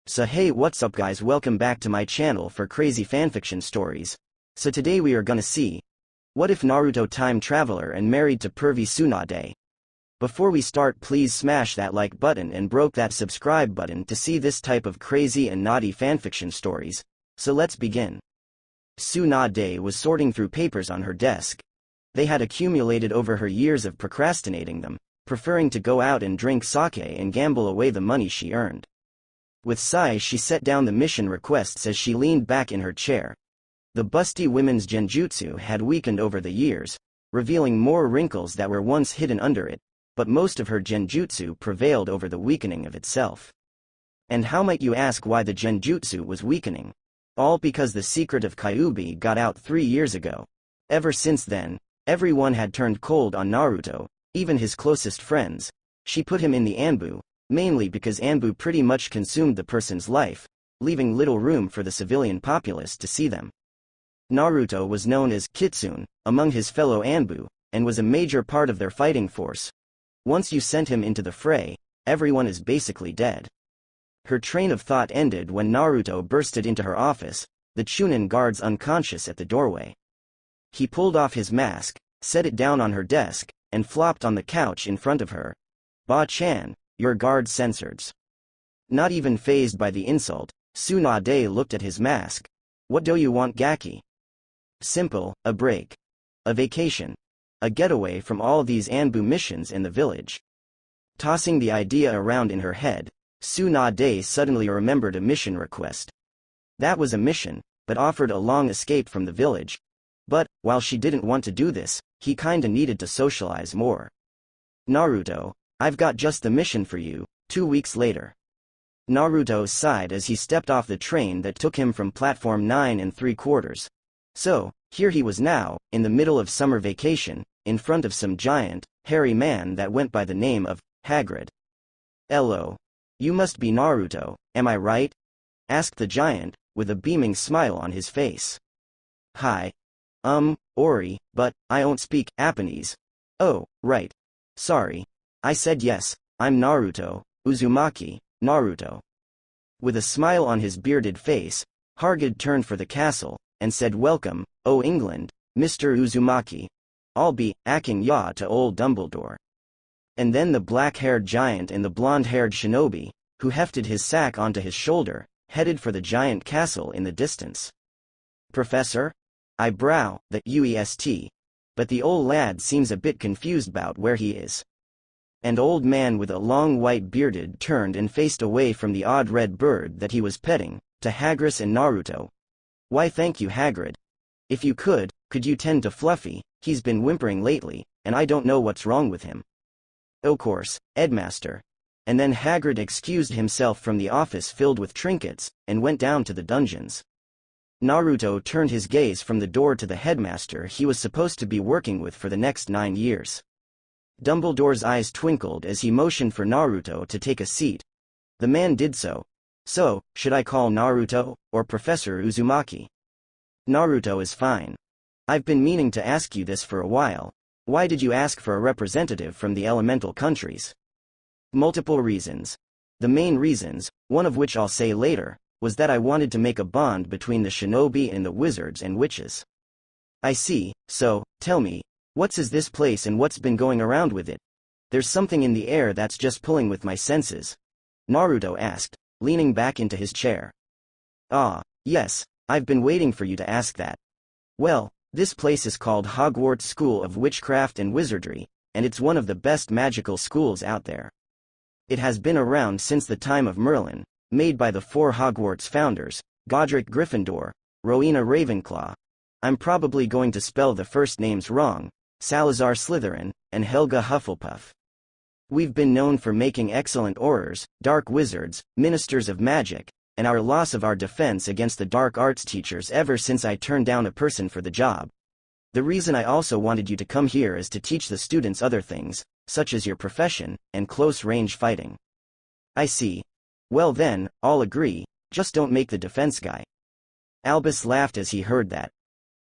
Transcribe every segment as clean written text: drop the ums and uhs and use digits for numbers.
So hey, what's up guys, welcome back to my channel for crazy fanfiction stories. So today we are gonna see, what if Naruto time traveler and married to Pervy Tsunade? Before we start, please smash that like button and broke that subscribe button to see this type of crazy and naughty fanfiction stories. So let's begin. Tsunade was sorting through papers on her desk. They had accumulated over her years of procrastinating them, preferring to go out and drink sake and gamble away the money she earned. With sighs she set down the mission requests as she leaned back in her chair. The busty women's genjutsu had weakened over the years, revealing more wrinkles that were once hidden under it, but most of her genjutsu prevailed over the weakening of itself. And how might you ask why the genjutsu was weakening? All because the secret of Kyuubi got out 3 years ago. Ever since then, everyone had turned cold on Naruto, even his closest friends. She put him in the Anbu, mainly because Anbu pretty much consumed the person's life, leaving little room for the civilian populace to see them. Naruto was known as Kitsune among his fellow Anbu, and was a major part of their fighting force. Once you sent him into the fray, everyone is basically dead. Her train of thought ended when Naruto bursted into her office, the Chunin guards unconscious at the doorway. He pulled off his mask, set it down on her desk, and flopped on the couch in front of her. "Ba-chan, your guard censored." Not even fazed by the insult, Tsunade looked at his mask. "What do you want, Gaki?" "Simple, a break. A vacation. A getaway from all these Anbu missions in the village." Tossing the idea around in her head, Tsunade suddenly remembered a mission request. That was a mission, but offered a long escape from the village. But, while she didn't want to do this, he kinda needed to socialize more. "Naruto, I've got just the mission for you." 2 weeks later. Naruto sighed as he stepped off the train that took him from platform 9 3/4. So, here he was now, in the middle of summer vacation, in front of some giant, hairy man that went by the name of Hagrid. "Hello. You must be Naruto, am I right?" asked the giant, with a beaming smile on his face. "Hi. Ori, but I don't speak Japanese." "Oh, right. Sorry. I said yes, I'm Naruto, Uzumaki, Naruto." With a smile on his bearded face, Hagrid turned for the castle, and said, "Welcome, O England, Mr. Uzumaki. I'll be acting ya to old Dumbledore." And then the black-haired giant and the blonde-haired shinobi, who hefted his sack onto his shoulder, headed for the giant castle in the distance. "Professor?" I brow, the UEST. But the old lad seems a bit confused about where he is. And old man with a long white bearded turned and faced away from the odd red bird that he was petting, to Hagrid and Naruto. "Why thank you, Hagrid. If you could you tend to Fluffy, he's been whimpering lately, and I don't know what's wrong with him." "O' course, Headmaster." And then Hagrid excused himself from the office filled with trinkets, and went down to the dungeons. Naruto turned his gaze from the door to the headmaster he was supposed to be working with for the next 9 years. Dumbledore's eyes twinkled as he motioned for Naruto to take a seat. The man did so. "So, should I call Naruto, or Professor Uzumaki?" "Naruto is fine. I've been meaning to ask you this for a while. Why did you ask for a representative from the elemental countries?" "Multiple reasons. The main reasons, one of which I'll say later, was that I wanted to make a bond between the shinobi and the wizards and witches." "I see, so, tell me, what's is this place and what's been going around with it? There's something in the air that's just pulling with my senses," Naruto asked, leaning back into his chair. "Ah, yes, I've been waiting for you to ask that. Well, this place is called Hogwarts School of Witchcraft and Wizardry, and it's one of the best magical schools out there. It has been around since the time of Merlin, made by the 4 Hogwarts founders, Godric Gryffindor, Rowena Ravenclaw. I'm probably going to spell the first names wrong, Salazar Slytherin, and Helga Hufflepuff. We've been known for making excellent aurors, dark wizards, ministers of magic, and our loss of our defense against the dark arts teachers ever since I turned down a person for the job. The reason I also wanted you to come here is to teach the students other things, such as your profession, and close-range fighting." "I see. Well then, I'll agree, just don't make the defense guy." Albus laughed as he heard that.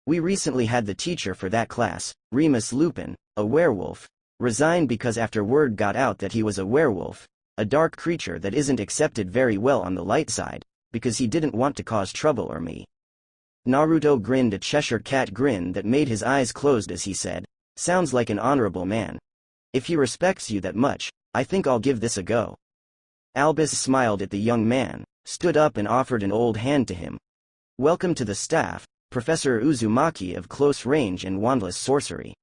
"We recently had the teacher for that class, Remus Lupin, a werewolf, resign because after word got out that he was a werewolf, a dark creature that isn't accepted very well on the light side, because he didn't want to cause trouble or me. Naruto grinned a Cheshire cat grin that made his eyes closed as he said, "Sounds like an honorable man. If he respects you that much, I think I'll give this a go." Albus smiled at the young man, stood up and offered an old hand to him. "Welcome to the staff, Professor Uzumaki of Close Range and Wandless Sorcery."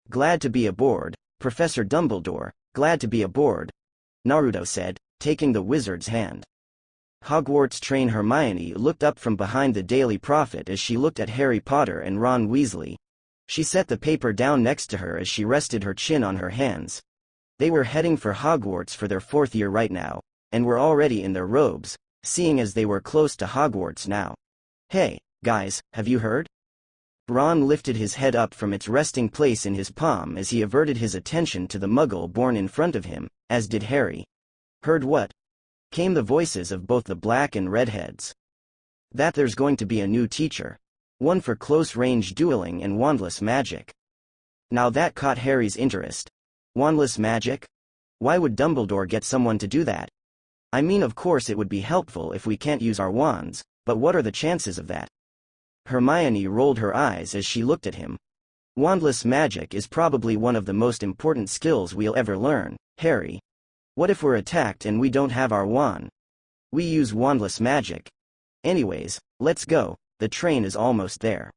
"Glad to be aboard, Professor Dumbledore, glad to be aboard," Naruto said, taking the wizard's hand. Hogwarts trained Hermione looked up from behind the Daily Prophet as she looked at Harry Potter and Ron Weasley. She set the paper down next to her as she rested her chin on her hands. They were heading for Hogwarts for their 4th year right now, and were already in their robes, seeing as they were close to Hogwarts now. "Hey, guys, have you heard?" Ron lifted his head up from its resting place in his palm as he averted his attention to the muggle born in front of him, as did Harry. "Heard what?" came the voices of both the black and redheads. "That there's going to be a new teacher. One for close-range dueling and wandless magic." Now that caught Harry's interest. Wandless magic? Why would Dumbledore get someone to do that? I mean, of course it would be helpful if we can't use our wands, but what are the chances of that? Hermione rolled her eyes as she looked at him. "Wandless magic is probably one of the most important skills we'll ever learn, Harry. What if we're attacked and we don't have our wand? We use wandless magic. Anyways, let's go, the train is almost there."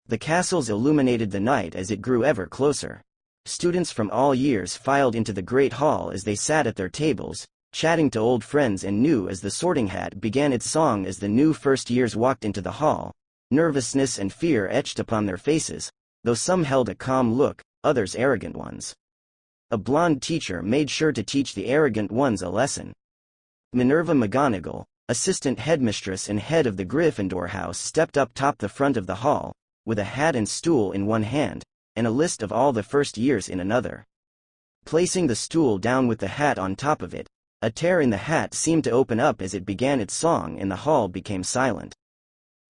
The castles illuminated the night as it grew ever closer. Students from all years filed into the Great Hall as they sat at their tables, chatting to old friends and new as the Sorting Hat began its song as the new first years walked into the hall. Nervousness and fear etched upon their faces, though some held a calm look, others arrogant ones. A blonde teacher made sure to teach the arrogant ones a lesson. Minerva McGonagall, assistant headmistress and head of the Gryffindor house, stepped up top the front of the hall, with a hat and stool in one hand, and a list of all the first years in another. Placing the stool down with the hat on top of it, a tear in the hat seemed to open up as it began its song and the hall became silent.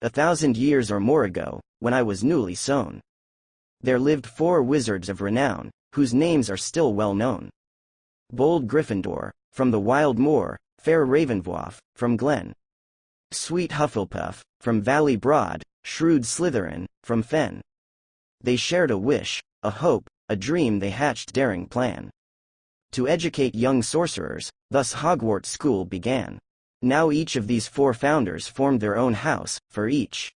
"1,000 years or more ago, when I was newly sown, there lived 4 wizards of renown, whose names are still well known. Bold Gryffindor, from the wild moor, fair Ravenclaw, from Glen, sweet Hufflepuff, from Valley Broad, shrewd Slytherin, from Fen. They shared a wish, a hope, a dream they hatched daring plan. To educate young sorcerers, thus Hogwarts School began. Now each of these 4 founders formed their own house, for each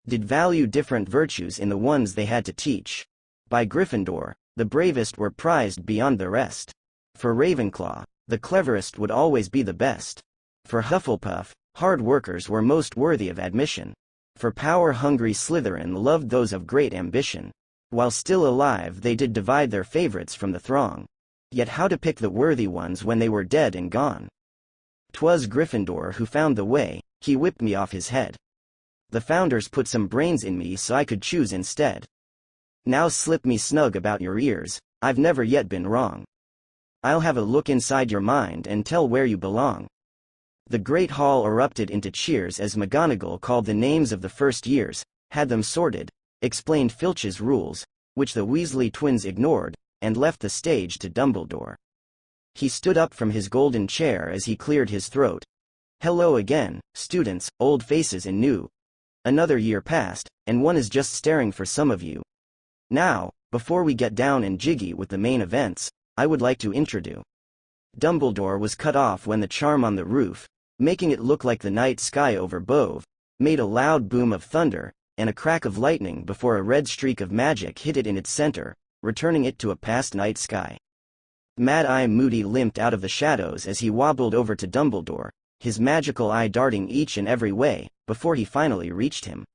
did value different virtues in the ones they had to teach. By Gryffindor, the bravest were prized beyond the rest. For Ravenclaw, the cleverest would always be the best. For Hufflepuff, hard workers were most worthy of admission. For power-hungry Slytherin loved those of great ambition. While still alive they did divide their favorites from the throng. Yet how to pick the worthy ones when they were dead and gone? 'Twas Gryffindor who found the way, he whipped me off his head. The founders put some brains in me so I could choose instead. Now slip me snug about your ears, I've never yet been wrong. I'll have a look inside your mind and tell where you belong." The Great Hall erupted into cheers as McGonagall called the names of the first years, had them sorted, explained Filch's rules, which the Weasley twins ignored, and left the stage to Dumbledore. He stood up from his golden chair as he cleared his throat. "Hello again, students, old faces and new. Another year passed, and one is just staring for some of you. Now, before we get down and jiggy with the main events, I would like to introduce." Dumbledore was cut off when the charm on the roof, making it look like the night sky over Bove, made a loud boom of thunder, and a crack of lightning before a red streak of magic hit it in its center, returning it to a past night sky. Mad-Eye Moody limped out of the shadows as he wobbled over to Dumbledore, his magical eye darting each and every way, before he finally reached him.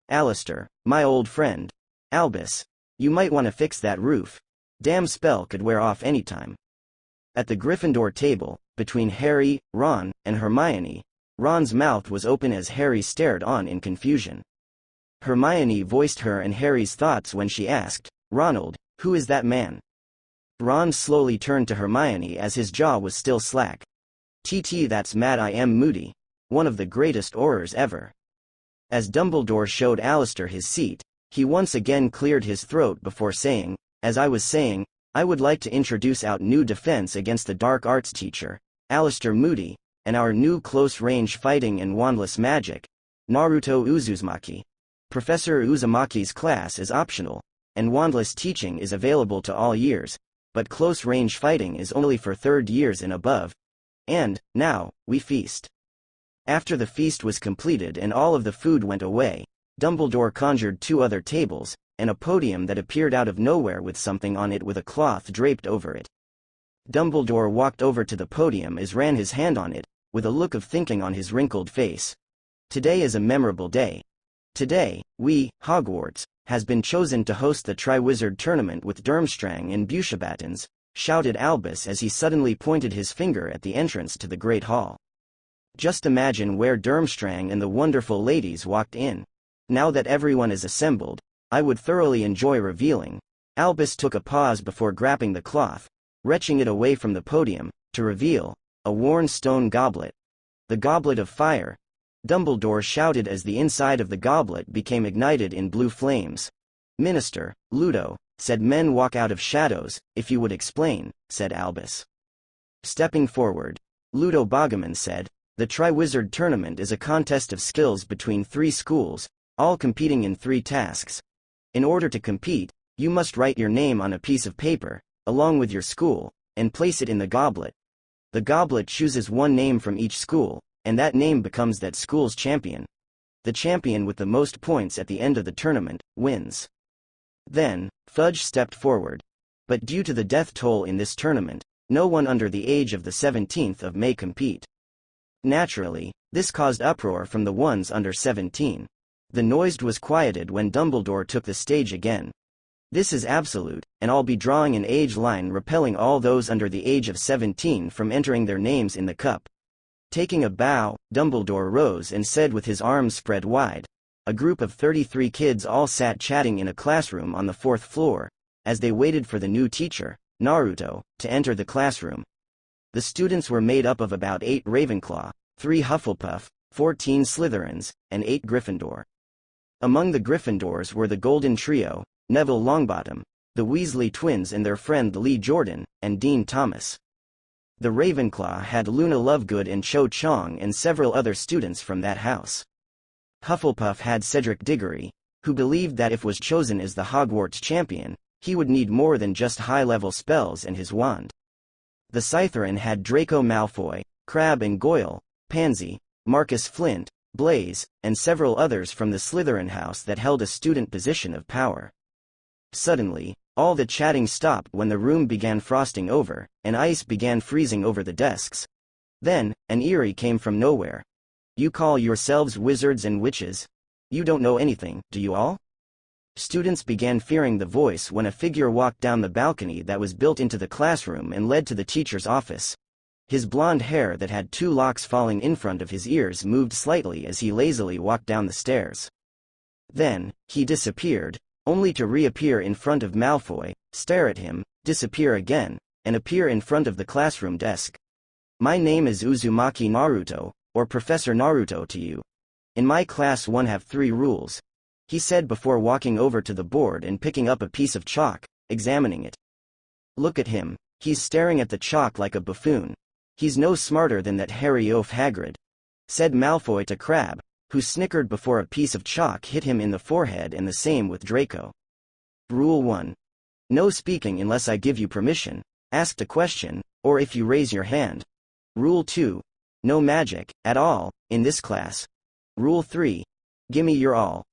"Alistair, my old friend. Albus, you might want to fix that roof. Damn spell could wear off anytime." At the Gryffindor table, between Harry, Ron, and Hermione, Ron's mouth was open as Harry stared on in confusion. Hermione voiced her and Harry's thoughts when she asked, "Ronald, who is that man?" Ron slowly turned to Hermione as his jaw was still slack. "TT, that's Mad-Eye Moody, one of the greatest Aurors ever." As Dumbledore showed Alistair his seat, he once again cleared his throat before saying, "As I was saying, I would like to introduce our new defense against the dark arts teacher, Alistair Moody, and our new close-range fighting and wandless magic, Naruto Uzumaki. Professor Uzumaki's class is optional, and wandless teaching is available to all years, but close-range fighting is only for 3rd years and above. And, now, we feast. After the feast was completed and all of the food went away, Dumbledore conjured 2 other tables, and a podium that appeared out of nowhere with something on it with a cloth draped over it. Dumbledore walked over to the podium and ran his hand on it, with a look of thinking on his wrinkled face. Today is a memorable day. Today, we, Hogwarts, has been chosen to host the Triwizard Tournament with Durmstrang and Bushabattens, shouted Albus as he suddenly pointed his finger at the entrance to the Great Hall. Just imagine where Durmstrang and the wonderful ladies walked in. Now that everyone is assembled, I would thoroughly enjoy revealing. Albus took a pause before grabbing the cloth, wrenching it away from the podium, to reveal a worn stone goblet. The Goblet of Fire, Dumbledore shouted as the inside of the goblet became ignited in blue flames. Minister, Ludo, said men walk out of shadows, if you would explain, said Albus. Stepping forward, Ludo Bogoman said, the Triwizard Tournament is a contest of skills between 3 schools, all competing in 3 tasks. In order to compete, you must write your name on a piece of paper, along with your school, and place it in the goblet. The goblet chooses 1 name from each school, and that name becomes that school's champion. The champion with the most points at the end of the tournament wins. Then, Fudge stepped forward. But due to the death toll in this tournament, no one under the age of the 17th of may compete. Naturally, this caused uproar from the ones under 17. The noise was quieted when Dumbledore took the stage again. This is absolute, and I'll be drawing an age line repelling all those under the age of 17 from entering their names in the cup. Taking a bow, Dumbledore rose and said with his arms spread wide. A group of 33 kids all sat chatting in a classroom on the 4th floor, as they waited for the new teacher, Naruto, to enter the classroom. The students were made up of about 8 Ravenclaw, 3 Hufflepuff, 14 Slytherins, and 8 Gryffindor. Among the Gryffindors were the Golden Trio, Neville Longbottom, the Weasley twins and their friend Lee Jordan, and Dean Thomas. The Ravenclaw had Luna Lovegood and Cho Chang and several other students from that house. Hufflepuff had Cedric Diggory, who believed that if was chosen as the Hogwarts champion, he would need more than just high-level spells and his wand. The Slytherin had Draco Malfoy, Crabbe and Goyle, Pansy, Marcus Flint, Blaze, and several others from the Slytherin house that held a student position of power. Suddenly, all the chatting stopped when the room began frosting over, and ice began freezing over the desks. Then, an eerie came from nowhere. You call yourselves wizards and witches? You don't know anything, do you all? Students began fearing the voice when a figure walked down the balcony that was built into the classroom and led to the teacher's office. His blonde hair that had 2 locks falling in front of his ears moved slightly as he lazily walked down the stairs. Then, he disappeared, only to reappear in front of Malfoy, stare at him, disappear again, and appear in front of the classroom desk. My name is Uzumaki Naruto, or Professor Naruto to you. In my class 1 have 3 rules, he said before walking over to the board and picking up a piece of chalk, examining it. Look at him, he's staring at the chalk like a buffoon. He's no smarter than that hairy oaf Hagrid, said Malfoy to Crabbe, who snickered before a piece of chalk hit him in the forehead, and the same with Draco. Rule 1. No speaking unless I give you permission, ask a question, or if you raise your hand. Rule 2. No magic, at all, in this class. Rule 3. Gimme your all.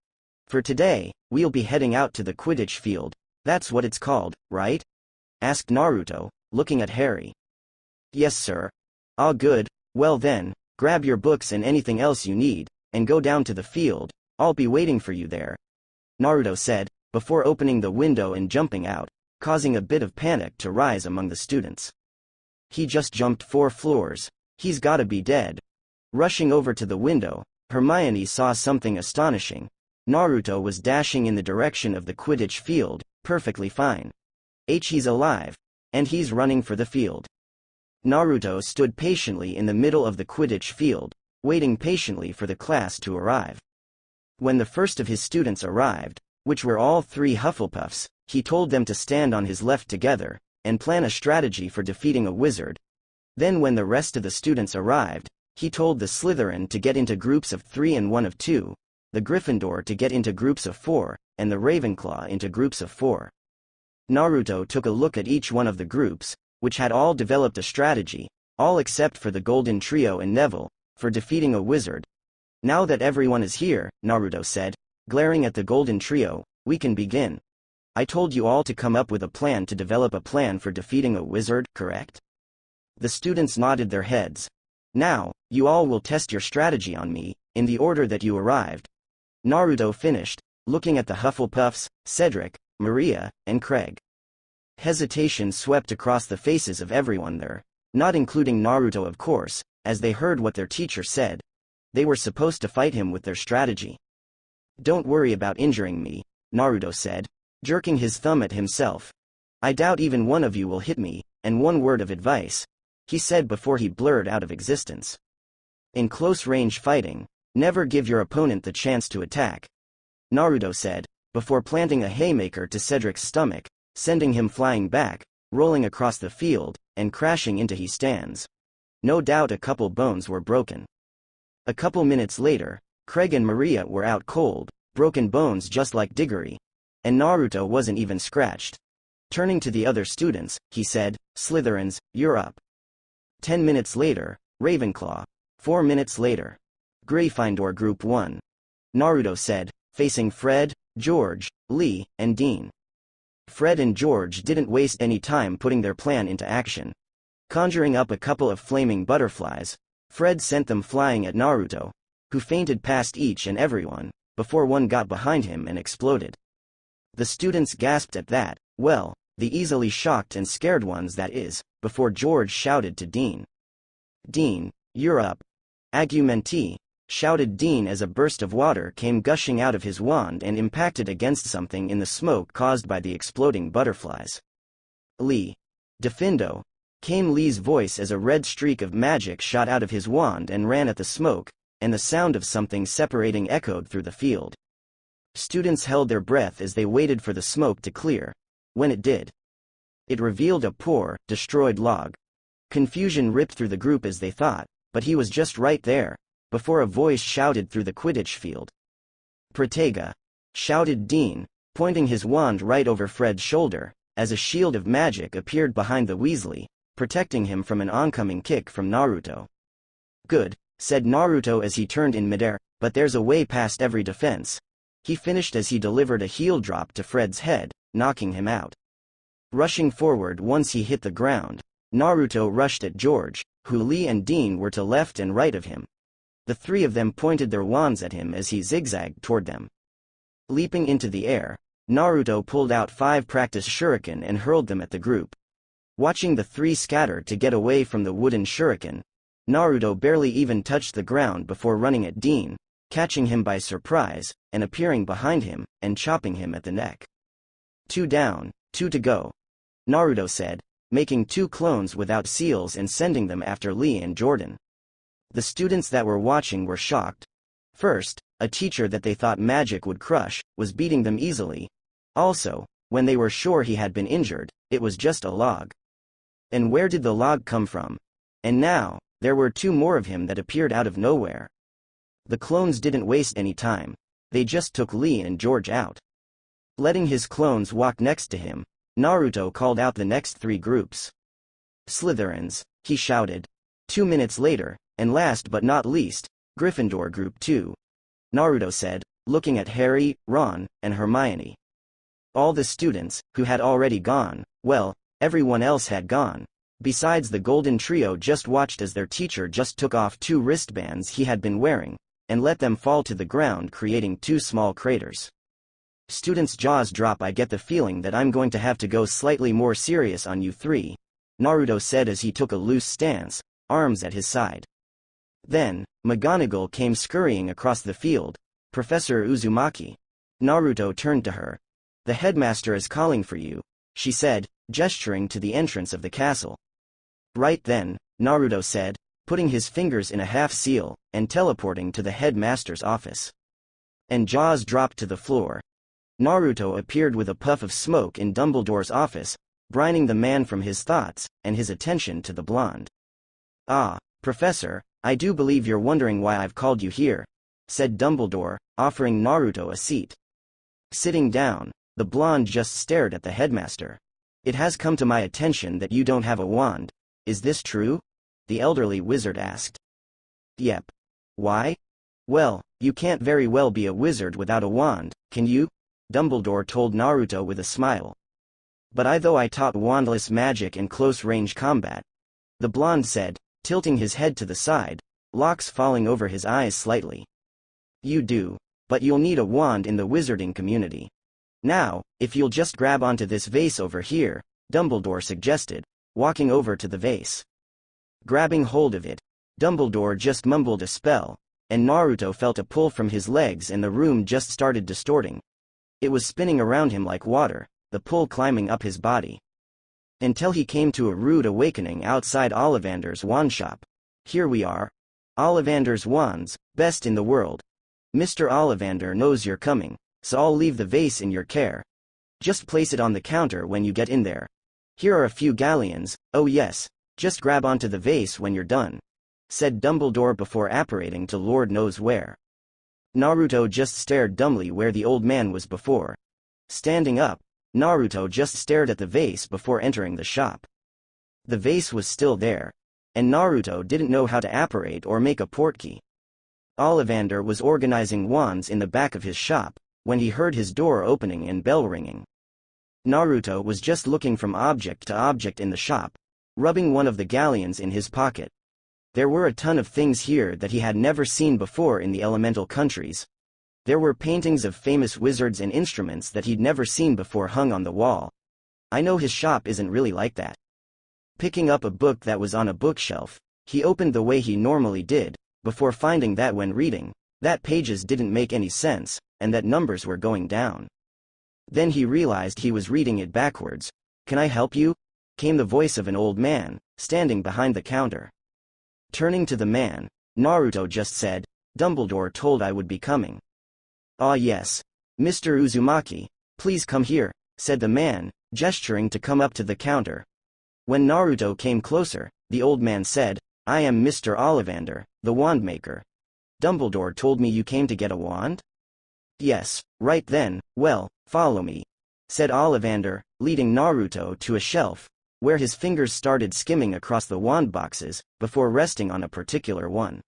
For today, we'll be heading out to the Quidditch field. That's what it's called, right? Asked Naruto, looking at Harry. Yes, sir. Ah, good. Well then, grab your books and anything else you need, and go down to the field. I'll be waiting for you there, Naruto said, before opening the window and jumping out, causing a bit of panic to rise among the students. He just jumped 4 floors. He's gotta be dead. Rushing over to the window, Hermione saw something astonishing. Naruto was dashing in the direction of the Quidditch field, perfectly fine. He's alive. And he's running for the field. Naruto stood patiently in the middle of the Quidditch field, waiting patiently for the class to arrive. When the first of his students arrived, which were all 3 Hufflepuffs, he told them to stand on his left together, and plan a strategy for defeating a wizard. Then when the rest of the students arrived, he told the Slytherin to get into groups of 3 and one of 2, the Gryffindor to get into groups of 4, and the Ravenclaw into groups of 4. Naruto took a look at each one of the groups, which had all developed a strategy, all except for the Golden Trio and Neville, for defeating a wizard. Now that everyone is here, Naruto said, glaring at the Golden Trio, we can begin. I told you all to come up with a plan to develop a plan for defeating a wizard, correct? The students nodded their heads. Now, you all will test your strategy on me, in the order that you arrived. Naruto finished, looking at the Hufflepuffs, Cedric, Maria, and Craig. Hesitation swept across the faces of everyone there, not including Naruto of course, as they heard what their teacher said. They were supposed to fight him with their strategy. Don't worry about injuring me, Naruto said, jerking his thumb at himself. I doubt even one of you will hit me, and one word of advice, he said before he blurred out of existence. In close-range fighting, never give your opponent the chance to attack, Naruto said, before planting a haymaker to Cedric's stomach, sending him flying back, rolling across the field, and crashing into his stands. No doubt a couple bones were broken. A couple minutes later, Craig and Maria were out cold, broken bones just like Diggory. And Naruto wasn't even scratched. Turning to the other students, he said, Slytherins, you're up. 10 minutes later, Ravenclaw. 4 minutes later, Gryffindor Group 1. Naruto said, facing Fred, George, Lee, and Dean. Fred and George didn't waste any time putting their plan into action. Conjuring up a couple of flaming butterflies, Fred sent them flying at Naruto, who fainted past each and everyone, before one got behind him and exploded. The students gasped at that, well, the easily shocked and scared ones that is, before George shouted to Dean. Dean, you're up. Agumenti, shouted Dean as a burst of water came gushing out of his wand and impacted against something in the smoke caused by the exploding butterflies. Lee. Defindo, came Lee's voice as a red streak of magic shot out of his wand and ran at the smoke, and the sound of something separating echoed through the field. Students held their breath as they waited for the smoke to clear. When it did, it revealed a poor, destroyed log. Confusion ripped through the group as they thought, but he was just right there, before a voice shouted through the Quidditch field. Protega, shouted Dean, pointing his wand right over Fred's shoulder, as a shield of magic appeared behind the Weasley, protecting him from an oncoming kick from Naruto. Good, said Naruto as he turned in midair, but there's a way past every defense. He finished as he delivered a heel drop to Fred's head, knocking him out. Rushing forward once he hit the ground, Naruto rushed at George, who Lee and Dean were to left and right of him. The three of them pointed their wands at him as he zigzagged toward them. Leaping into the air, Naruto pulled out 5 practice shuriken and hurled them at the group. Watching the 3 scatter to get away from the wooden shuriken, Naruto barely even touched the ground before running at Dean, catching him by surprise, and appearing behind him, and chopping him at the neck. 2 down, 2 to go, Naruto said, making 2 clones without seals and sending them after Lee and Jordan. The students that were watching were shocked. First, a teacher that they thought magic would crush, was beating them easily. Also, when they were sure he had been injured, it was just a log. And where did the log come from? And now, there were 2 more of him that appeared out of nowhere. The clones didn't waste any time. They just took Lee and George out. Letting his clones walk next to him, Naruto called out the next 3 groups. Slytherins, he shouted. 2 minutes later, and last but not least, Gryffindor Group 2. Naruto said, looking at Harry, Ron, and Hermione. All the students, who had already gone, well, everyone else had gone. Besides the Golden Trio just watched as their teacher just took off 2 wristbands he had been wearing, and let them fall to the ground creating 2 small craters. Students' jaws drop. I get the feeling that I'm going to have to go slightly more serious on you 3, Naruto said as he took a loose stance, arms at his side. Then, McGonagall came scurrying across the field. Professor Uzumaki. Naruto turned to her. The headmaster is calling for you, she said, gesturing to the entrance of the castle. Right then, Naruto said, putting his fingers in a half seal, and teleporting to the headmaster's office. And jaws dropped to the floor. Naruto appeared with a puff of smoke in Dumbledore's office, brining the man from his thoughts and his attention to the blonde. "Ah, Professor, I do believe you're wondering why I've called you here," said Dumbledore, offering Naruto a seat. Sitting down, the blonde just stared at the headmaster. "It has come to my attention that you don't have a wand. Is this true?" the elderly wizard asked. "Yep. Why?" "Well, you can't very well be a wizard without a wand, can you?" Dumbledore told Naruto with a smile. "But I taught wandless magic and close-range combat," the blonde said, tilting his head to the side, locks falling over his eyes slightly. "You do, but you'll need a wand in the wizarding community. Now, if you'll just grab onto this vase over here," Dumbledore suggested, walking over to the vase. Grabbing hold of it, Dumbledore just mumbled a spell, and Naruto felt a pull from his legs and the room just started distorting. It was spinning around him like water, the pull climbing up his body. Until he came to a rude awakening outside Ollivander's wand shop. "Here we are. Ollivander's wands, best in the world. Mr. Ollivander knows you're coming, so I'll leave the vase in your care. Just place it on the counter when you get in there. Here are a few galleons, oh yes, just grab onto the vase when you're done," said Dumbledore before apparating to Lord knows where. Naruto just stared dumbly where the old man was before. Standing up, Naruto just stared at the vase before entering the shop. The vase was still there, and Naruto didn't know how to apparate or make a portkey. Ollivander was organizing wands in the back of his shop, when he heard his door opening and bell ringing. Naruto was just looking from object to object in the shop, rubbing one of the galleons in his pocket. There were a ton of things here that he had never seen before in the elemental countries. There were paintings of famous wizards and instruments that he'd never seen before hung on the wall. I know his shop isn't really like that. Picking up a book that was on a bookshelf, he opened the way he normally did, before finding that when reading, that pages didn't make any sense, and that numbers were going down. Then he realized he was reading it backwards. "Can I help you?" came the voice of an old man, standing behind the counter. Turning to the man, Naruto just said, "Dumbledore told I would be coming." "Ah yes. Mr. Uzumaki, please come here," said the man, gesturing to come up to the counter. When Naruto came closer, the old man said, "I am Mr. Ollivander, the wand maker. Dumbledore told me you came to get a wand?" "Yes, right then, well, follow me," said Ollivander, leading Naruto to a shelf, where his fingers started skimming across the wand boxes, before resting on a particular one.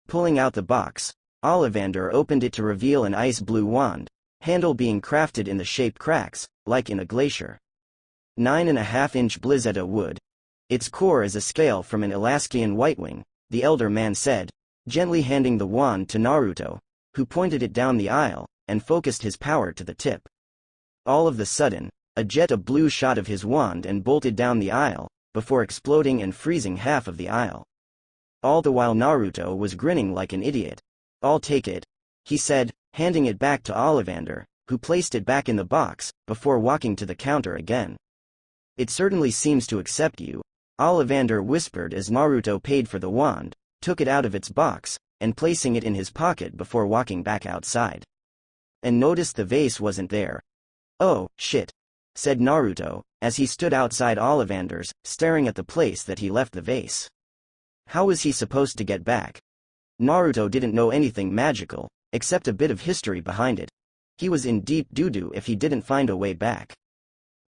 Pulling out the box, Ollivander opened it to reveal an ice blue wand, handle being crafted in the shape cracks, like in a glacier. 9.5-inch Blizzetta wood. Its core is a scale from an Alaskian whitewing, the elder man said, gently handing the wand to Naruto, who pointed it down the aisle, and focused his power to the tip. All of a sudden, a jet of blue shot of his wand and bolted down the aisle, before exploding and freezing half of the aisle. All the while Naruto was grinning like an idiot. "I'll take it," he said, handing it back to Ollivander, who placed it back in the box, before walking to the counter again. "It certainly seems to accept you," Ollivander whispered as Naruto paid for the wand, took it out of its box, and placing it in his pocket before walking back outside. And noticed the vase wasn't there. "Oh, shit," said Naruto, as he stood outside Ollivander's, staring at the place that he left the vase. How was he supposed to get back? Naruto didn't know anything magical, except a bit of history behind it. He was in deep doo-doo if he didn't find a way back.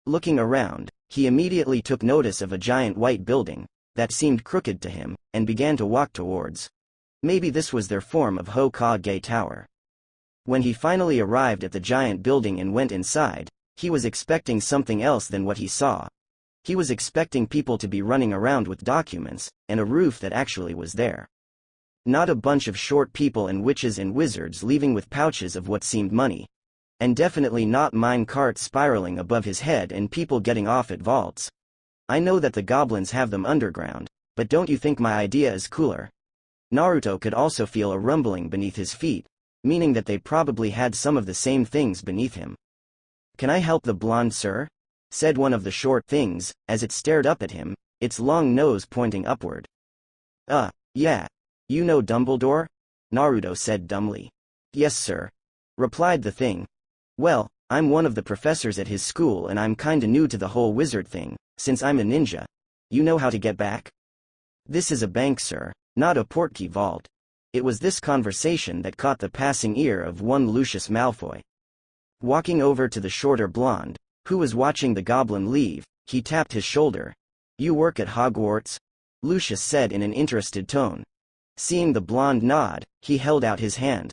Looking around, he immediately took notice of a giant white building that seemed crooked to him, and began to walk towards. Maybe this was their form of Hokage Tower. When he finally arrived at the giant building and went inside, he was expecting something else than what he saw. He was expecting people to be running around with documents, and a roof that actually was there. Not a bunch of short people and witches and wizards leaving with pouches of what seemed money. And definitely not mine carts spiraling above his head and people getting off at vaults. I know that the goblins have them underground, but don't you think my idea is cooler? Naruto could also feel a rumbling beneath his feet, meaning that they probably had some of the same things beneath him. "Can I help the blonde sir?" said one of the short things, as it stared up at him, its long nose pointing upward. Yeah. You know Dumbledore?" Naruto said dumbly. "Yes sir," replied the thing. "Well, I'm one of the professors at his school and I'm kinda new to the whole wizard thing, since I'm a ninja. You know how to get back? This is a bank, sir, not a portkey vault. It was this conversation that caught the passing ear of one Lucius Malfoy. Walking over to the shorter blonde, who was watching the goblin leave, he tapped his shoulder. You work at Hogwarts? Lucius said in an interested tone. Seeing the blonde nod, he held out his hand.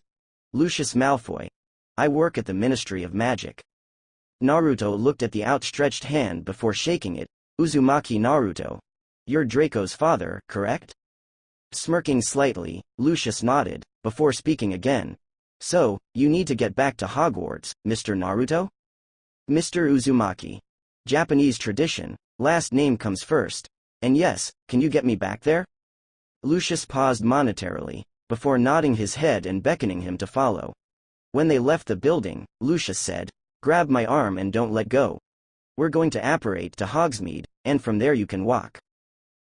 Lucius Malfoy. I work at the Ministry of Magic. Naruto looked at the outstretched hand before shaking it. Uzumaki Naruto. You're Draco's father, correct? Smirking slightly, Lucius nodded, before speaking again. So, you need to get back to Hogwarts, Mr. Naruto? Mr. Uzumaki. Japanese tradition, last name comes first. And yes, can you get me back there? Lucius paused monetarily, before nodding his head and beckoning him to follow. When they left the building, Lucius said, Grab my arm and don't let go. We're going to apparate to Hogsmeade, and from there you can walk.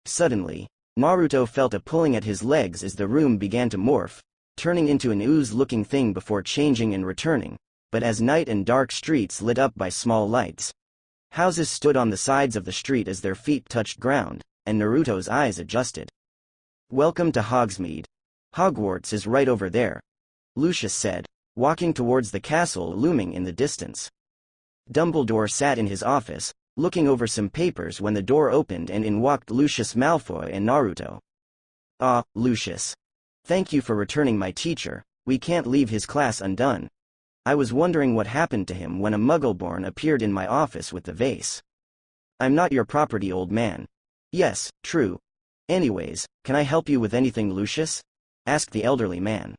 Suddenly, Naruto felt a pulling at his legs as the room began to morph, turning into an ooze-looking thing before changing and returning, but as night and dark streets lit up by small lights. Houses stood on the sides of the street as their feet touched ground, and Naruto's eyes adjusted. Welcome to Hogsmeade. Hogwarts is right over there, Lucius said, walking towards the castle looming in the distance. Dumbledore sat in his office, looking over some papers when the door opened and in walked Lucius Malfoy and Naruto. Ah, Lucius. Thank you for returning my teacher, we can't leave his class undone. I was wondering what happened to him when a Muggleborn appeared in my office with the vase. I'm not your property, old man. Yes, true. Anyways, can I help you with anything, Lucius? Asked the elderly man.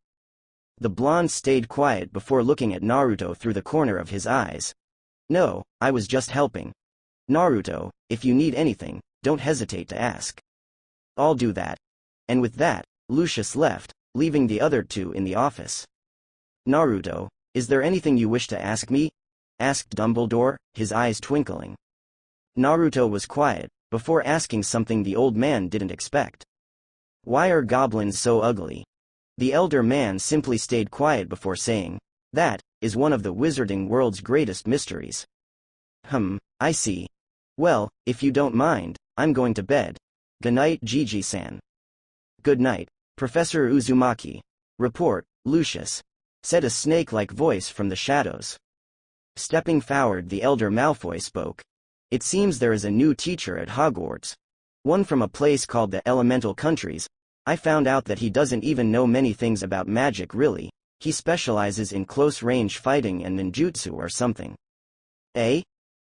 The blonde stayed quiet before looking at Naruto through the corner of his eyes. No, I was just helping. Naruto, if you need anything, don't hesitate to ask. I'll do that. And with that, Lucius left, leaving the other two in the office. Naruto, is there anything you wish to ask me? Asked Dumbledore, his eyes twinkling. Naruto was quiet, before asking something the old man didn't expect. Why are goblins so ugly? The elder man simply stayed quiet before saying, that is one of the wizarding world's greatest mysteries. I see. Well, if you don't mind, I'm going to bed. Good night, Gigi-san. Good night, Professor Uzumaki. Report, Lucius, said a snake-like voice from the shadows. Stepping forward, the elder Malfoy spoke. It seems there is a new teacher at Hogwarts. One from a place called the Elemental Countries. I found out that he doesn't even know many things about magic really. He specializes in close-range fighting and ninjutsu or something. Eh?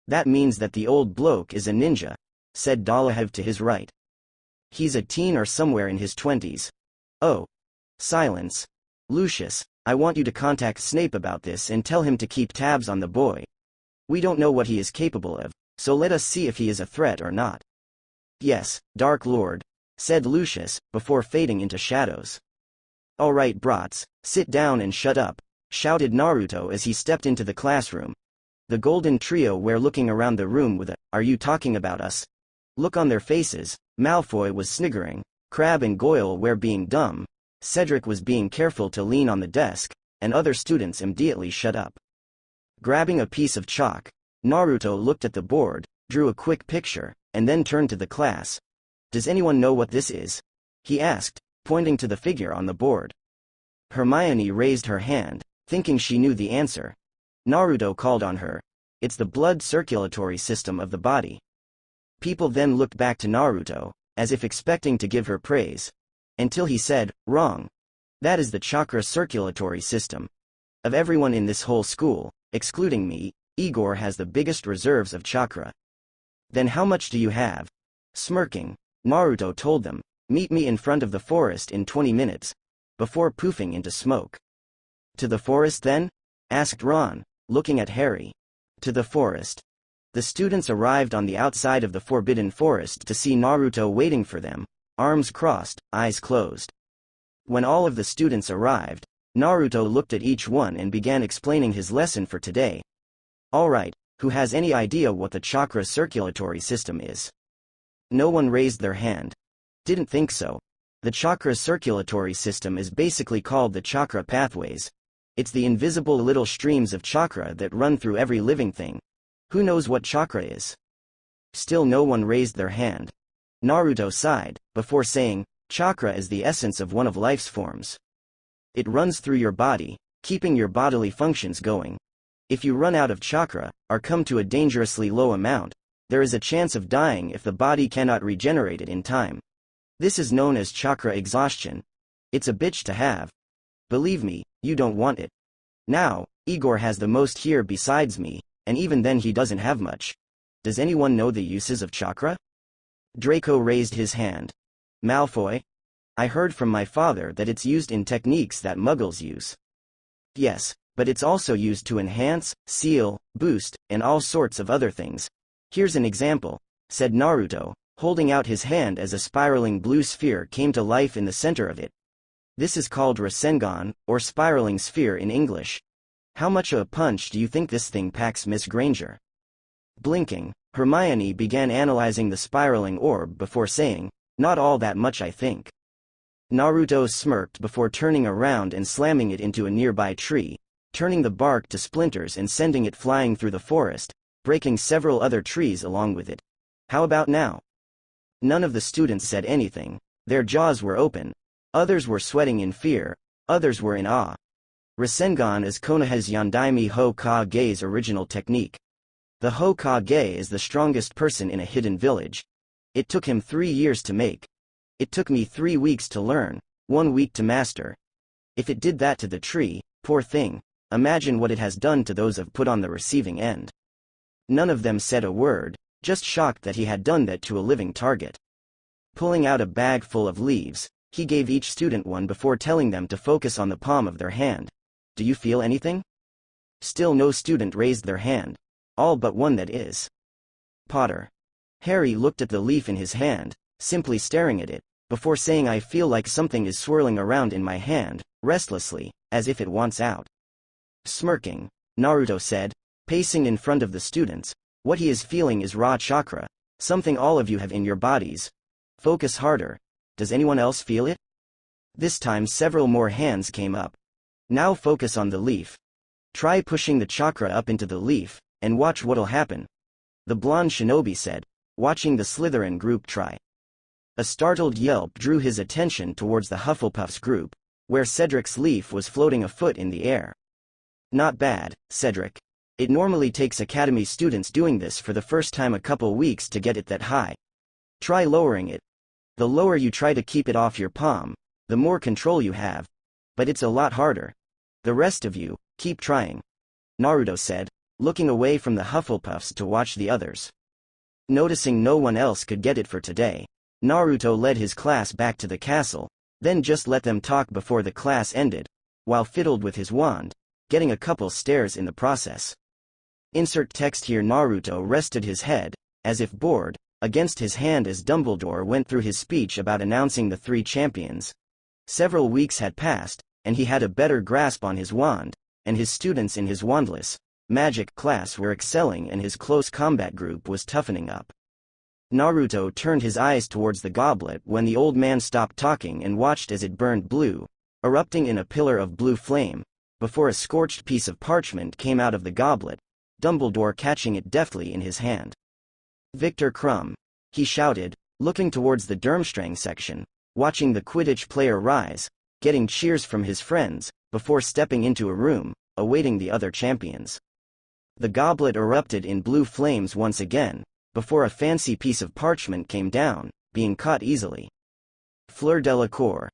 That means that the old bloke is a ninja, said Dolahev to his right. He's a teen or somewhere in his 20s. Oh. Silence. Lucius, I want you to contact Snape about this and tell him to keep tabs on the boy. We don't know what he is capable of, so let us see if he is a threat or not. Yes, Dark Lord, said Lucius, before fading into shadows. All right, brats, sit down and shut up, shouted Naruto as he stepped into the classroom. The golden trio were looking around the room with a, "Are you talking about us?" look on their faces. Malfoy was sniggering, Crabbe and Goyle were being dumb, Cedric was being careful to lean on the desk, and other students immediately shut up. Grabbing a piece of chalk, Naruto looked at the board, drew a quick picture, and then turned to the class. Does anyone know what this is? He asked, pointing to the figure on the board. Hermione raised her hand, thinking she knew the answer. Naruto called on her. It's the blood circulatory system of the body. People then looked back to Naruto, as if expecting to give her praise. Until he said, wrong. That is the chakra circulatory system. Of everyone in this whole school, excluding me, Igor has the biggest reserves of chakra. Then how much do you have? Smirking, Naruto told them, meet me in front of the forest in 20 minutes, before poofing into smoke. To the forest then? Asked Ron, looking at Harry. To the forest. The students arrived on the outside of the Forbidden Forest to see Naruto waiting for them, arms crossed, eyes closed. When all of the students arrived, Naruto looked at each one and began explaining his lesson for today. Alright, who has any idea what the chakra circulatory system is? No one raised their hand. Didn't think so. The chakra circulatory system is basically called the chakra pathways. It's the invisible little streams of chakra that run through every living thing. Who knows what chakra is? Still no one raised their hand. Naruto sighed, before saying, chakra is the essence of one of life's forms. It runs through your body, keeping your bodily functions going. If you run out of chakra, or come to a dangerously low amount, there is a chance of dying if the body cannot regenerate it in time. This is known as chakra exhaustion. It's a bitch to have. Believe me, you don't want it. Now, Igor has the most here besides me, and even then he doesn't have much. Does anyone know the uses of chakra? Draco raised his hand. Malfoy? I heard from my father that it's used in techniques that muggles use. Yes, but it's also used to enhance, seal, boost, and all sorts of other things. Here's an example, said Naruto, holding out his hand as a spiraling blue sphere came to life in the center of it. This is called Rasengan, or spiraling sphere in English. How much of a punch do you think this thing packs, Miss Granger? Blinking, Hermione began analyzing the spiraling orb before saying, not all that much I think. Naruto smirked before turning around and slamming it into a nearby tree, turning the bark to splinters and sending it flying through the forest, breaking several other trees along with it. How about now? None of the students said anything. Their jaws were open. Others were sweating in fear. Others were in awe. Rasengan is Konoha's Yondaime Hokage's original technique. The Hokage is the strongest person in a hidden village. It took him 3 years to make. It took me 3 weeks to learn, 1 week to master. If it did that to the tree, poor thing, imagine what it has done to those of put on the receiving end. None of them said a word, just shocked that he had done that to a living target. Pulling out a bag full of leaves, he gave each student one before telling them to focus on the palm of their hand. Do you feel anything? Still no student raised their hand. All but one, that is. Potter. Harry looked at the leaf in his hand, simply staring at it, before saying, I feel like something is swirling around in my hand, restlessly, as if it wants out. Smirking, Naruto said, pacing in front of the students, what he is feeling is raw chakra, something all of you have in your bodies. Focus harder. Does anyone else feel it? This time several more hands came up. Now focus on the leaf. Try pushing the chakra up into the leaf, and watch what'll happen. The blonde shinobi said, watching the Slytherin group try. A startled yelp drew his attention towards the Hufflepuff's group, where Cedric's leaf was floating a foot in the air. Not bad, Cedric. It normally takes academy students doing this for the first time a couple weeks to get it that high. Try lowering it. The lower you try to keep it off your palm, the more control you have. But it's a lot harder. The rest of you, keep trying. Naruto said, looking away from the Hufflepuffs to watch the others. Noticing no one else could get it for today, Naruto led his class back to the castle, then just let them talk before the class ended, while fiddled with his wand, getting a couple stares in the process. Insert text here. Naruto rested his head, as if bored, against his hand as Dumbledore went through his speech about announcing the 3 champions. Several weeks had passed, and he had a better grasp on his wand, and his students in his wandless magic class were excelling and his close combat group was toughening up. Naruto turned his eyes towards the goblet when the old man stopped talking and watched as it burned blue, erupting in a pillar of blue flame, before a scorched piece of parchment came out of the goblet, Dumbledore catching it deftly in his hand. Victor Crumb, he shouted, looking towards the Durmstrang section, watching the Quidditch player rise, getting cheers from his friends, before stepping into a room, awaiting the other champions. The goblet erupted in blue flames once again, before a fancy piece of parchment came down, being caught easily. Fleur Delacour.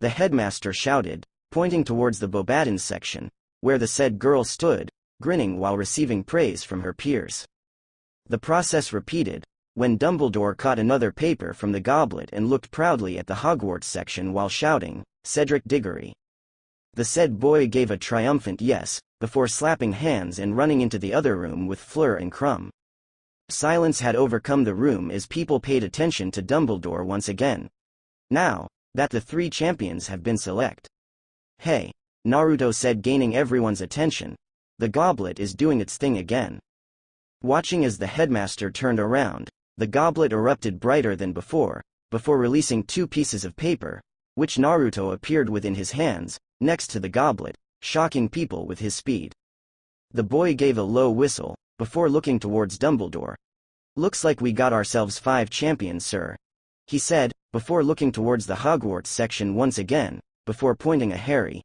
The headmaster shouted, pointing towards the Bobaton section, where the said girl stood, grinning while receiving praise from her peers. The process repeated, when Dumbledore caught another paper from the goblet and looked proudly at the Hogwarts section while shouting, Cedric Diggory. The said boy gave a triumphant yes, before slapping hands and running into the other room with Fleur and Crumb. Silence had overcome the room as people paid attention to Dumbledore once again. Now that the 3 champions have been selected. Hey, Naruto said, gaining everyone's attention. The goblet is doing its thing again. Watching as the headmaster turned around, the goblet erupted brighter than before releasing 2 pieces of paper, which Naruto appeared within his hands, next to the goblet, shocking people with his speed. The boy gave a low whistle, before looking towards Dumbledore. "Looks like we got ourselves 5 champions, sir," he said, before looking towards the Hogwarts section once again, before pointing at Harry.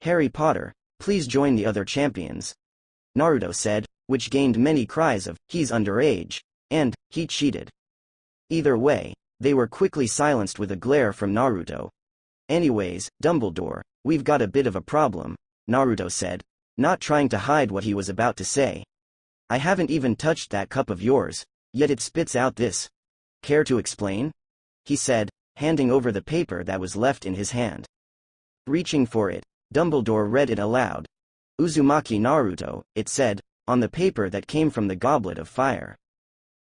"Harry Potter, please join the other champions," Naruto said, which gained many cries of, "He's underage," and, "He cheated." Either way, they were quickly silenced with a glare from Naruto. "Anyways, Dumbledore, we've got a bit of a problem," Naruto said, not trying to hide what he was about to say. "I haven't even touched that cup of yours, yet it spits out this. Care to explain?" he said, handing over the paper that was left in his hand. Reaching for it, Dumbledore read it aloud. "Uzumaki Naruto," it said, on the paper that came from the Goblet of Fire.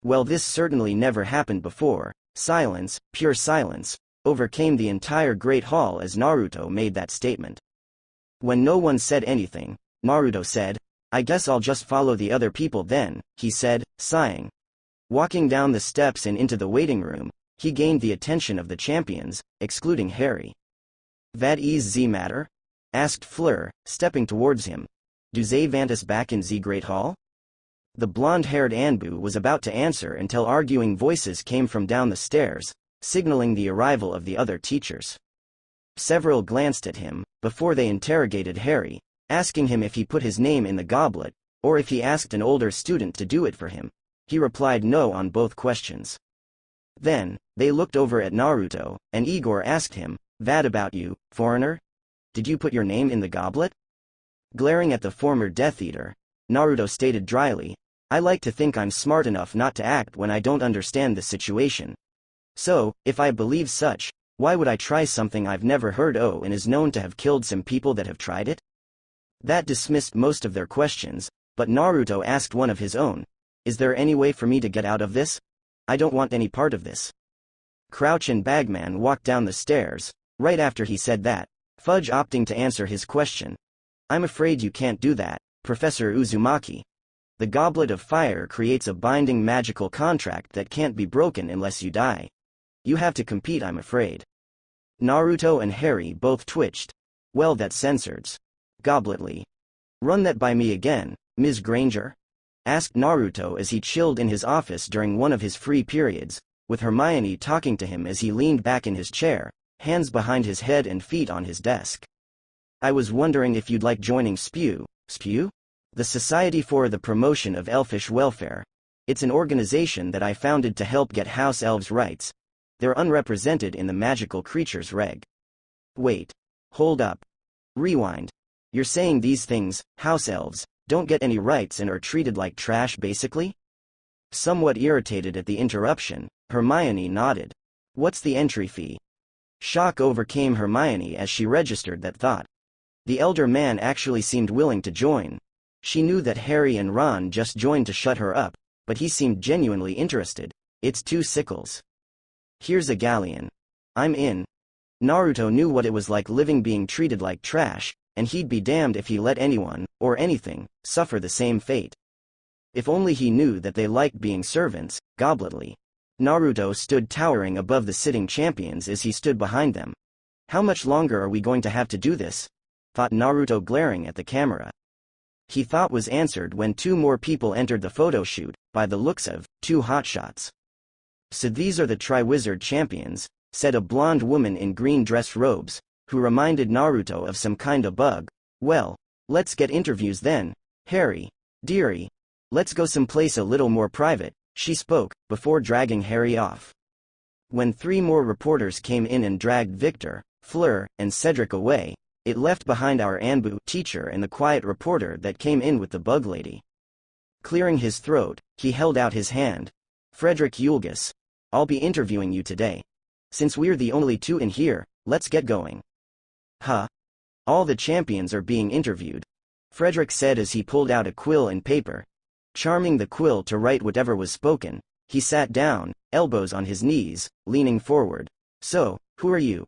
Well, this certainly never happened before. Silence, pure silence, overcame the entire Great Hall as Naruto made that statement. When no one said anything, Naruto said, "I guess I'll just follow the other people then," he said, sighing. Walking down the steps and into the waiting room, he gained the attention of the champions, excluding Harry. "Vad is the matter?" asked Fleur, stepping towards him. "Do they want us back in the Great Hall?" The blonde-haired Anbu was about to answer until arguing voices came from down the stairs, signaling the arrival of the other teachers. Several glanced at him, before they interrogated Harry, asking him if he put his name in the goblet, or if he asked an older student to do it for him. He replied no on both questions. Then, they looked over at Naruto, and Igor asked him, "Vad about you, foreigner? Did you put your name in the goblet?" Glaring at the former Death Eater, Naruto stated dryly, "I like to think I'm smart enough not to act when I don't understand the situation. So, if I believe such, why would I try something I've never heard of and is known to have killed some people that have tried it?" That dismissed most of their questions, but Naruto asked one of his own, "Is there any way for me to get out of this? I don't want any part of this." Crouch and Bagman walked down the stairs, right after he said that, Fudge opting to answer his question. "I'm afraid you can't do that, Professor Uzumaki. The Goblet of Fire creates a binding magical contract that can't be broken unless you die. You have to compete, I'm afraid." Naruto and Harry both twitched. "Well, that's censored. Gobletly. Run that by me again, Ms. Granger?" asked Naruto as he chilled in his office during one of his free periods, with Hermione talking to him as he leaned back in his chair, hands behind his head and feet on his desk. "I was wondering if you'd like joining SPEW, the Society for the Promotion of Elfish Welfare. It's an organization that I founded to help get house elves' rights. They're unrepresented in the magical creatures reg." "Wait. Hold up. Rewind. You're saying these things, house elves, don't get any rights and are treated like trash basically?" Somewhat irritated at the interruption, Hermione nodded. "What's the entry fee?" Shock overcame Hermione as she registered that thought. The elder man actually seemed willing to join. She knew that Harry and Ron just joined to shut her up, but he seemed genuinely interested. "It's 2 sickles. Here's a galleon. I'm in." Naruto knew what it was like living being treated like trash, and he'd be damned if he let anyone, or anything, suffer the same fate. If only he knew that they liked being servants, gobletly. Naruto stood towering above the sitting champions as he stood behind them. "How much longer are we going to have to do this?" thought Naruto, glaring at the camera. He thought was answered when 2 more people entered the photo shoot, by the looks of, 2 hotshots. "So these are the Triwizard champions," said a blonde woman in green dress robes, who reminded Naruto of some kind of bug. "Well, let's get interviews then, Harry, dearie. Let's go someplace a little more private," she spoke, before dragging Harry off. When 3 more reporters came in and dragged Victor, Fleur, and Cedric away, it left behind our Anbu teacher and the quiet reporter that came in with the bug lady. Clearing his throat, he held out his hand. "Frederick Yulgus, I'll be interviewing you today. Since we're the only 2 in here, let's get going." "Huh? All the champions are being interviewed," Frederick said as he pulled out a quill and paper. Charming the quill to write whatever was spoken, he sat down, elbows on his knees, leaning forward. "So, who are you?"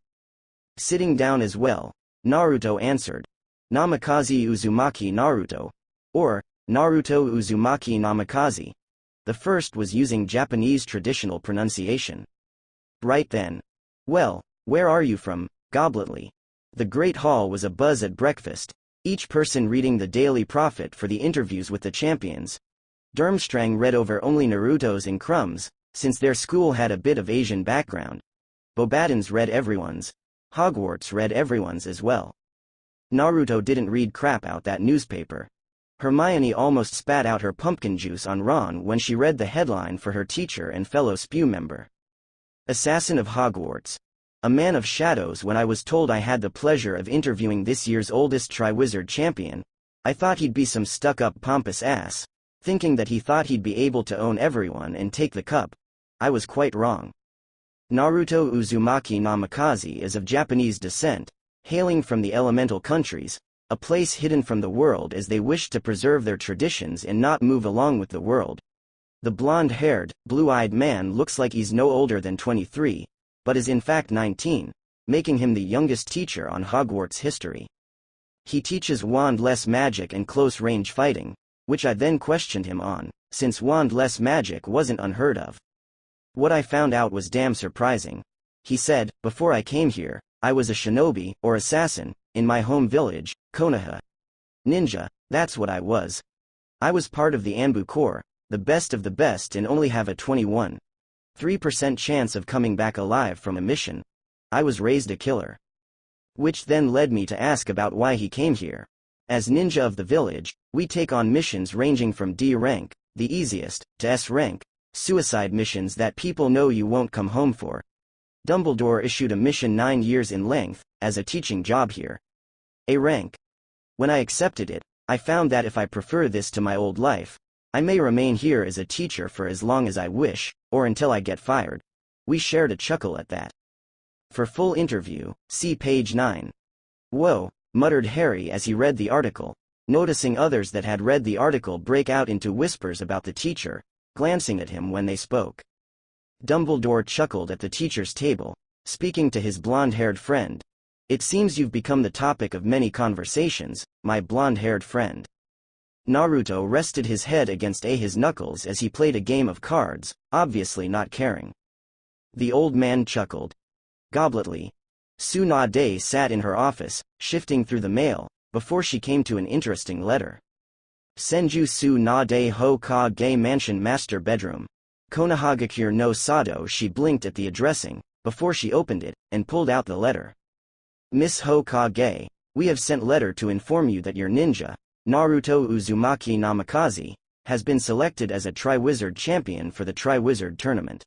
Sitting down as well, Naruto answered. "Namikaze Uzumaki Naruto." Or, Naruto Uzumaki Namikaze. The first was using Japanese traditional pronunciation. "Right then. Well, where are you from, Gobletly?" The Great Hall was abuzz at breakfast, each person reading the daily prophet for the interviews with the champions. Durmstrang read over only Naruto's and Crumb's, since their school had a bit of Asian background. Bobaton's read everyone's. Hogwarts read everyone's as well. Naruto didn't read crap out that newspaper. Hermione almost spat out her pumpkin juice on Ron when she read the headline for her teacher and fellow SPEW member. Assassin of Hogwarts. A man of shadows. When I was told I had the pleasure of interviewing this year's oldest Triwizard champion, I thought he'd be some stuck-up pompous ass, thinking that he thought he'd be able to own everyone and take the cup. I was quite wrong. Naruto Uzumaki Namikaze is of Japanese descent, hailing from the elemental countries, a place hidden from the world as they wish to preserve their traditions and not move along with the world. The blonde-haired, blue-eyed man looks like he's no older than 23, but is in fact 19, making him the youngest teacher on Hogwarts history. He teaches wand-less magic and close-range fighting, which I then questioned him on, since wand-less magic wasn't unheard of. What I found out was damn surprising. He said, before I came here, I was a shinobi, or assassin, in my home village, Konoha. Ninja, that's what I was. I was part of the Anbu Corps, the best of the best, and only have a 21.3% chance of coming back alive from a mission. I was raised a killer. Which then led me to ask about why he came here. As ninja of the village, we take on missions ranging from D rank, the easiest, to S rank, suicide missions that people know you won't come home for. Dumbledore issued a mission 9 years in length, as a teaching job here. A rank. When I accepted it, I found that if I prefer this to my old life, I may remain here as a teacher for as long as I wish, or until I get fired. We shared a chuckle at that. For full interview, see page 9. Whoa, muttered Harry as he read the article, noticing others that had read the article break out into whispers about the teacher, glancing at him when they spoke. Dumbledore chuckled at the teacher's table, speaking to his blonde-haired friend. It seems you've become the topic of many conversations, my blonde-haired friend. Naruto rested his head against his knuckles as he played a game of cards, obviously not caring. The old man chuckled. Gobletly. Tsunade sat in her office, shifting through the mail, before she came to an interesting letter. Senju Tsunade Hokage Mansion Master Bedroom. Konohagakure no Sado. She blinked at the addressing, before she opened it, and pulled out the letter. Miss Hokage, we have sent letter to inform you that your ninja, Naruto Uzumaki Namikaze, has been selected as a Triwizard champion for the Triwizard tournament.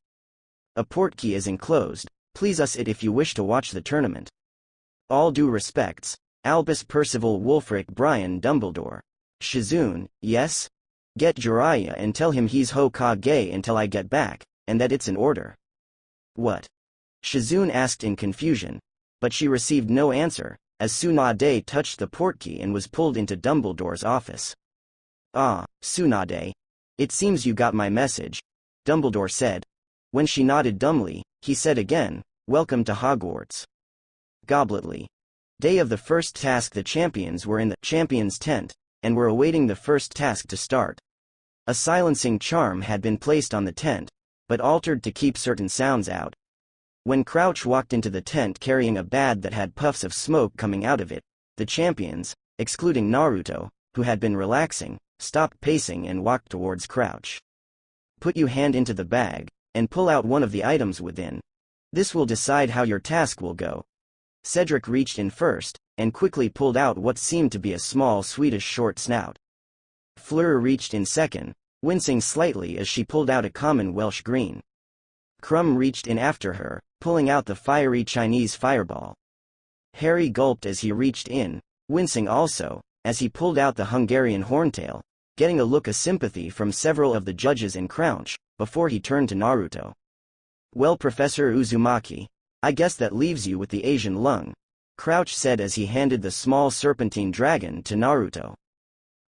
A portkey is enclosed, please us it if you wish to watch the tournament. All due respects, Albus Percival Wulfric Brian Dumbledore. Shizune, yes? Get Jiraiya and tell him he's Hokage until I get back, and that it's an order. What? Shizune asked in confusion, but she received no answer, as Tsunade touched the portkey and was pulled into Dumbledore's office. Ah, Tsunade. It seems you got my message, Dumbledore said. When she nodded dumbly, he said again, welcome to Hogwarts. Gobletly. Day of the first task. The champions were in the champions' tent, and were awaiting the first task to start. A silencing charm had been placed on the tent, but altered to keep certain sounds out. When Crouch walked into the tent carrying a bag that had puffs of smoke coming out of it, the champions, excluding Naruto, who had been relaxing, stopped pacing and walked towards Crouch. Put your hand into the bag, and pull out one of the items within. This will decide how your task will go. Cedric reached in first, and quickly pulled out what seemed to be a small Swedish short snout. Fleur reached in second, wincing slightly as she pulled out a common Welsh green. Crumb reached in after her, pulling out the fiery Chinese fireball. Harry gulped as he reached in, wincing also, as he pulled out the Hungarian horntail, getting a look of sympathy from several of the judges and Crouch, before he turned to Naruto. Well, Professor Uzumaki, I guess that leaves you with the Asian lung, Crouch said as he handed the small serpentine dragon to Naruto.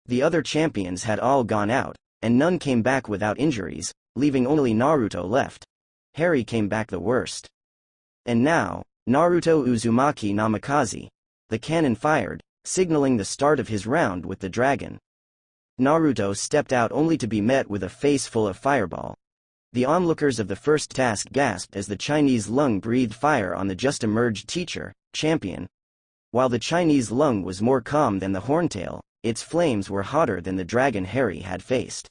The other champions had all gone out, and none came back without injuries, leaving only Naruto left. Harry came back the worst. And now, Naruto Uzumaki Namikaze. The cannon fired, signaling the start of his round with the dragon. Naruto stepped out only to be met with a face full of fireball. The onlookers of the first task gasped as the Chinese lung breathed fire on the just-emerged teacher, champion. While the Chinese lung was more calm than the horntail, its flames were hotter than the dragon Harry had faced.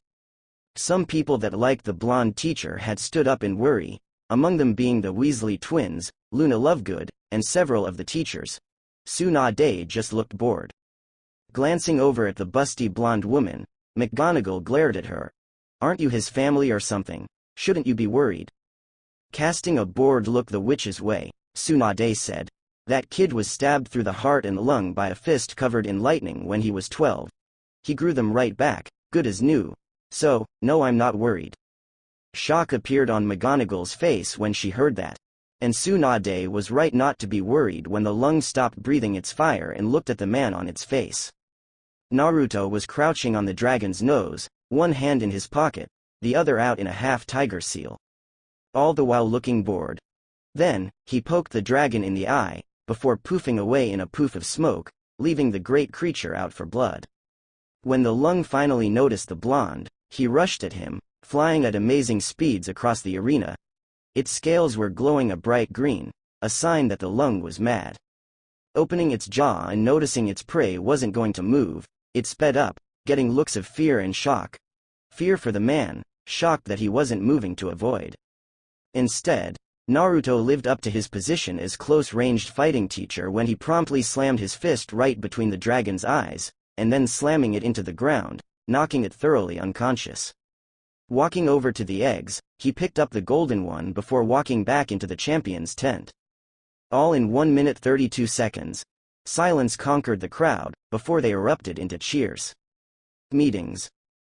Some people that liked the blonde teacher had stood up in worry, among them being the Weasley twins, Luna Lovegood, and several of the teachers. Tsunade just looked bored. Glancing over at the busty blonde woman, McGonagall glared at her. "Aren't you his family or something? Shouldn't you be worried?" Casting a bored look the witch's way, Tsunade said, "That kid was stabbed through the heart and lung by a fist covered in lightning when he was 12. He grew them right back, good as new. So, no, I'm not worried." Shock appeared on McGonagall's face when she heard that. And Tsunade was right not to be worried when the lung stopped breathing its fire and looked at the man on its face. Naruto was crouching on the dragon's nose, one hand in his pocket, the other out in a half-tiger seal. All the while looking bored. Then, he poked the dragon in the eye, before poofing away in a poof of smoke, leaving the great creature out for blood. When the lung finally noticed the blonde, he rushed at him, flying at amazing speeds across the arena. Its scales were glowing a bright green, a sign that the lung was mad. Opening its jaw and noticing its prey wasn't going to move, it sped up, getting looks of fear and shock. Fear for the man, shocked that he wasn't moving to avoid. Instead, Naruto lived up to his position as close-ranged fighting teacher when he promptly slammed his fist right between the dragon's eyes, and then slamming it into the ground, knocking it thoroughly unconscious. Walking over to the eggs, he picked up the golden one before walking back into the champion's tent. All in 1 minute 32 seconds. Silence conquered the crowd, before they erupted into cheers. Meetings.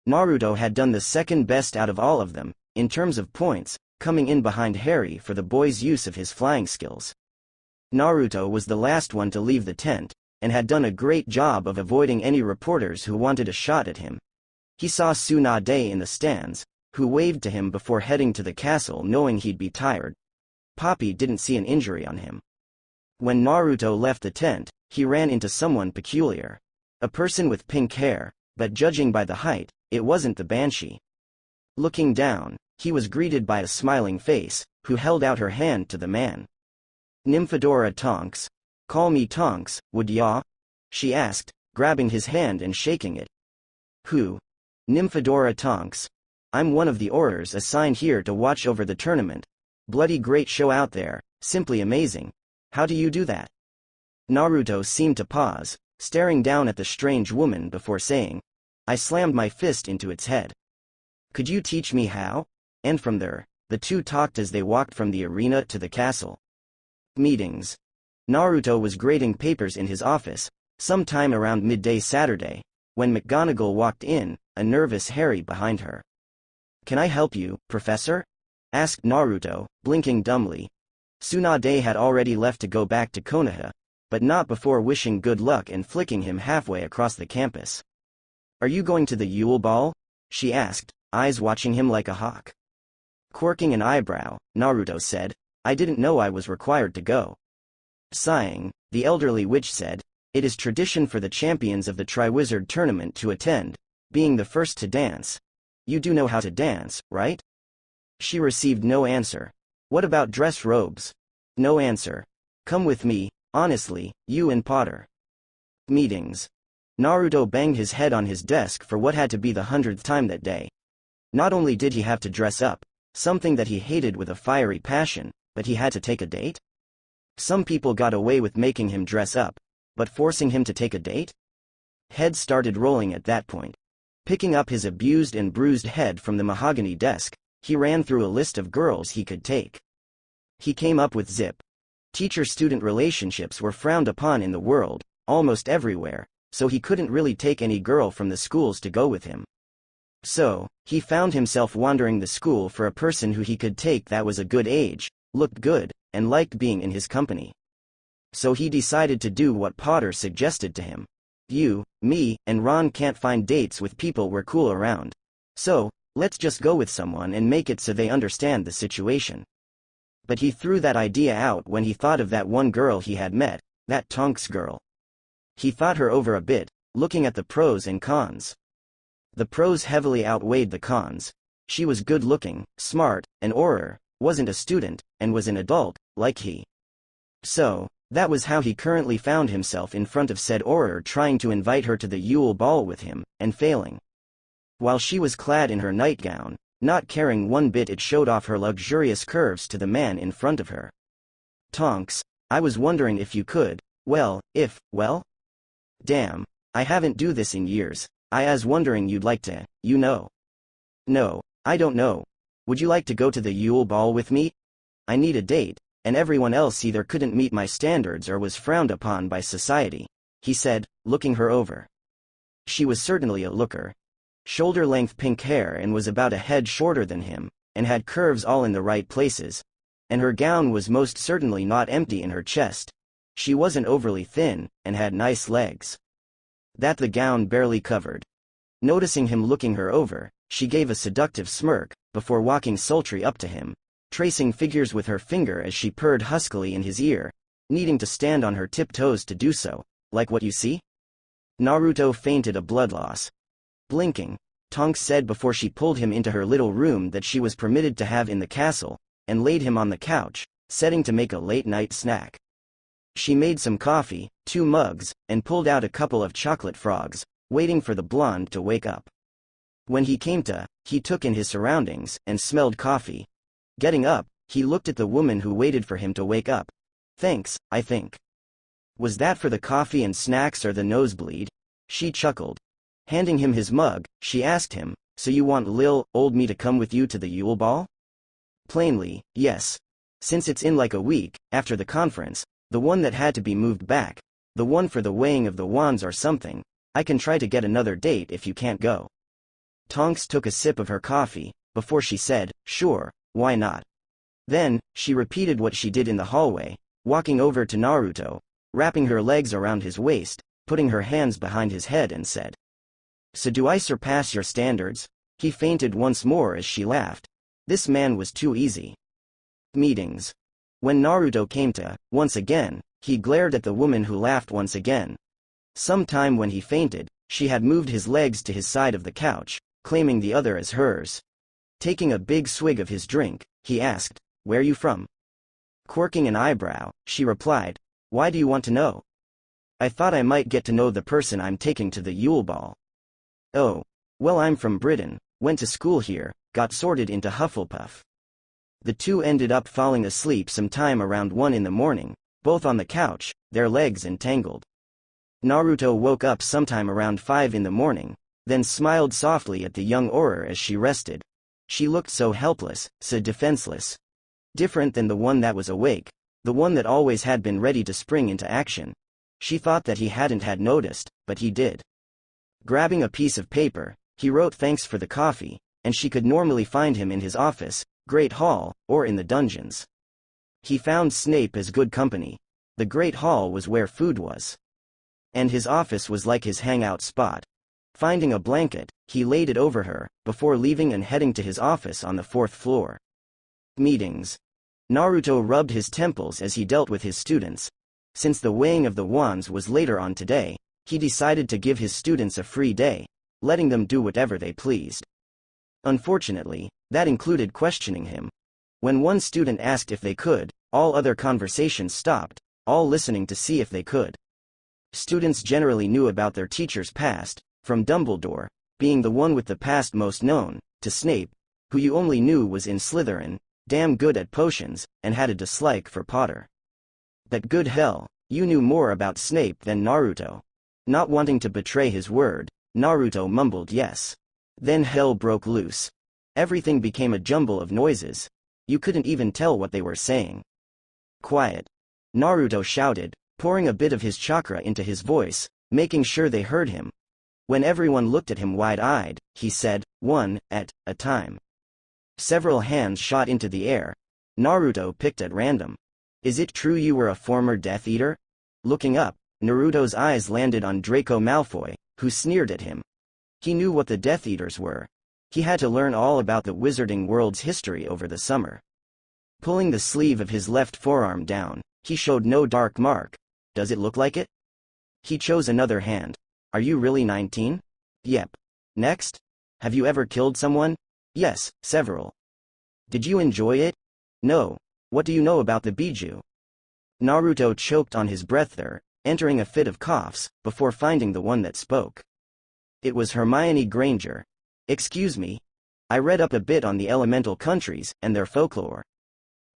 Naruto had done the second best out of all of them, in terms of points, coming in behind Harry for the boy's use of his flying skills. Naruto was the last one to leave the tent, and had done a great job of avoiding any reporters who wanted a shot at him. He saw Tsunade in the stands, who waved to him before heading to the castle knowing he'd be tired. Poppy didn't see an injury on him. When Naruto left the tent, he ran into someone peculiar. A person with pink hair, but judging by the height, it wasn't the Banshee. Looking down, he was greeted by a smiling face, who held out her hand to the man. "Nymphadora Tonks. Call me Tonks, would ya?" she asked, grabbing his hand and shaking it. "Who? Nymphadora Tonks. I'm one of the Aurors assigned here to watch over the tournament. Bloody great show out there, simply amazing. How do you do that?" Naruto seemed to pause, staring down at the strange woman before saying, "I slammed my fist into its head. Could you teach me how?" And from there, the two talked as they walked from the arena to the castle. Meetings. Naruto was grading papers in his office, sometime around midday Saturday, when McGonagall walked in, a nervous Harry behind her. "Can I help you, Professor?" asked Naruto, blinking dumbly. Tsunade had already left to go back to Konoha, but not before wishing good luck and flicking him halfway across the campus. "Are you going to the Yule Ball?" she asked, eyes watching him like a hawk. Quirking an eyebrow, Naruto said, "I didn't know I was required to go." Sighing, the elderly witch said, "It is tradition for the champions of the Triwizard Tournament to attend, being the first to dance. You do know how to dance, right?" She received no answer. "What about dress robes?" No answer. "Come with me, honestly, you and Potter." Meetings. Naruto banged his head on his desk for what had to be the 100th time that day. Not only did he have to dress up, something that he hated with a fiery passion, but he had to take a date? Some people got away with making him dress up, but forcing him to take a date? Head started rolling at that point. Picking up his abused and bruised head from the mahogany desk, he ran through a list of girls he could take. He came up with Zip. Teacher-student relationships were frowned upon in the world, almost everywhere, so he couldn't really take any girl from the schools to go with him. So, he found himself wandering the school for a person who he could take that was a good age, looked good, and liked being in his company. So he decided to do what Potter suggested to him. "You, me, and Ron can't find dates with people we're cool around. So, let's just go with someone and make it so they understand the situation." But he threw that idea out when he thought of that one girl he had met, that Tonks girl. He thought her over a bit, looking at the pros and cons. The pros heavily outweighed the cons. She was good-looking, smart, an Auror, wasn't a student, and was an adult, like he. So, That was how he currently found himself in front of said Auror, trying to invite her to the Yule Ball with him, and failing. While she was clad in her nightgown, not caring one bit, it showed off her luxurious curves to the man in front of her. Tonks, I was wondering if you could, well, damn, I haven't do this in years, I as wondering you'd like to, you know. No, I don't know. Would you like to go to the Yule Ball with me? I need a date, and everyone else either couldn't meet my standards or was frowned upon by society, he said, looking her over. She was certainly a looker. Shoulder-length pink hair and was about a head shorter than him, and had curves all in the right places. And her gown was most certainly not empty in her chest. She wasn't overly thin, and had nice legs. That the gown barely covered. Noticing him looking her over, she gave a seductive smirk, before walking sultry up to him, tracing figures with her finger as she purred huskily in his ear, needing to stand on her tiptoes to do so, like what you see? Naruto feinted a blood loss. Blinking, Tonks said before she pulled him into her little room that she was permitted to have in the castle, and laid him on the couch, setting to make a late-night snack. She made some coffee, 2 mugs, and pulled out a couple of chocolate frogs, waiting for the blonde to wake up. When he came to, he took in his surroundings, and smelled coffee. Getting up, he looked at the woman who waited for him to wake up. Thanks, I think. Was that for the coffee and snacks or the nosebleed? She chuckled. Handing him his mug, she asked him, so you want old me to come with you to the Yule Ball? Plainly, yes. Since it's in like a week, after the conference, the one that had to be moved back, the one for the weighing of the wands or something, I can try to get another date if you can't go. Tonks took a sip of her coffee, before she said, sure, why not? Then, she repeated what she did in the hallway, walking over to Naruto, wrapping her legs around his waist, putting her hands behind his head and said, so do I surpass your standards? He fainted once more as she laughed. This man was too easy. Meetings. When Naruto came to, once again, he glared at the woman who laughed once again. Sometime when he fainted, she had moved his legs to his side of the couch, claiming the other as hers. Taking a big swig of his drink, he asked, where you from? Quirking an eyebrow, she replied, why do you want to know? I thought I might get to know the person I'm taking to the Yule Ball. Oh, well, I'm from Britain, went to school here, got sorted into Hufflepuff. The two ended up falling asleep sometime around 1 in the morning, both on the couch, their legs entangled. Naruto woke up sometime around 5 in the morning, then smiled softly at the young Auror as she rested. She looked so helpless, so defenseless. Different than the one that was awake, the one that always had been ready to spring into action. She thought that he hadn't had noticed, but he did. Grabbing a piece of paper, he wrote thanks for the coffee, and she could normally find him in his office, Great Hall, or in the dungeons. He found Snape as good company. The Great Hall was where food was. And his office was like his hangout spot. Finding a blanket, he laid it over her, before leaving and heading to his office on the 4th floor. Meetings. Naruto rubbed his temples as he dealt with his students. Since the weighing of the wands was later on today, he decided to give his students a free day, letting them do whatever they pleased. Unfortunately, that included questioning him. When one student asked if they could, all other conversations stopped, all listening to see if they could. Students generally knew about their teacher's past, from Dumbledore, being the one with the past most known, to Snape, who you only knew was in Slytherin, damn good at potions, and had a dislike for Potter. But good hell, you knew more about Snape than Naruto. Not wanting to betray his word, Naruto mumbled yes. Then hell broke loose. Everything became a jumble of noises. You couldn't even tell what they were saying. Quiet. Naruto shouted, pouring a bit of his chakra into his voice, making sure they heard him. When everyone looked at him wide-eyed, he said, one at a time. Several hands shot into the air. Naruto picked at random. Is it true you were a former Death Eater? Looking up, Naruto's eyes landed on Draco Malfoy, who sneered at him. He knew what the Death Eaters were. He had to learn all about the wizarding world's history over the summer. Pulling the sleeve of his left forearm down, he showed no dark mark. Does it look like it? He chose another hand. Are you really 19? Yep. Next? Have you ever killed someone? Yes, several. Did you enjoy it? No. What do you know about the Biju? Naruto choked on his breath there, entering a fit of coughs, before finding the one that spoke. It was Hermione Granger. Excuse me. I read up a bit on the elemental countries and their folklore.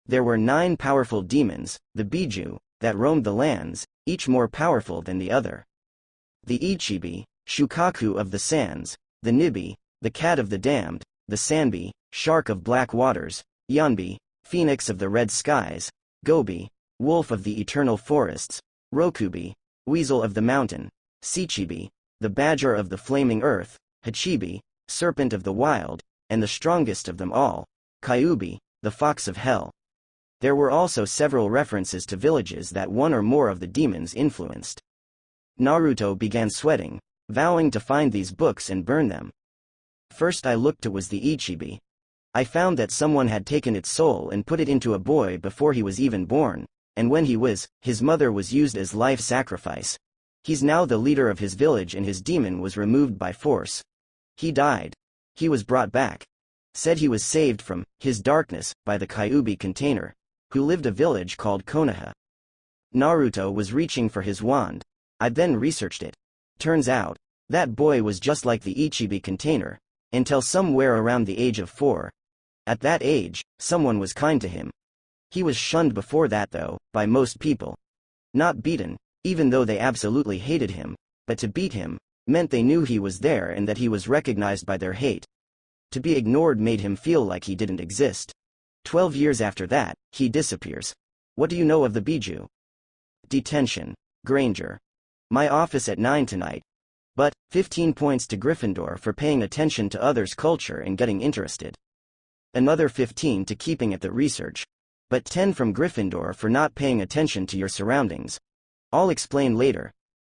There were 9 powerful demons, the Biju, that roamed the lands, each more powerful than the other. The Ichibi, Shukaku of the sands, the Nibi, the cat of the damned, the Sanbi, shark of black waters, Yanbi, phoenix of the red skies, Gobi, wolf of the eternal forests, Rokubi, weasel of the mountain, Sichibi, the badger of the flaming earth, Hachibi, serpent of the wild, and the strongest of them all, Kyubi, the fox of hell. There were also several references to villages that one or more of the demons influenced. Naruto began sweating, vowing to find these books and burn them. First I looked, it was the Ichibi. I found that someone had taken its soul and put it into a boy before he was even born, and when he was, his mother was used as life sacrifice. He's now the leader of his village and his demon was removed by force. He died. He was brought back. Said he was saved from his darkness by the Kyubi container, who lived a village called Konoha. Naruto was reaching for his wand. I then researched it. Turns out, that boy was just like the Ichibi container, until somewhere around the age of 4. At that age, someone was kind to him. He was shunned before that though, by most people. Not beaten, even though they absolutely hated him, but to beat him, meant they knew he was there and that he was recognized by their hate. To be ignored made him feel like he didn't exist. 12 years after that, he disappears. What do you know of the Biju? Detention. Granger. My office at 9 tonight. But, 15 points to Gryffindor for paying attention to others' culture and getting interested. Another 15 to keeping at the research. But 10 from Gryffindor for not paying attention to your surroundings. I'll explain later.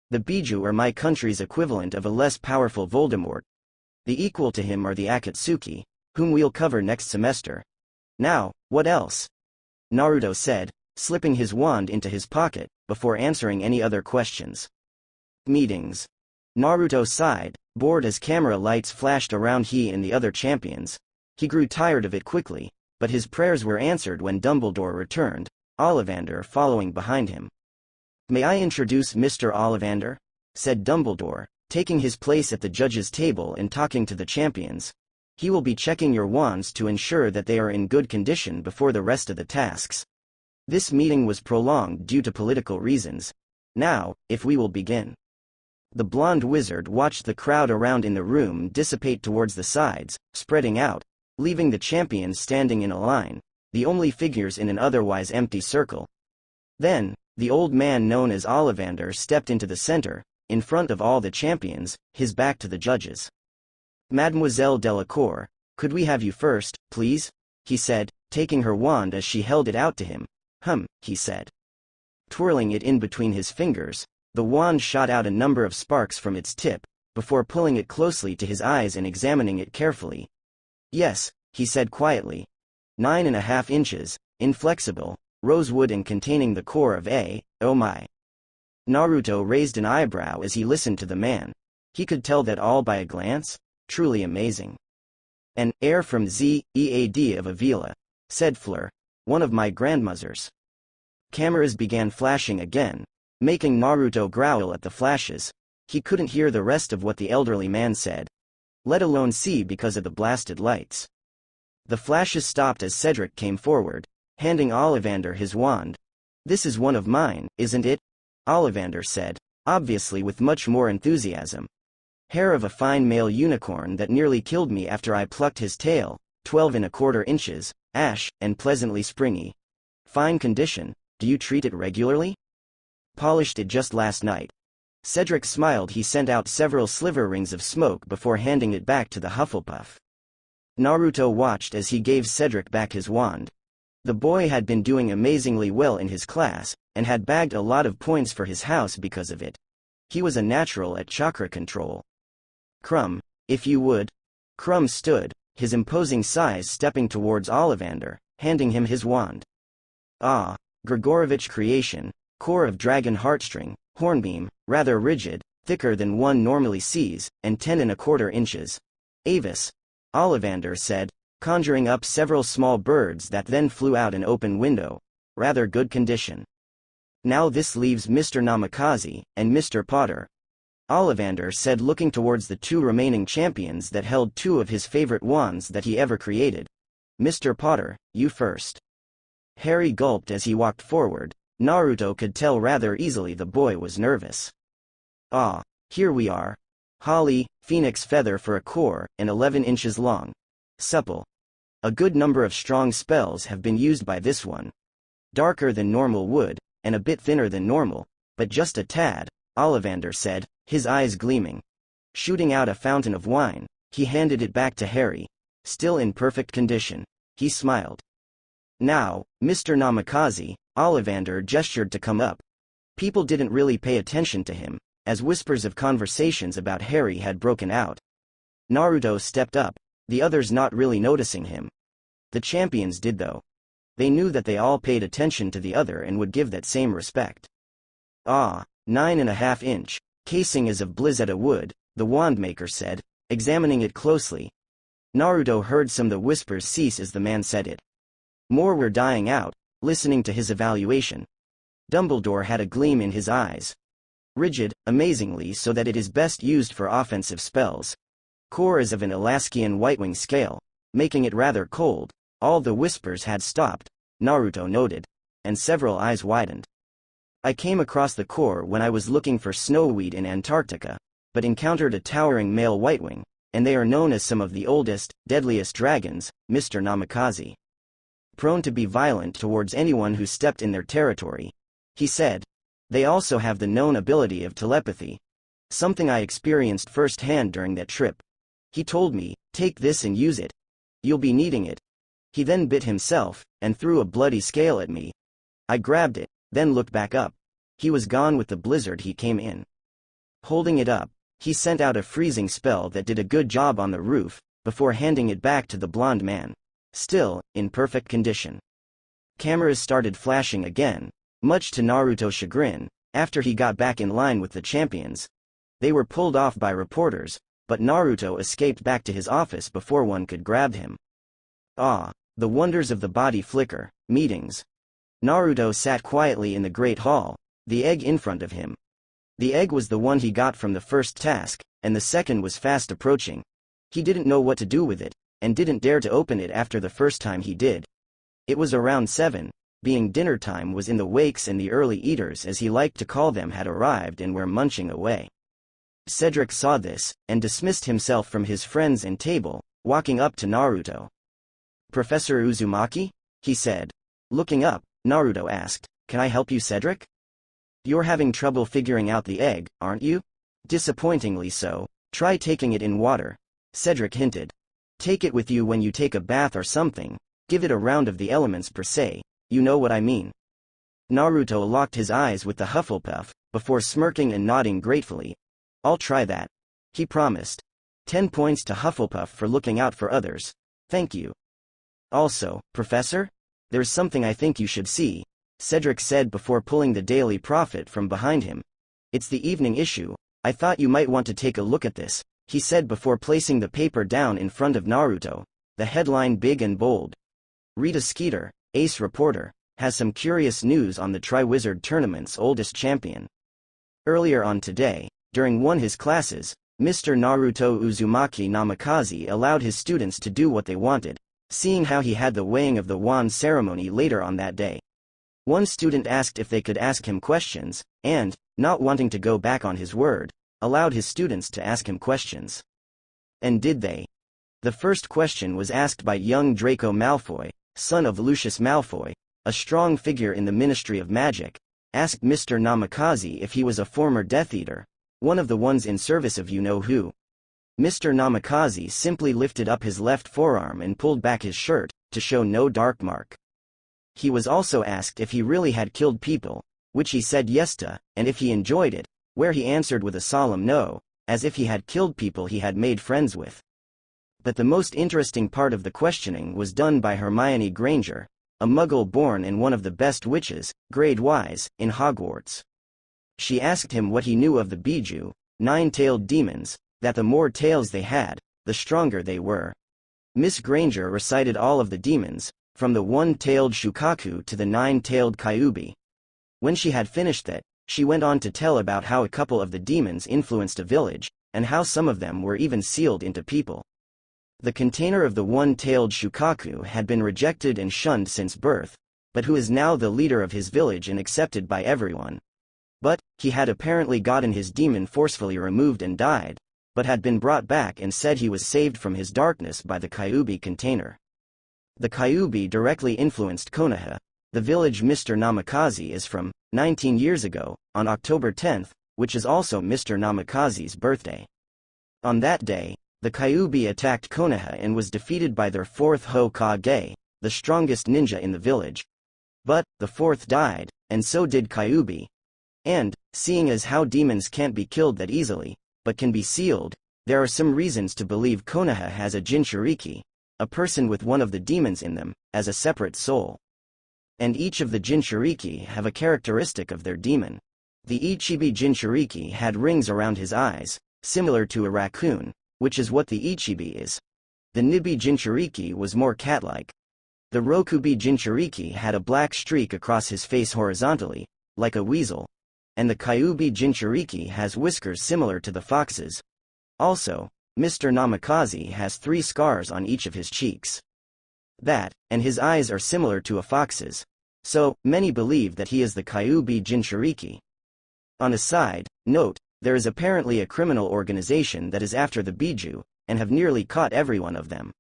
The Biju are my country's equivalent of a less powerful Voldemort. The equal to him are the Akatsuki, whom we'll cover next semester. Now, what else? Naruto said, slipping his wand into his pocket, before answering any other questions. Meetings. Naruto sighed, bored as camera lights flashed around he and the other champions. He grew tired of it quickly, but his prayers were answered when Dumbledore returned, Ollivander following behind him. May I introduce Mr. Ollivander? Said Dumbledore, taking his place at the judge's table and talking to the champions. He will be checking your wands to ensure that they are in good condition before the rest of the tasks. This meeting was prolonged due to political reasons. Now, if we will begin. The blonde wizard watched the crowd around in the room dissipate towards the sides, spreading out, leaving the champions standing in a line, the only figures in an otherwise empty circle. Then, the old man known as Ollivander stepped into the center, in front of all the champions, his back to the judges. Mademoiselle Delacour, could we have you first, please? He said, taking her wand as she held it out to him. He said. Twirling it in between his fingers, the wand shot out a number of sparks from its tip, before pulling it closely to his eyes and examining it carefully. Yes, he said quietly. 9.5 inches, inflexible, rosewood and containing the core of a, oh my. Naruto raised an eyebrow as he listened to the man. He could tell that all by a glance? Truly amazing. An heir from Z.E.A.D. of Avila, said Fleur, one of my grandmothers. Cameras began flashing again, making Naruto growl at the flashes. He couldn't hear the rest of what the elderly man said, let alone see because of the blasted lights. The flashes stopped as Cedric came forward, handing Ollivander his wand. This is one of mine, isn't it? Ollivander said, obviously with much more enthusiasm. Hair of a fine male unicorn that nearly killed me after I plucked his tail, 12.25 inches, ash, and pleasantly springy. Fine condition, do you treat it regularly? Polished it just last night. Cedric smiled. He sent out several sliver rings of smoke before handing it back to the Hufflepuff. Naruto watched as he gave Cedric back his wand. The boy had been doing amazingly well in his class, and had bagged a lot of points for his house because of it. He was a natural at chakra control. Crumb, if you would. Crumb stood, his imposing size stepping towards Ollivander, handing him his wand. Ah, Grigorovich creation, core of dragon heartstring, hornbeam, rather rigid, thicker than one normally sees, and 10.25 inches. Avis. Ollivander said, conjuring up several small birds that then flew out an open window. Rather good condition. Now this leaves Mr. Namikaze and Mr. Potter. Ollivander said, looking towards the two remaining champions that held two of his favorite wands that he ever created. Mr. Potter, you first. Harry gulped as he walked forward. Naruto could tell rather easily the boy was nervous. Ah, here we are. Holly, phoenix feather for a core, and 11 inches long. Supple. A good number of strong spells have been used by this one. Darker than normal wood, and a bit thinner than normal, but just a tad, Ollivander said, his eyes gleaming. Shooting out a fountain of wine, he handed it back to Harry. Still in perfect condition. He smiled. Now, Mr. Namikaze, Ollivander gestured to come up. People didn't really pay attention to him, as whispers of conversations about Harry had broken out. Naruto stepped up, the others not really noticing him. The champions did though. They knew that they all paid attention to the other and would give that same respect. Ah, 9.5 inch, casing is of Blizzetta wood, the wandmaker said, examining it closely. Naruto heard some of the whispers cease as the man said it. More were dying out, listening to his evaluation. Dumbledore had a gleam in his eyes. Rigid, amazingly so that it is best used for offensive spells. Core is of an Alaskian Whitewing scale, making it rather cold. All the whispers had stopped, Naruto noted, and several eyes widened. I came across the core when I was looking for snowweed in Antarctica, but encountered a towering male Whitewing, and they are known as some of the oldest, deadliest dragons, Mr. Namikaze. Prone to be violent towards anyone who stepped in their territory, he said. They also have the known ability of telepathy. Something I experienced firsthand during that trip. He told me, take this and use it. You'll be needing it. He then bit himself, and threw a bloody scale at me. I grabbed it, then looked back up. He was gone with the blizzard he came in. Holding it up, he sent out a freezing spell that did a good job on the roof, before handing it back to the blonde man. Still, in perfect condition. Cameras started flashing again, much to Naruto's chagrin, after he got back in line with the champions. They were pulled off by reporters, but Naruto escaped back to his office before one could grab him. Ah, the wonders of the body flicker, meetings. Naruto sat quietly in the great hall, the egg in front of him. The egg was the one he got from the first task, and the second was fast approaching. He didn't know what to do with it, and didn't dare to open it after the first time he did. It was around 7, being dinner time was in the wakes and the early eaters as he liked to call them had arrived and were munching away. Cedric saw this, and dismissed himself from his friends and table, walking up to Naruto. Professor Uzumaki? He said. Looking up, Naruto asked, can I help you, Cedric? You're having trouble figuring out the egg, aren't you? Disappointingly so. Try taking it in water. Cedric hinted. Take it with you when you take a bath or something. Give it a round of the elements per se. You know what I mean. Naruto locked his eyes with the Hufflepuff, before smirking and nodding gratefully. I'll try that. He promised. 10 points to Hufflepuff for looking out for others. Thank you. Also, Professor? There's something I think you should see, Cedric said before pulling the Daily Prophet from behind him. It's the evening issue. I thought you might want to take a look at this, he said before placing the paper down in front of Naruto, the headline big and bold. Rita Skeeter, ace reporter, has some curious news on the Triwizard Tournament's oldest champion. Earlier on today, during one of his classes, Mr. Naruto Uzumaki Namikaze allowed his students to do what they wanted, seeing how he had the weighing of the wand ceremony later on that day. One student asked if they could ask him questions, and, not wanting to go back on his word, allowed his students to ask him questions. And did they? The first question was asked by young Draco Malfoy, son of Lucius Malfoy, a strong figure in the Ministry of Magic, asked Mr. Namikaze if he was a former Death Eater, one of the ones in service of you-know-who. Mr. Namikaze simply lifted up his left forearm and pulled back his shirt, to show no dark mark. He was also asked if he really had killed people, which he said yes to, and if he enjoyed it, where he answered with a solemn no, as if he had killed people he had made friends with. But the most interesting part of the questioning was done by Hermione Granger, a muggle born and one of the best witches, grade-wise, in Hogwarts. She asked him what he knew of the Biju, 9-tailed demons, that the more tails they had, the stronger they were. Miss Granger recited all of the demons, from the 1-tailed Shukaku to the 9-tailed Kyuubi. When she had finished that, she went on to tell about how a couple of the demons influenced a village, and how some of them were even sealed into people. The container of the one-tailed Shukaku had been rejected and shunned since birth, but who is now the leader of his village and accepted by everyone. But, he had apparently gotten his demon forcefully removed and died, but had been brought back and said he was saved from his darkness by the Kyubi container. The Kyubi directly influenced Konoha. The village Mr. Namikaze is from, 19 years ago, on October 10th, which is also Mr. Namikaze's birthday. On that day, the Kyubi attacked Konoha and was defeated by their fourth Hokage, the strongest ninja in the village. But, the fourth died, and so did Kyubi. And, seeing as how demons can't be killed that easily, but can be sealed, there are some reasons to believe Konoha has a Jinchuriki, a person with one of the demons in them, as a separate soul. And each of the Jinchuriki have a characteristic of their demon. The Ichibi Jinchuriki had rings around his eyes, similar to a raccoon, which is what the Ichibi is. The Nibi Jinchuriki was more cat-like. The Rokubi Jinchuriki had a black streak across his face horizontally, like a weasel, and the Kyubi Jinchuriki has whiskers similar to the fox's. Also, Mr. Namikaze has 3 scars on each of his cheeks. That, and his eyes are similar to a fox's. So, many believe that he is the Kyubi Jinchuriki. On a side note, there is apparently a criminal organization that is after the Biju, and have nearly caught every one of them.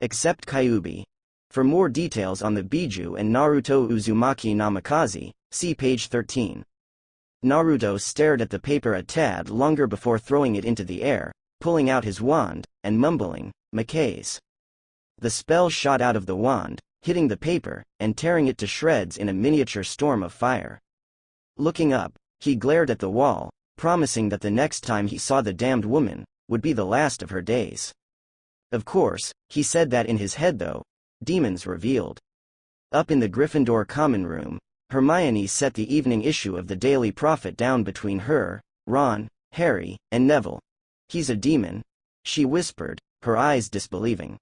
Except Kyubi. For more details on the Biju and Naruto Uzumaki Namikaze, see page 13. Naruto stared at the paper a tad longer before throwing it into the air, pulling out his wand, and mumbling, "Makaze." The spell shot out of the wand, hitting the paper, and tearing it to shreds in a miniature storm of fire. Looking up, he glared at the wall, promising that the next time he saw the damned woman, would be the last of her days. Of course, he said that in his head though. Demons revealed. Up in the Gryffindor common room, Hermione set the evening issue of the Daily Prophet down between her, Ron, Harry, and Neville. "He's a demon," she whispered, her eyes disbelieving.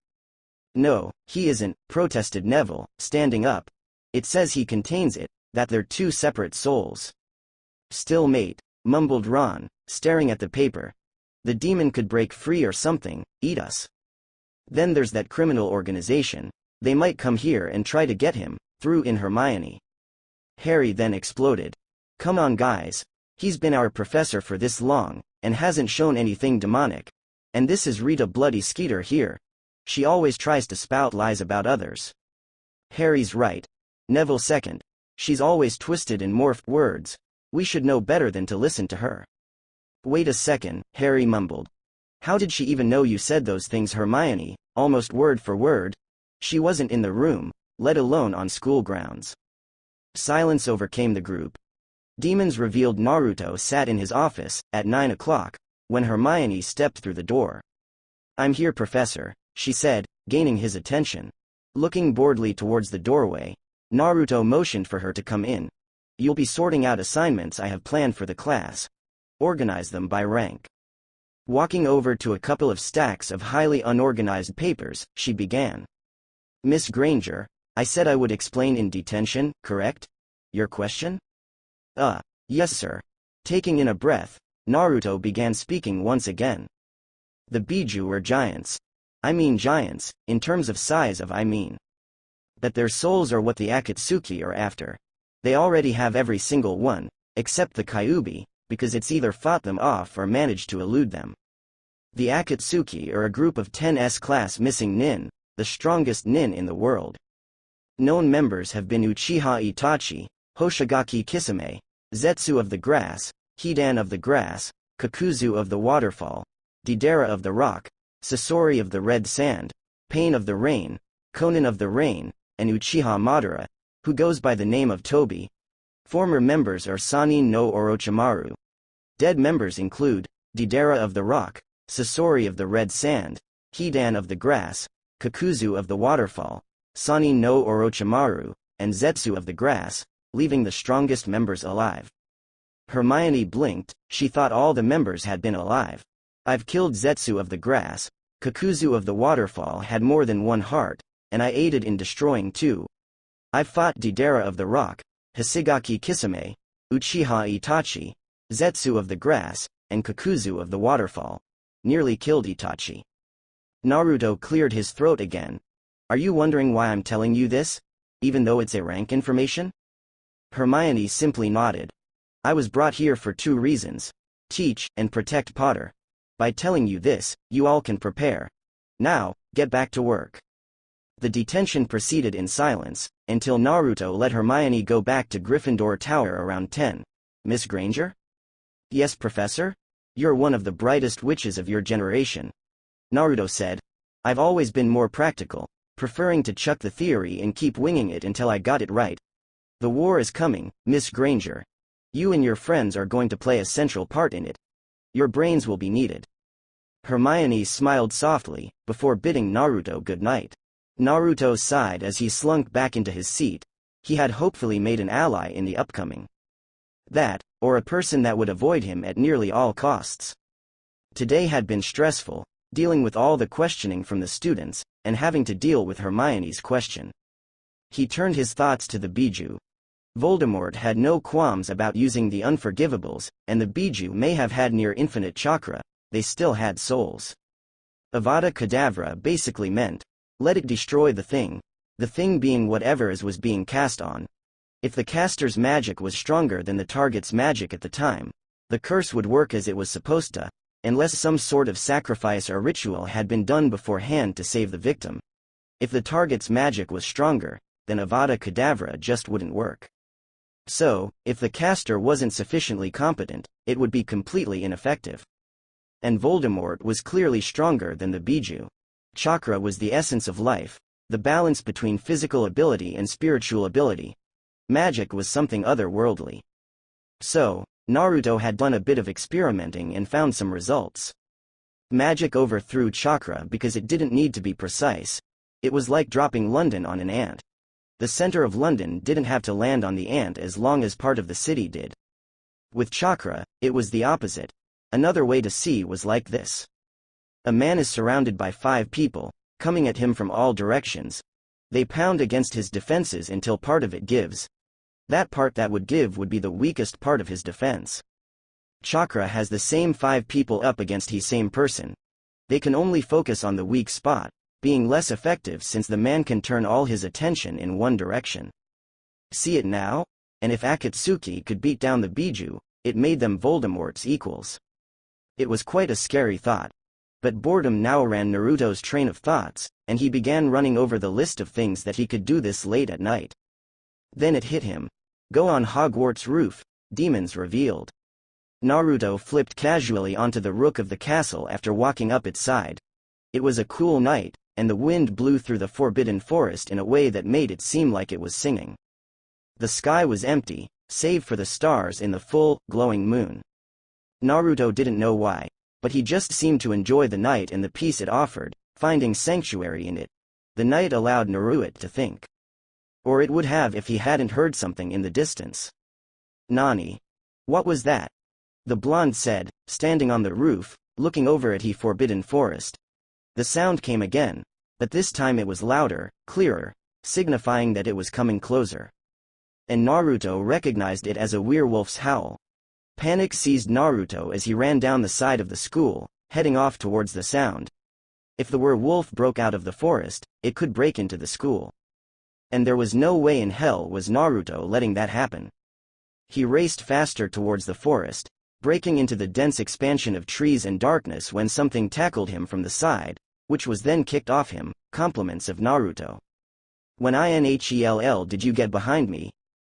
"No, he isn't," protested Neville, standing up. "It says he contains it, that they're 2 separate souls." "Still mate," mumbled Ron, staring at the paper. "The demon could break free or something, eat us. Then there's that criminal organization. They might come here and try to get him," threw in Hermione. Harry then exploded. "Come on guys. He's been our professor for this long, and hasn't shown anything demonic. And this is Rita Bloody Skeeter here. She always tries to spout lies about others." "Harry's right. Neville second. She's always twisted and morphed words. We should know better than to listen to her." "Wait a second," Harry mumbled. "How did she even know you said those things?" Hermione, almost word for word. "She wasn't in the room, let alone on school grounds." Silence overcame the group. Demons revealed Naruto sat in his office, at 9 o'clock, when Hermione stepped through the door. "I'm here, Professor," she said, gaining his attention. Looking boredly towards the doorway, Naruto motioned for her to come in. "You'll be sorting out assignments I have planned for the class. Organize them by rank." Walking over to a couple of stacks of highly unorganized papers, she began. "Miss Granger, I said I would explain in detention, correct? Your question?" Yes sir." Taking in a breath, Naruto began speaking once again. "The Biju are giants. I mean giants, in terms of size of I mean. But their souls are what the Akatsuki are after. They already have every single one, except the Kyubi, because it's either fought them off or managed to elude them. The Akatsuki are a group of 10 S-class missing nin, the strongest nin in the world. Known members have been Uchiha Itachi, Hoshigaki Kisame, Zetsu of the Grass, Hidan of the Grass, Kakuzu of the Waterfall, Deidara of the Rock, Sasori of the Red Sand, Pain of the Rain, Conan of the Rain, and Uchiha Madara, who goes by the name of Tobi. Former members are Sanin no Orochimaru. Dead members include Deidara of the Rock, Sasori of the Red Sand, Hidan of the Grass, Kakuzu of the Waterfall, Sanin no Orochimaru, and Zetsu of the Grass, leaving the strongest members alive." Hermione blinked. She thought all the members had been alive. "I've killed Zetsu of the Grass. Kakuzu of the Waterfall had more than one heart, and I aided in destroying 2. I fought Deidara of the Rock, Hisagaki Kisame, Uchiha Itachi, Zetsu of the grass, and Kakuzu of the waterfall, nearly killed Itachi. Naruto cleared his throat again. Are you wondering why I'm telling you this, even though it's A-rank information? Hermione simply nodded. I was brought here for 2 reasons: teach and protect Potter. By telling you this, you all can prepare. Now, get back to work. The detention proceeded in silence, until Naruto let Hermione go back to Gryffindor Tower around 10. Miss Granger? Yes, Professor? You're one of the brightest witches of your generation. Naruto said. I've always been more practical, preferring to chuck the theory and keep winging it until I got it right. The war is coming, Miss Granger. You and your friends are going to play a central part in it. Your brains will be needed. Hermione smiled softly, before bidding Naruto good night. Naruto sighed as he slunk back into his seat. He had hopefully made an ally in the upcoming. That, or a person that would avoid him at nearly all costs. Today had been stressful, dealing with all the questioning from the students, and having to deal with Hermione's question. He turned his thoughts to the Biju. Voldemort had no qualms about using the unforgivables, and the Biju may have had near infinite chakra, they still had souls. Avada Kedavra basically meant, let it destroy the thing being whatever is was being cast on. If the caster's magic was stronger than the target's magic at the time, the curse would work as it was supposed to, unless some sort of sacrifice or ritual had been done beforehand to save the victim. If the target's magic was stronger, then Avada Kedavra just wouldn't work. So, if the caster wasn't sufficiently competent, it would be completely ineffective. And Voldemort was clearly stronger than the Biju. Chakra was the essence of life, the balance between physical ability and spiritual ability. Magic was something otherworldly. So, Naruto had done a bit of experimenting and found some results. Magic overthrew chakra because it didn't need to be precise. It was like dropping London on an ant. The center of London didn't have to land on the ant as long as part of the city did. With chakra, it was the opposite. Another way to see was like this. A man is surrounded by 5 people, coming at him from all directions. They pound against his defenses until part of it gives. That part that would give would be the weakest part of his defense. Chakra has the same 5 people up against the same person. They can only focus on the weak spot, being less effective since the man can turn all his attention in one direction. See it now? And if Akatsuki could beat down the Biju, it made them Voldemort's equals. It was quite a scary thought. But boredom now ran Naruto's train of thoughts, and he began running over the list of things that he could do this late at night. Then it hit him. Go on Hogwarts roof, demons revealed. Naruto flipped casually onto the roof of the castle after walking up its side. It was a cool night, and the wind blew through the forbidden forest in a way that made it seem like it was singing. The sky was empty, save for the stars in the full, glowing moon. Naruto didn't know why, but he just seemed to enjoy the night and the peace it offered, finding sanctuary in it. The night allowed Naruto to think. Or it would have if he hadn't heard something in the distance. Nani? What was that? The blonde said, standing on the roof, looking over at the forbidden forest. The sound came again, but this time it was louder, clearer, signifying that it was coming closer. And Naruto recognized it as a werewolf's howl. Panic seized Naruto as he ran down the side of the school, heading off towards the sound. If the werewolf broke out of the forest, it could break into the school. And there was no way in hell was Naruto letting that happen. He raced faster towards the forest, breaking into the dense expansion of trees and darkness when something tackled him from the side, which was then kicked off him. Compliments of Naruto. When INHELL did you get behind me?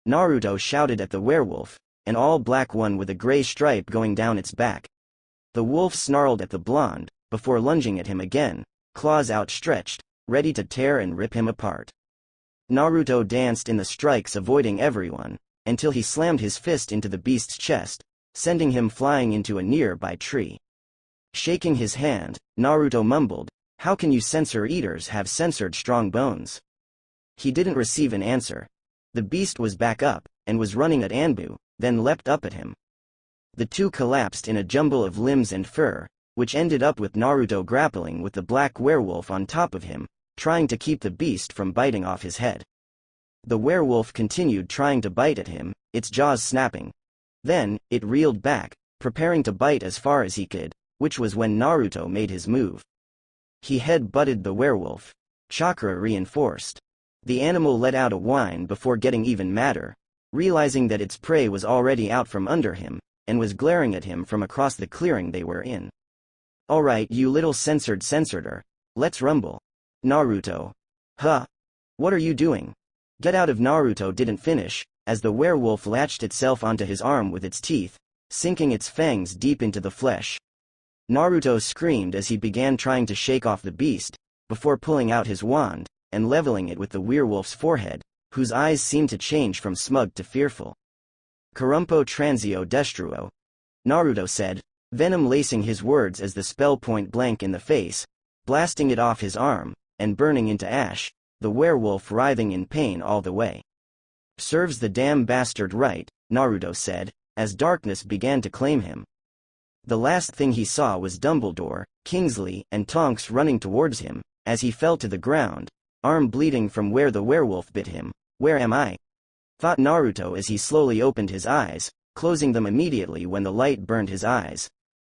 Naruto shouted at the werewolf, an all-black one with a gray stripe going down its back. The wolf snarled at the blonde, before lunging at him again, claws outstretched, ready to tear and rip him apart. Naruto danced in the strikes, avoiding everyone, until he slammed his fist into the beast's chest, sending him flying into a nearby tree. Shaking his hand, Naruto mumbled, "How can you censor eaters have censored strong bones?" He didn't receive an answer. The beast was back up, and was running at Anbu, then leapt up at him. The two collapsed in a jumble of limbs and fur, which ended up with Naruto grappling with the black werewolf on top of him, trying to keep the beast from biting off his head. The werewolf continued trying to bite at him, its jaws snapping. Then, it reeled back, preparing to bite as far as he could, which was when Naruto made his move. He head-butted the werewolf. Chakra reinforced. The animal let out a whine before getting even madder, realizing that its prey was already out from under him, and was glaring at him from across the clearing they were in. "Alright, you little censored-er. Let's rumble." Naruto. Huh? What are you doing? Get out of Naruto didn't finish, as the werewolf latched itself onto his arm with its teeth, sinking its fangs deep into the flesh. Naruto screamed as he began trying to shake off the beast, before pulling out his wand, and leveling it with the werewolf's forehead, whose eyes seemed to change from smug to fearful. "Corrumpo transio destruo," Naruto said, venom lacing his words as the spell point blank in the face, blasting it off his arm, and burning into ash, the werewolf writhing in pain all the way. "Serves the damn bastard right," Naruto said, as darkness began to claim him. The last thing he saw was Dumbledore, Kingsley, and Tonks running towards him, as he fell to the ground, arm bleeding from where the werewolf bit him. "Where am I?" thought Naruto as he slowly opened his eyes, closing them immediately when the light burned his eyes.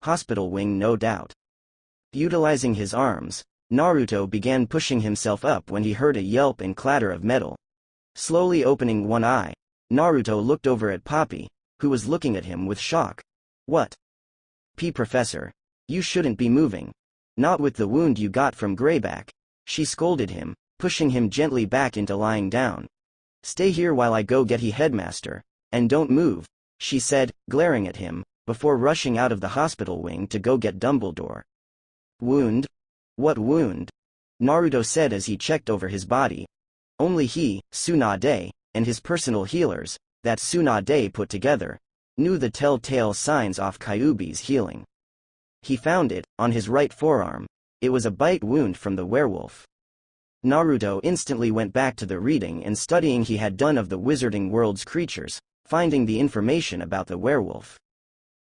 Hospital wing, no doubt. Utilizing his arms, Naruto began pushing himself up when he heard a yelp and clatter of metal. Slowly opening one eye, Naruto looked over at Poppy, who was looking at him with shock. "What? Professor, you shouldn't be moving. Not with the wound you got from Greyback," she scolded him, pushing him gently back into lying down. "Stay here while I go get he headmaster, and don't move," she said, glaring at him, before rushing out of the hospital wing to go get Dumbledore. "Wound? What wound?" Naruto said as he checked over his body. Only he, Tsunade, and his personal healers, that Tsunade put together, knew the telltale signs of Kyuubi's healing. He found it, on his right forearm. It was a bite wound from the werewolf. Naruto instantly went back to the reading and studying he had done of the Wizarding World's creatures, finding the information about the werewolf.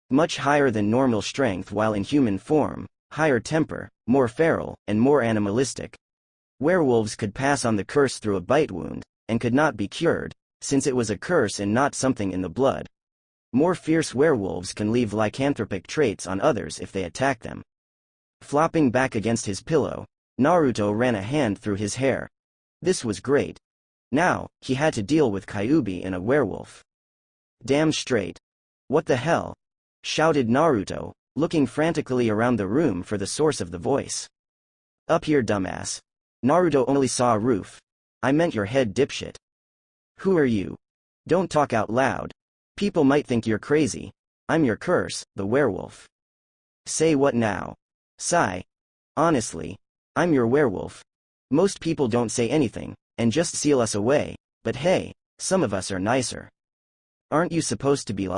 Much higher than normal strength while in human form, higher temper, more feral, and more animalistic. Werewolves could pass on the curse through a bite wound, and could not be cured, since it was a curse and not something in the blood. More fierce werewolves can leave lycanthropic traits on others if they attack them. Flopping back against his pillow, Naruto ran a hand through his hair. This was great. Now, he had to deal with Kyuubi and a werewolf. "Damn straight. What the hell?" shouted Naruto, looking frantically around the room for the source of the voice. "Up here, dumbass." Naruto only saw a roof. "I meant your head, dipshit." "Who are you? Don't talk out loud. People might think you're crazy. I'm your curse, the werewolf." "Say what now?" "Sigh. Honestly, I'm your werewolf. Most people don't say anything, and just seal us away, but hey, some of us are nicer. Aren't you supposed to be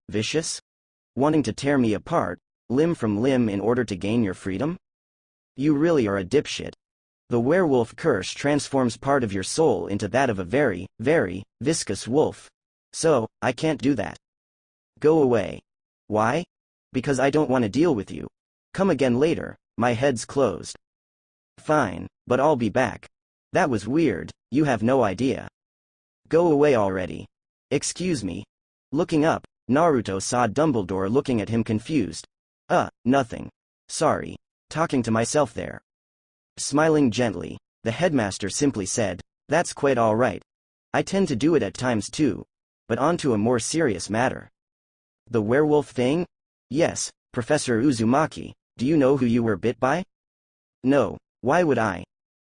vicious? Wanting to tear me apart, limb from limb in order to gain your freedom? You really are a dipshit. The werewolf curse transforms part of your soul into that of a very, very, viscous wolf. So, I can't do that. Go away." "Why?" "Because I don't want to deal with you. Come again later, my head's closed." "Fine, but I'll be back." "That was weird, you have no idea." "Go away already." "Excuse me." Looking up, Naruto saw Dumbledore looking at him confused. Nothing. Sorry. Talking to myself there." Smiling gently, the headmaster simply said, "That's quite all right. I tend to do it at times too. But on to a more serious matter." "The werewolf thing?" "Yes, Professor Uzumaki, do you know who you were bit by?" "No, why would I?"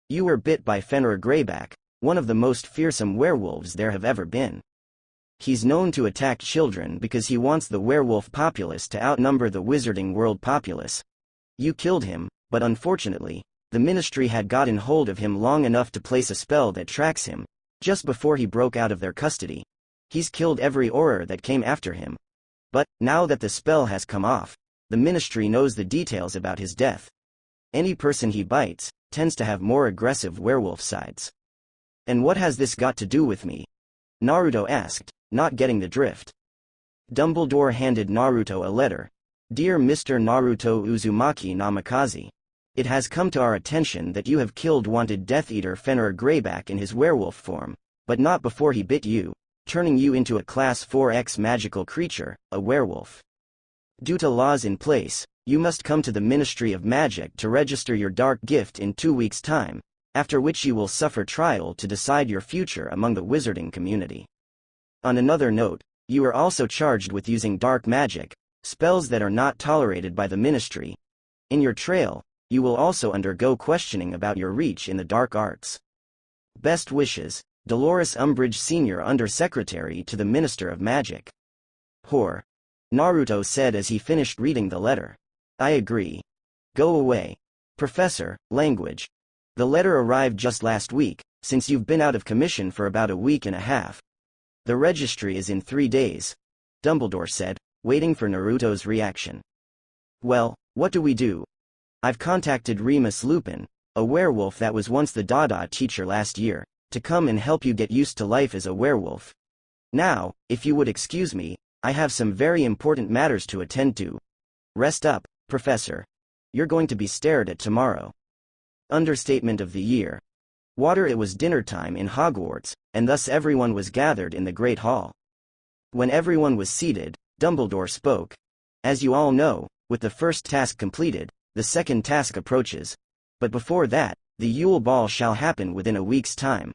"You were bit by Fenrir Greyback, one of the most fearsome werewolves there have ever been. He's known to attack children because he wants the werewolf populace to outnumber the Wizarding World populace. You killed him, but unfortunately, the Ministry had gotten hold of him long enough to place a spell that tracks him, just before he broke out of their custody. He's killed every Auror that came after him. But, now that the spell has come off, the Ministry knows the details about his death. Any person he bites, tends to have more aggressive werewolf sides." "And what has this got to do with me?" Naruto asked, not getting the drift. Dumbledore handed Naruto a letter. "Dear Mr. Naruto Uzumaki Namikaze. It has come to our attention that you have killed wanted Death Eater Fenrir Greyback in his werewolf form. But not before he bit you, turning you into a Class 4X magical creature, a werewolf. Due to laws in place, you must come to the Ministry of Magic to register your dark gift in 2 weeks' time, after which you will suffer trial to decide your future among the wizarding community. On another note, you are also charged with using dark magic, spells that are not tolerated by the Ministry. In your trail, you will also undergo questioning about your reach in the dark arts. Best wishes, Dolores Umbridge Sr. Under-Secretary to the Minister of Magic. Whore. Naruto said as he finished reading the letter. I agree. Go away. Professor, language. The letter arrived just last week, since you've been out of commission for about a week and a half. The registry is in 3 days, Dumbledore said, waiting for Naruto's reaction. Well, what do we do? I've contacted Remus Lupin, a werewolf that was once the Dada teacher last year, to come and help you get used to life as a werewolf. Now, if you would excuse me, I have some very important matters to attend to. Rest up, Professor. You're going to be stared at tomorrow. Understatement of the year. It was dinner time in Hogwarts, and thus everyone was gathered in the Great Hall. When everyone was seated, Dumbledore spoke. As you all know, with the first task completed, the second task approaches. But before that, the Yule Ball shall happen within a week's time.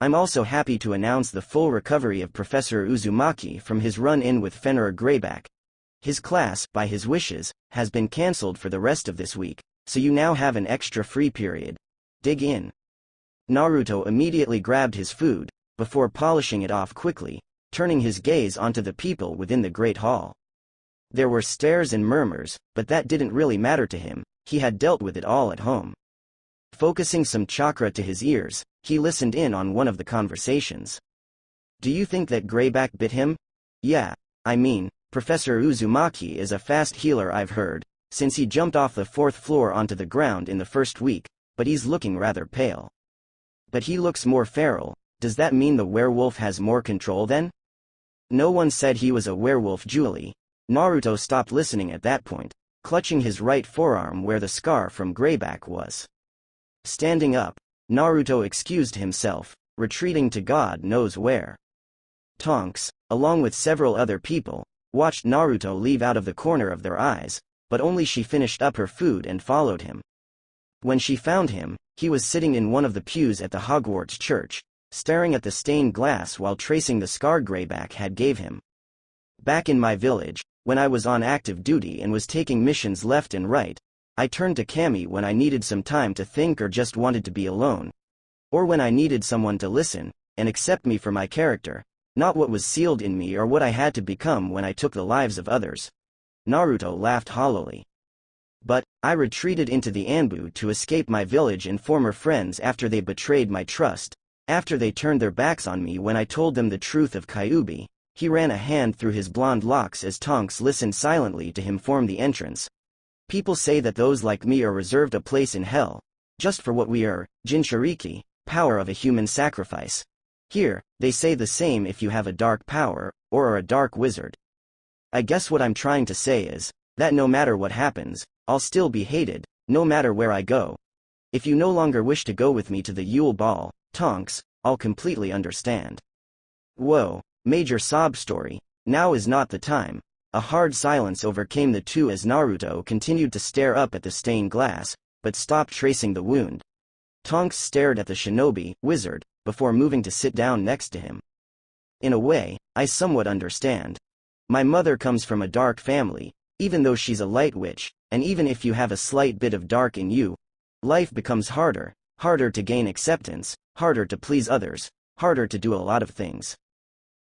I'm also happy to announce the full recovery of Professor Uzumaki from his run-in with Fenrir Greyback. His class, by his wishes, has been cancelled for the rest of this week, so you now have an extra free period. Dig in. Naruto immediately grabbed his food, before polishing it off quickly, turning his gaze onto the people within the Great Hall. There were stares and murmurs, but that didn't really matter to him, he had dealt with it all at home. Focusing some chakra to his ears, he listened in on one of the conversations. Do you think that Greyback bit him? Yeah, I mean, Professor Uzumaki is a fast healer I've heard, since he jumped off the 4th floor onto the ground in the first week, but he's looking rather pale. But he looks more feral. Does that mean the werewolf has more control then? No one said he was a werewolf, Julie. Naruto stopped listening at that point, clutching his right forearm where the scar from Greyback was. Standing up, Naruto excused himself, retreating to God knows where. Tonks, along with several other people, watched Naruto leave out of the corner of their eyes, but only she finished up her food and followed him. When she found him, he was sitting in one of the pews at the Hogwarts church, staring at the stained glass while tracing the scar Greyback had gave him. Back in my village, when I was on active duty and was taking missions left and right, I turned to Cammy when I needed some time to think or just wanted to be alone. Or when I needed someone to listen and accept me for my character, not what was sealed in me or what I had to become when I took the lives of others. Naruto laughed hollowly. But, I retreated into the Anbu to escape my village and former friends after they betrayed my trust, after they turned their backs on me when I told them the truth of Kyuubi. He ran a hand through his blonde locks as Tonks listened silently to him form the entrance. People say that those like me are reserved a place in hell, just for what we are, Jinchuriki, power of a human sacrifice. Here, they say the same if you have a dark power, or are a dark wizard. I guess what I'm trying to say is, that no matter what happens, I'll still be hated, no matter where I go. If you no longer wish to go with me to the Yule Ball, Tonks, I'll completely understand. Whoa, major sob story, now is not the time. A hard silence overcame the two as Naruto continued to stare up at the stained glass, but stopped tracing the wound. Tonks stared at the shinobi, wizard, before moving to sit down next to him. In a way, I somewhat understand. My mother comes from a dark family, even though she's a light witch, and even if you have a slight bit of dark in you, life becomes harder, harder to gain acceptance, harder to please others, harder to do a lot of things.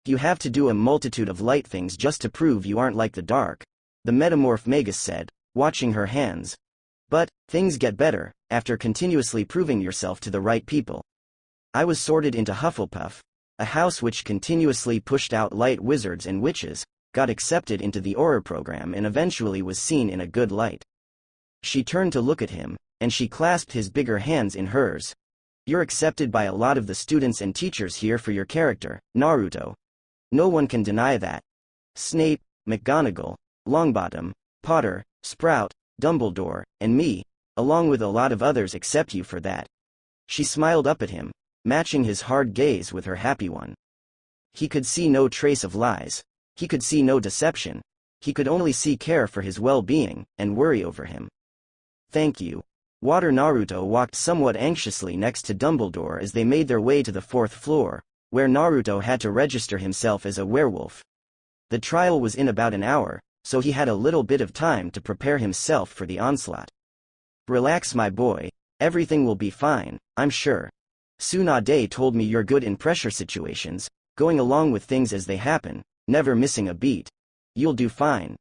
You have to do a multitude of light things just to prove you aren't like the dark, the metamorph Magus said, watching her hands. But, things get better, after continuously proving yourself to the right people. I was sorted into Hufflepuff, a house which continuously pushed out light wizards and witches, got accepted into the Auror program and eventually was seen in a good light. She turned to look at him, and she clasped his bigger hands in hers. You're accepted by a lot of the students and teachers here for your character, Naruto. No one can deny that. Snape, McGonagall, Longbottom, Potter, Sprout, Dumbledore, and me, along with a lot of others accept you for that. She smiled up at him, matching his hard gaze with her happy one. He could see no trace of lies. He could see no deception. He could only see care for his well-being, and worry over him. Thank you. Water Naruto walked somewhat anxiously next to Dumbledore as they made their way to the 4th floor, where Naruto had to register himself as a werewolf. The trial was in about an hour, so he had a little bit of time to prepare himself for the onslaught. Relax, my boy. Everything will be fine, I'm sure. Tsunade told me you're good in pressure situations, going along with things as they happen, never missing a beat. You'll do fine,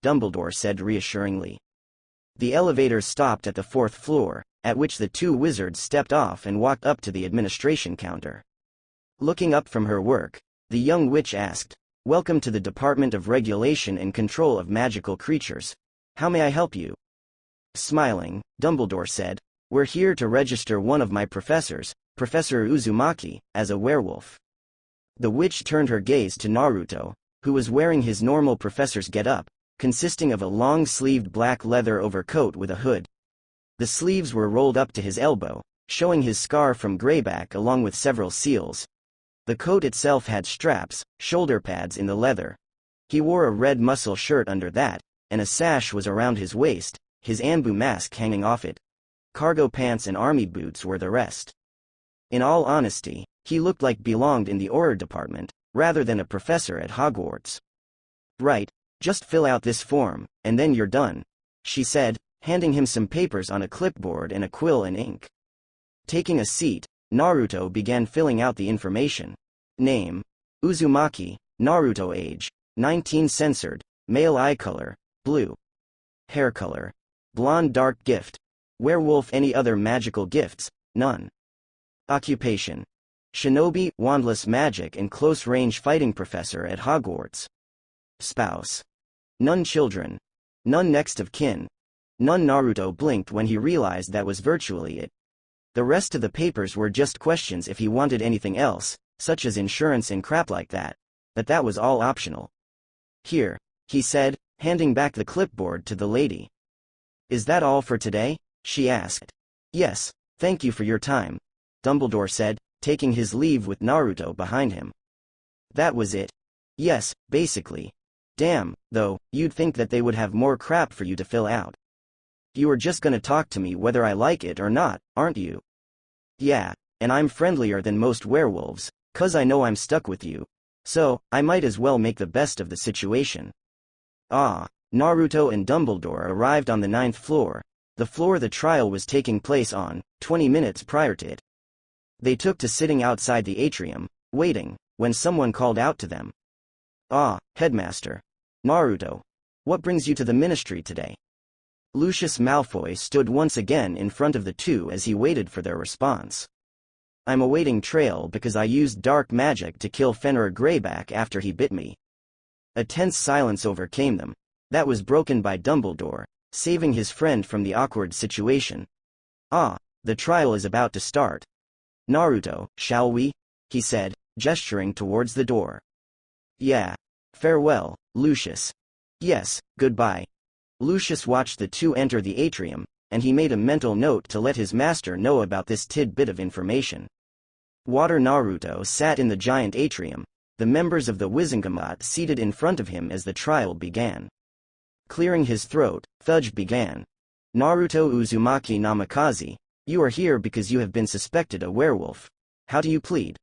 Dumbledore said reassuringly. The elevator stopped at the 4th floor, at which the two wizards stepped off and walked up to the administration counter. Looking up from her work, the young witch asked, "Welcome to the Department of Regulation and Control of Magical Creatures. How may I help you?" Smiling, Dumbledore said, "We're here to register one of my professors, Professor Uzumaki, as a werewolf." The witch turned her gaze to Naruto, who was wearing his normal professor's getup, consisting of a long-sleeved black leather overcoat with a hood. The sleeves were rolled up to his elbow, showing his scar from grayback along with several seals. The coat itself had straps, shoulder pads in the leather. He wore a red muscle shirt under that, and a sash was around his waist, his Anbu mask hanging off it. Cargo pants and army boots were the rest. In all honesty, he looked like belonged in the Auror department, rather than a professor at Hogwarts. "Right, just fill out this form, and then you're done," she said, handing him some papers on a clipboard and a quill and ink. Taking a seat, Naruto began filling out the information. Name: Uzumaki, Naruto. Age: 19. Censored, male. Eye color: blue. Hair color: blonde. Dark. Gift: werewolf. Any other magical gifts? None. Occupation: shinobi, wandless magic and close-range fighting professor at Hogwarts. Spouse: none. Children: none. Next of kin: none. Naruto blinked when he realized that was virtually it. The rest of the papers were just questions if he wanted anything else, such as insurance and crap like that, but that was all optional. "Here," he said, handing back the clipboard to the lady. "Is that all for today?" she asked. "Yes, thank you for your time," Dumbledore said, taking his leave with Naruto behind him. That was it. Yes, basically. Damn, though, you'd think that they would have more crap for you to fill out. You were just gonna talk to me whether I like it or not, aren't you? Yeah, and I'm friendlier than most werewolves, 'cause I know I'm stuck with you. So, I might as well make the best of the situation. Naruto and Dumbledore arrived on the 9th floor, the floor the trial was taking place on, 20 minutes prior to it. They took to sitting outside the atrium, waiting, when someone called out to them. Headmaster. Naruto. What brings you to the ministry today? Lucius Malfoy stood once again in front of the two as he waited for their response. I'm awaiting trial because I used dark magic to kill Fenrir Greyback after he bit me. A tense silence overcame them. That was broken by Dumbledore, saving his friend from the awkward situation. The trial is about to start. Naruto, shall we? He said, gesturing towards the door. Yeah. Farewell, Lucius. Yes, goodbye. Lucius watched the two enter the atrium, and he made a mental note to let his master know about this tidbit of information. Water Naruto sat in the giant atrium, the members of the Wizengamot seated in front of him as the trial began. Clearing his throat, Fudge began. Naruto Uzumaki Namikaze, you are here because you have been suspected a werewolf. How do you plead?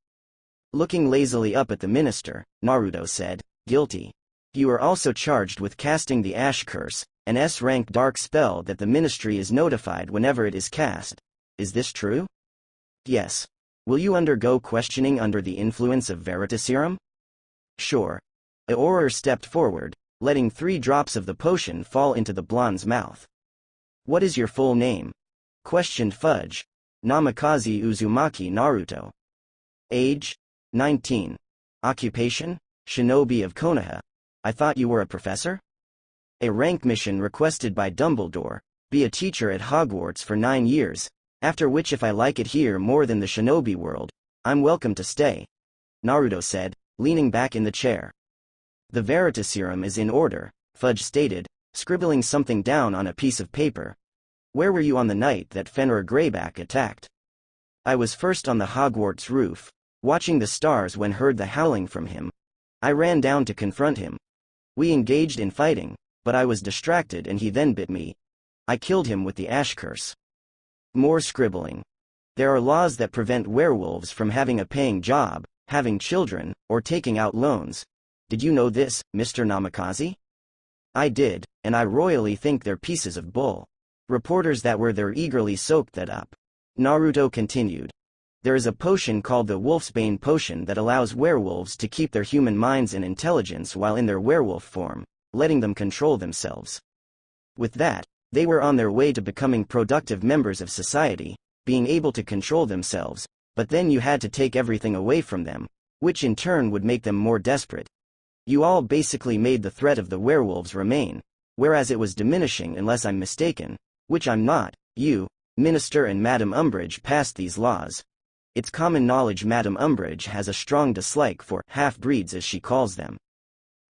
Looking lazily up at the minister, Naruto said, guilty. You are also charged with casting the Ash Curse, an S-rank dark spell that the ministry is notified whenever it is cast. Is this true? Yes. Will you undergo questioning under the influence of Veritaserum? Sure. Auror stepped forward, letting 3 drops of the potion fall into the blonde's mouth. What is your full name? Questioned Fudge. Namikaze Uzumaki Naruto. Age? 19. Occupation? Shinobi of Konoha. I thought you were a professor? A rank mission requested by Dumbledore, be a teacher at Hogwarts for 9 years, after which if I like it here more than the shinobi world, I'm welcome to stay, Naruto said, leaning back in the chair. The Veritaserum is in order, Fudge stated, scribbling something down on a piece of paper. Where were you on the night that Fenrir Greyback attacked? I was first on the Hogwarts roof, watching the stars when heard the howling from him. I ran down to confront him. We engaged in fighting, but I was distracted and he then bit me. I killed him with the ash curse. More scribbling. There are laws that prevent werewolves from having a paying job, having children, or taking out loans. Did you know this, Mr. Namikaze? I did, and I royally think they're pieces of bull. Reporters that were there eagerly soaked that up. Naruto continued. There is a potion called the Wolfsbane potion that allows werewolves to keep their human minds and intelligence while in their werewolf form, letting them control themselves. With that, they were on their way to becoming productive members of society, being able to control themselves, but then you had to take everything away from them, which in turn would make them more desperate. You all basically made the threat of the werewolves remain, whereas it was diminishing unless I'm mistaken, which I'm not. You, Minister and Madame Umbridge passed these laws. It's common knowledge Madame Umbridge has a strong dislike for half-breeds as she calls them.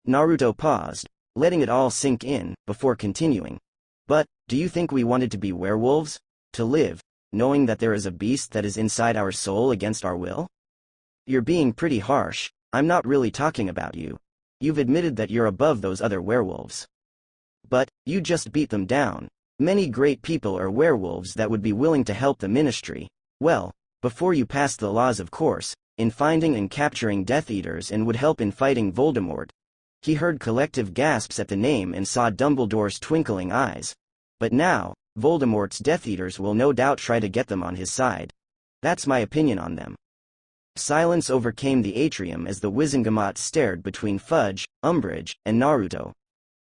Naruto paused, letting it all sink in, before continuing. But, do you think we wanted to be werewolves? To live, knowing that there is a beast that is inside our soul against our will? You're being pretty harsh. I'm not really talking about you. You've admitted that you're above those other werewolves. But, you just beat them down. Many great people are werewolves that would be willing to help the ministry. Well, before you passed the laws of course, in finding and capturing Death Eaters and would help in fighting Voldemort. He heard collective gasps at the name and saw Dumbledore's twinkling eyes. But now, Voldemort's Death Eaters will no doubt try to get them on his side. That's my opinion on them. Silence overcame the atrium as the Wizengamot stared between Fudge, Umbridge, and Naruto.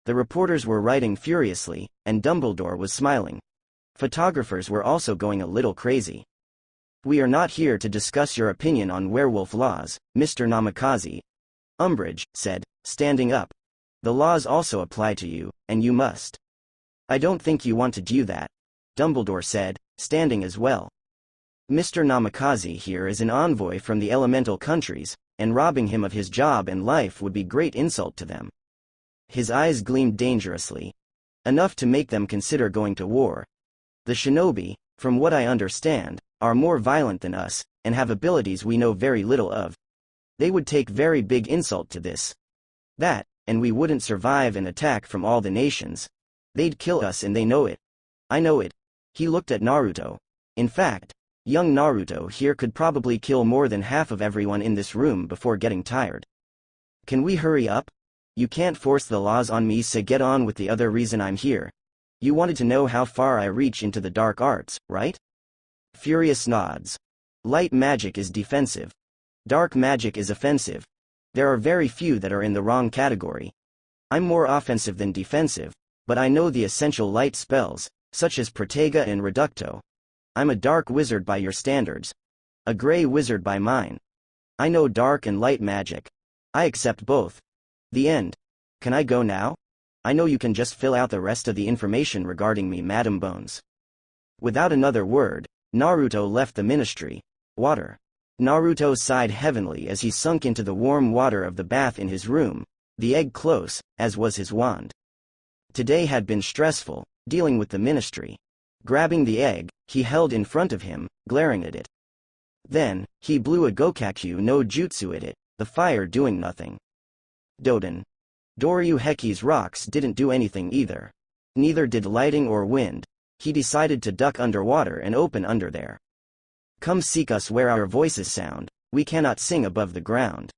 The reporters were writing furiously, and Dumbledore was smiling. Photographers were also going a little crazy. We are not here to discuss your opinion on werewolf laws, Mr. Namikaze, Umbridge said, standing up. The laws also apply to you, and you must. I don't think you want to do that, Dumbledore said, standing as well. Mr. Namikaze here is an envoy from the elemental countries, and robbing him of his job and life would be great insult to them. His eyes gleamed dangerously. Enough to make them consider going to war. The shinobi, from what I understand, are more violent than us, and have abilities we know very little of. They would take very big insult to this. That, and we wouldn't survive an attack from all the nations. They'd kill us and they know it. I know it. He looked at Naruto. In fact, young Naruto here could probably kill more than half of everyone in this room before getting tired. Can we hurry up? You can't force the laws on me, so get on with the other reason I'm here. You wanted to know how far I reach into the dark arts, right? Furious nods. Light magic is defensive. Dark magic is offensive. There are very few that are in the wrong category. I'm more offensive than defensive, but I know the essential light spells, such as Protega and Reducto. I'm a dark wizard by your standards. A gray wizard by mine. I know dark and light magic. I accept both. The end. Can I go now? I know you can just fill out the rest of the information regarding me, Madam Bones. Without another word, Naruto left the ministry. Water. Naruto sighed heavily as he sunk into the warm water of the bath in his room, the egg close, as was his wand. Today had been stressful, dealing with the ministry. Grabbing the egg, he held in front of him, glaring at it. Then, he blew a Gokakyu no Jutsu at it, the fire doing nothing. Doden. Doryu Heki's rocks didn't do anything either. Neither did lighting or wind. He decided to duck underwater and open under there. Come seek us where our voices sound, we cannot sing above the ground.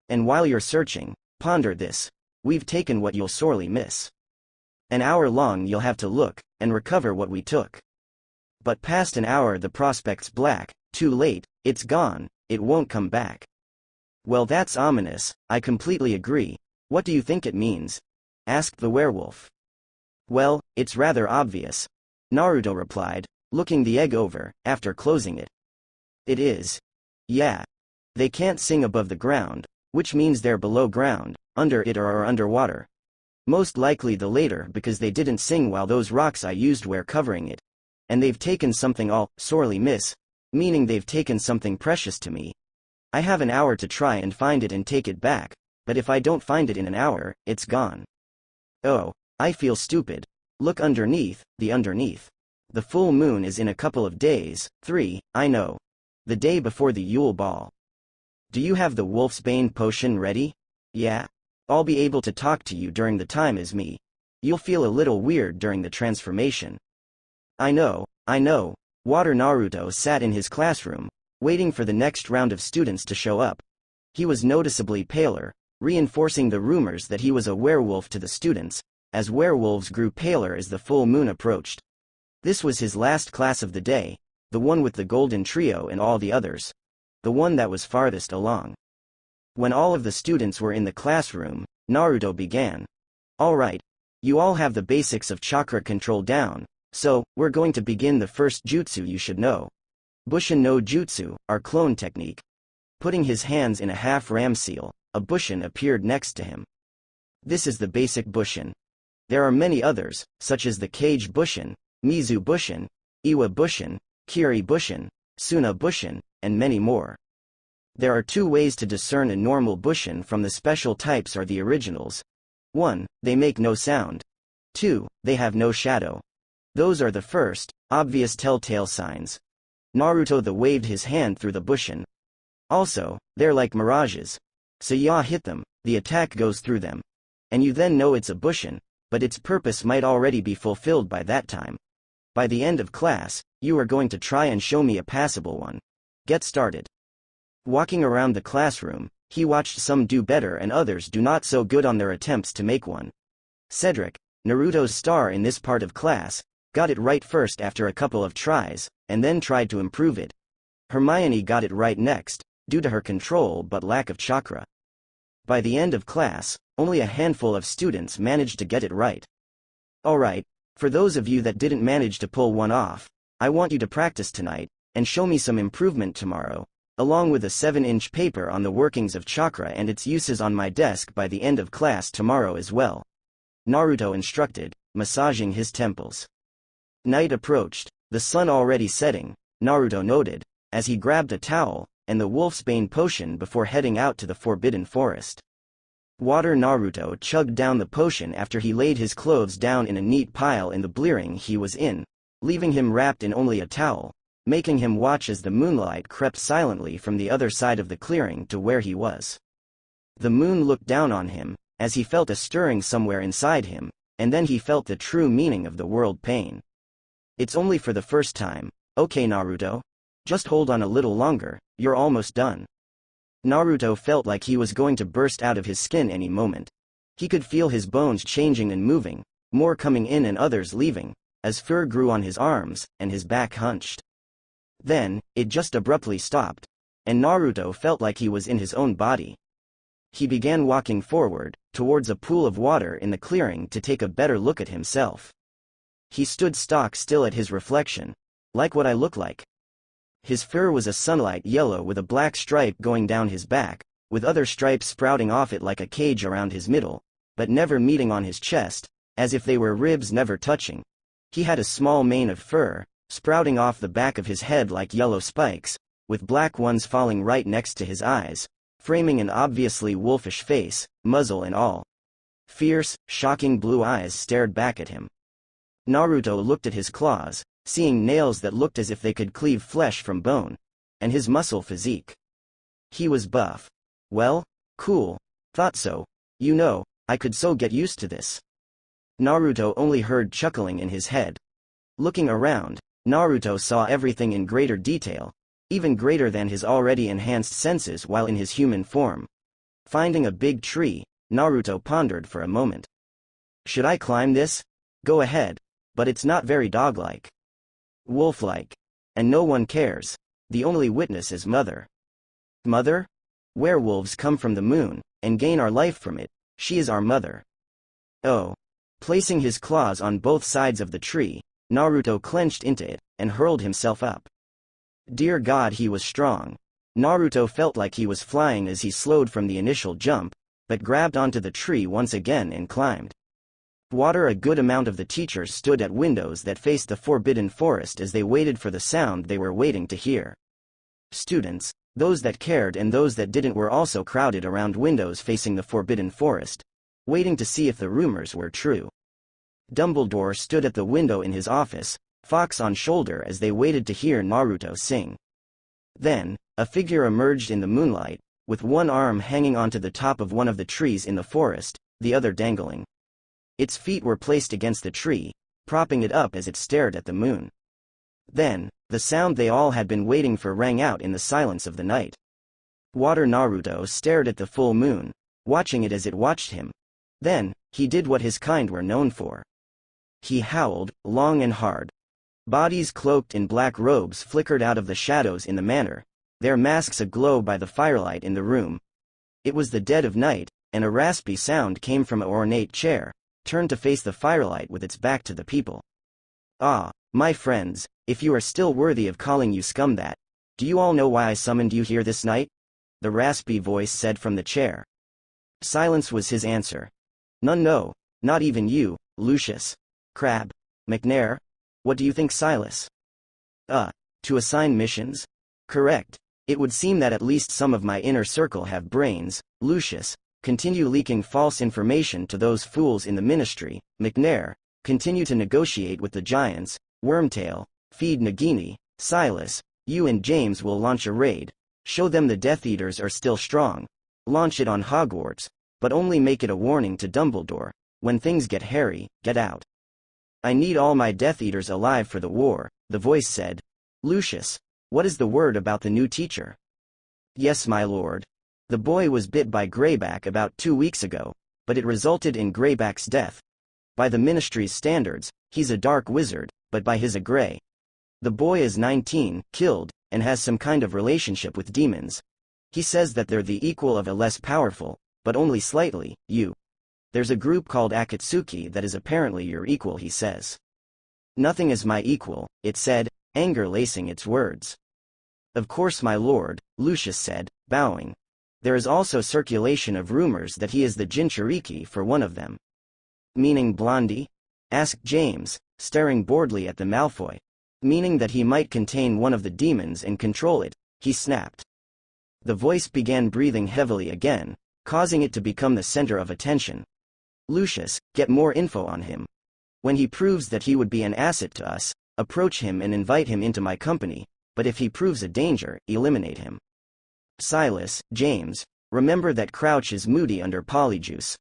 And while you're searching, ponder this. We've taken what you'll sorely miss. An hour long you'll have to look, and recover what we took. But past an hour the prospect's black, too late, it's gone, it won't come back. Well, that's ominous, I completely agree. What do you think it means? Asked the werewolf. Well, it's rather obvious. Naruto replied, looking the egg over, after closing it. It is. Yeah. They can't sing above the ground, which means they're below ground, under it or are underwater. Most likely the later because they didn't sing while those rocks I used were covering it. And they've taken something I'll sorely miss, meaning they've taken something precious to me. I have an hour to try and find it and take it back, but if I don't find it in an hour, it's gone. Oh, I feel stupid. Look underneath, the underneath. The full moon is in a couple of days, 3, I know. The day before the Yule Ball. Do you have the Wolf's Bane potion ready? Yeah. I'll be able to talk to you during the time as me. You'll feel a little weird during the transformation. I know. Water Naruto sat in his classroom, waiting for the next round of students to show up. He was noticeably paler, reinforcing the rumors that he was a werewolf to the students, as werewolves grew paler as the full moon approached. This was his last class of the day, the one with the golden trio and all the others. The one that was farthest along. When all of the students were in the classroom, Naruto began. Alright. You all have the basics of chakra control down, so, we're going to begin the first jutsu you should know. Bushin no Jutsu, our clone technique. Putting his hands in a half-ram seal, a Bushin appeared next to him. This is the basic Bushin. There are many others, such as the Kage Bushin, Mizu Bushin, Iwa Bushin, Kiri Bushin, Suna Bushin, and many more. There are two ways to discern a normal Bushin from the special types or the originals. 1. They make no sound. 2. They have no shadow. Those are the first, obvious telltale signs. Naruto waved his hand through the Bushin. Also, they're like mirages. So ya hit them, the attack goes through them. And you then know it's a Bushin, but its purpose might already be fulfilled by that time. By the end of class, you are going to try and show me a passable one. Get started. Walking around the classroom, he watched some do better and others do not so good on their attempts to make one. Cedric, Naruto's star in this part of class, got it right first after a couple of tries, and then tried to improve it. Hermione got it right next, due to her control but lack of chakra. By the end of class, only a handful of students managed to get it right. Alright, for those of you that didn't manage to pull one off, I want you to practice tonight, and show me some improvement tomorrow, along with a 7-inch paper on the workings of chakra and its uses on my desk by the end of class tomorrow as well. Naruto instructed, massaging his temples. Night approached, the sun already setting, Naruto noted, as he grabbed a towel and the Wolfsbane potion before heading out to the Forbidden Forest. Water Naruto chugged down the potion after he laid his clothes down in a neat pile in the clearing he was in, leaving him wrapped in only a towel, making him watch as the moonlight crept silently from the other side of the clearing to where he was. The moon looked down on him, as he felt a stirring somewhere inside him, and then he felt the true meaning of the world pain. It's only for the first time, okay Naruto? Just hold on a little longer, you're almost done. Naruto felt like he was going to burst out of his skin any moment. He could feel his bones changing and moving, more coming in and others leaving, as fur grew on his arms, and his back hunched. Then, it just abruptly stopped, and Naruto felt like he was in his own body. He began walking forward, towards a pool of water in the clearing to take a better look at himself. He stood stock still at his reflection. Like what I look like. His fur was a sunlight yellow with a black stripe going down his back, with other stripes sprouting off it like a cage around his middle, but never meeting on his chest, as if they were ribs never touching. He had a small mane of fur, sprouting off the back of his head like yellow spikes, with black ones falling right next to his eyes, framing an obviously wolfish face, muzzle and all. Fierce, shocking blue eyes stared back at him. Naruto looked at his claws, seeing nails that looked as if they could cleave flesh from bone, and his muscle physique. He was buff. Well, cool, thought so, you know, I could so get used to this. Naruto only heard chuckling in his head. Looking around, Naruto saw everything in greater detail, even greater than his already enhanced senses while in his human form. Finding a big tree, Naruto pondered for a moment. Should I climb this? Go ahead, but it's not very dog-like. Wolf-like. And no one cares. The only witness is Mother. Mother? Werewolves come from the moon, and gain our life from it. She is our mother. Oh. Placing his claws on both sides of the tree, Naruto clenched into it, and hurled himself up. Dear God, he was strong. Naruto felt like he was flying as he slowed from the initial jump, but grabbed onto the tree once again and climbed. A good amount of the teachers stood at windows that faced the Forbidden Forest as they waited for the sound they were waiting to hear. Students, those that cared and those that didn't, were also crowded around windows facing the Forbidden Forest, waiting to see if the rumors were true. Dumbledore stood at the window in his office, fox on shoulder, as they waited to hear Naruto sing. Then, a figure emerged in the moonlight, with one arm hanging onto the top of one of the trees in the forest, the other dangling. Its feet were placed against the tree, propping it up as it stared at the moon. Then, the sound they all had been waiting for rang out in the silence of the night. Water Naruto stared at the full moon, watching it as it watched him. Then, he did what his kind were known for. He howled, long and hard. Bodies cloaked in black robes flickered out of the shadows in the manor, their masks aglow by the firelight in the room. It was the dead of night, and a raspy sound came from an ornate chair, turned to face the firelight with its back to the people. "Ah, my friends, if you are still worthy of calling you scum that, do you all know why I summoned you here this night?" The raspy voice said from the chair. Silence was his answer. "None know, not even you, Lucius. Crab. McNair. What do you think, Silas?" To assign missions? Correct. It would seem that at least some of my inner circle have brains, Lucius. Continue leaking false information to those fools in the ministry, McNair. Continue to negotiate with the giants, Wormtail. Feed Nagini, Silas. You and James will launch a raid. Show them the Death Eaters are still strong. Launch it on Hogwarts, but only make it a warning to Dumbledore. When things get hairy, get out. I need all my Death Eaters alive for the war, the voice said. Lucius, what is the word about the new teacher? Yes, my lord. The boy was bit by Greyback about 2 weeks ago, but it resulted in Greyback's death. By the ministry's standards, he's a dark wizard, but by his a grey. The boy is 19, killed, and has some kind of relationship with demons. He says that they're the equal of a less powerful, but only slightly, you. There's a group called Akatsuki that is apparently your equal, he says. Nothing is my equal, it said, anger lacing its words. Of course, my lord, Lucius said, bowing. There is also circulation of rumors that he is the Jinchuriki for one of them. Meaning Blondie? Asked James, staring boredly at the Malfoy. Meaning that he might contain one of the demons and control it, he snapped. The voice began breathing heavily again, causing it to become the center of attention. Lucius, get more info on him. When he proves that he would be an asset to us, approach him and invite him into my company, but if he proves a danger, eliminate him. Silas, James, remember that Crouch is moody under Polyjuice.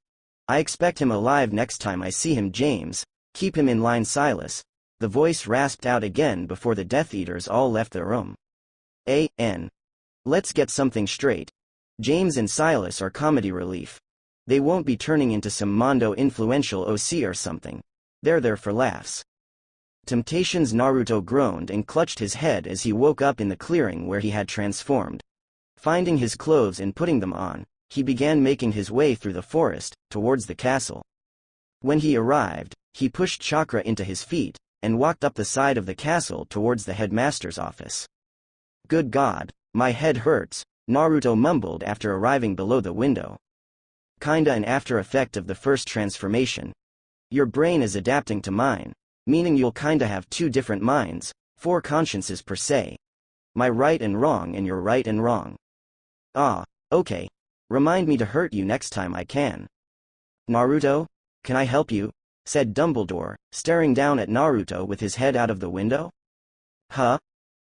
I expect him alive next time I see him, James. Keep him in line, Silas. The voice rasped out again before the Death Eaters all left the room. A.N. Let's get something straight. James and Silas are comedy relief. They won't be turning into some Mondo influential OC or something. They're there for laughs. Temptations. Naruto groaned and clutched his head as he woke up in the clearing where he had transformed. Finding his clothes and putting them on, he began making his way through the forest, towards the castle. When he arrived, he pushed chakra into his feet, and walked up the side of the castle towards the headmaster's office. Good God, my head hurts, Naruto mumbled after arriving below the window. Kinda an after effect of the first transformation. Your brain is adapting to mine, meaning you'll kinda have 2 different minds, 4 consciences per se. My right and wrong and your right and wrong. Ah, okay. Remind me to hurt you next time I can. Naruto, can I help you? Said Dumbledore, staring down at Naruto with his head out of the window. Huh?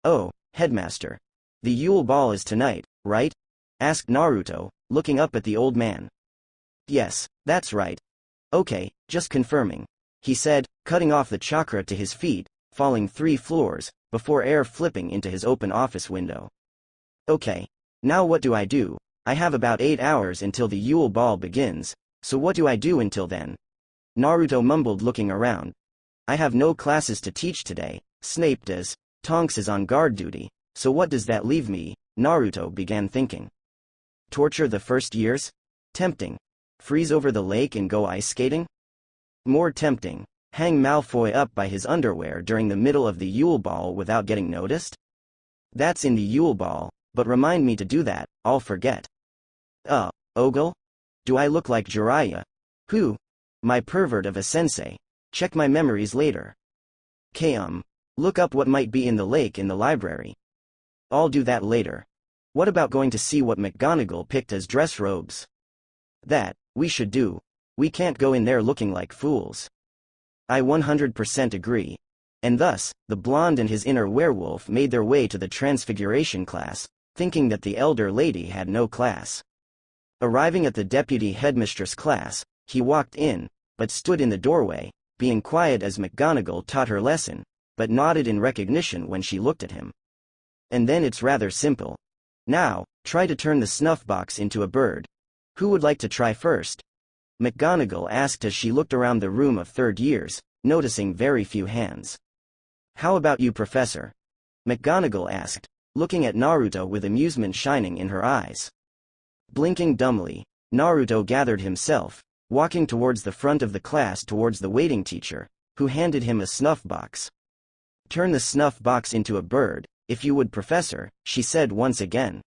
Oh, headmaster. The Yule Ball is tonight, right? Asked Naruto, looking up at the old man. Yes, that's right. Okay, just confirming, he said, cutting off the chakra to his feet, falling 3 floors, before air flipping into his open office window. Okay. Now what do I do? I have about 8 hours until the Yule Ball begins, so what do I do until then? Naruto mumbled, looking around. I have no classes to teach today, Snape does, Tonks is on guard duty, so what does that leave me? Naruto began thinking. Torture the first years? Tempting. Freeze over the lake and go ice skating? More tempting. Hang Malfoy up by his underwear during the middle of the Yule Ball without getting noticed? That's in the Yule Ball, but remind me to do that, I'll forget. Ogle? Do I look like Jiraiya? Who? My pervert of a sensei. Check my memories later. Look up what might be in the lake in the library. I'll do that later. What about going to see what McGonagall picked as dress robes? That, we should do. We can't go in there looking like fools. I 100% agree. And thus, the blonde and his inner werewolf made their way to the transfiguration class, thinking that the elder lady had no class. Arriving at the deputy headmistress class, he walked in, but stood in the doorway, being quiet as McGonagall taught her lesson, but nodded in recognition when she looked at him. And then it's rather simple. Now, try to turn the snuff box into a bird. Who would like to try first? McGonagall asked as she looked around the room of third years, noticing very few hands. How about you, Professor? McGonagall asked, looking at Naruto with amusement shining in her eyes. Blinking dumbly, Naruto gathered himself, walking towards the front of the class towards the waiting teacher, who handed him a snuff box. Turn the snuff box into a bird, if you would, Professor, she said once again.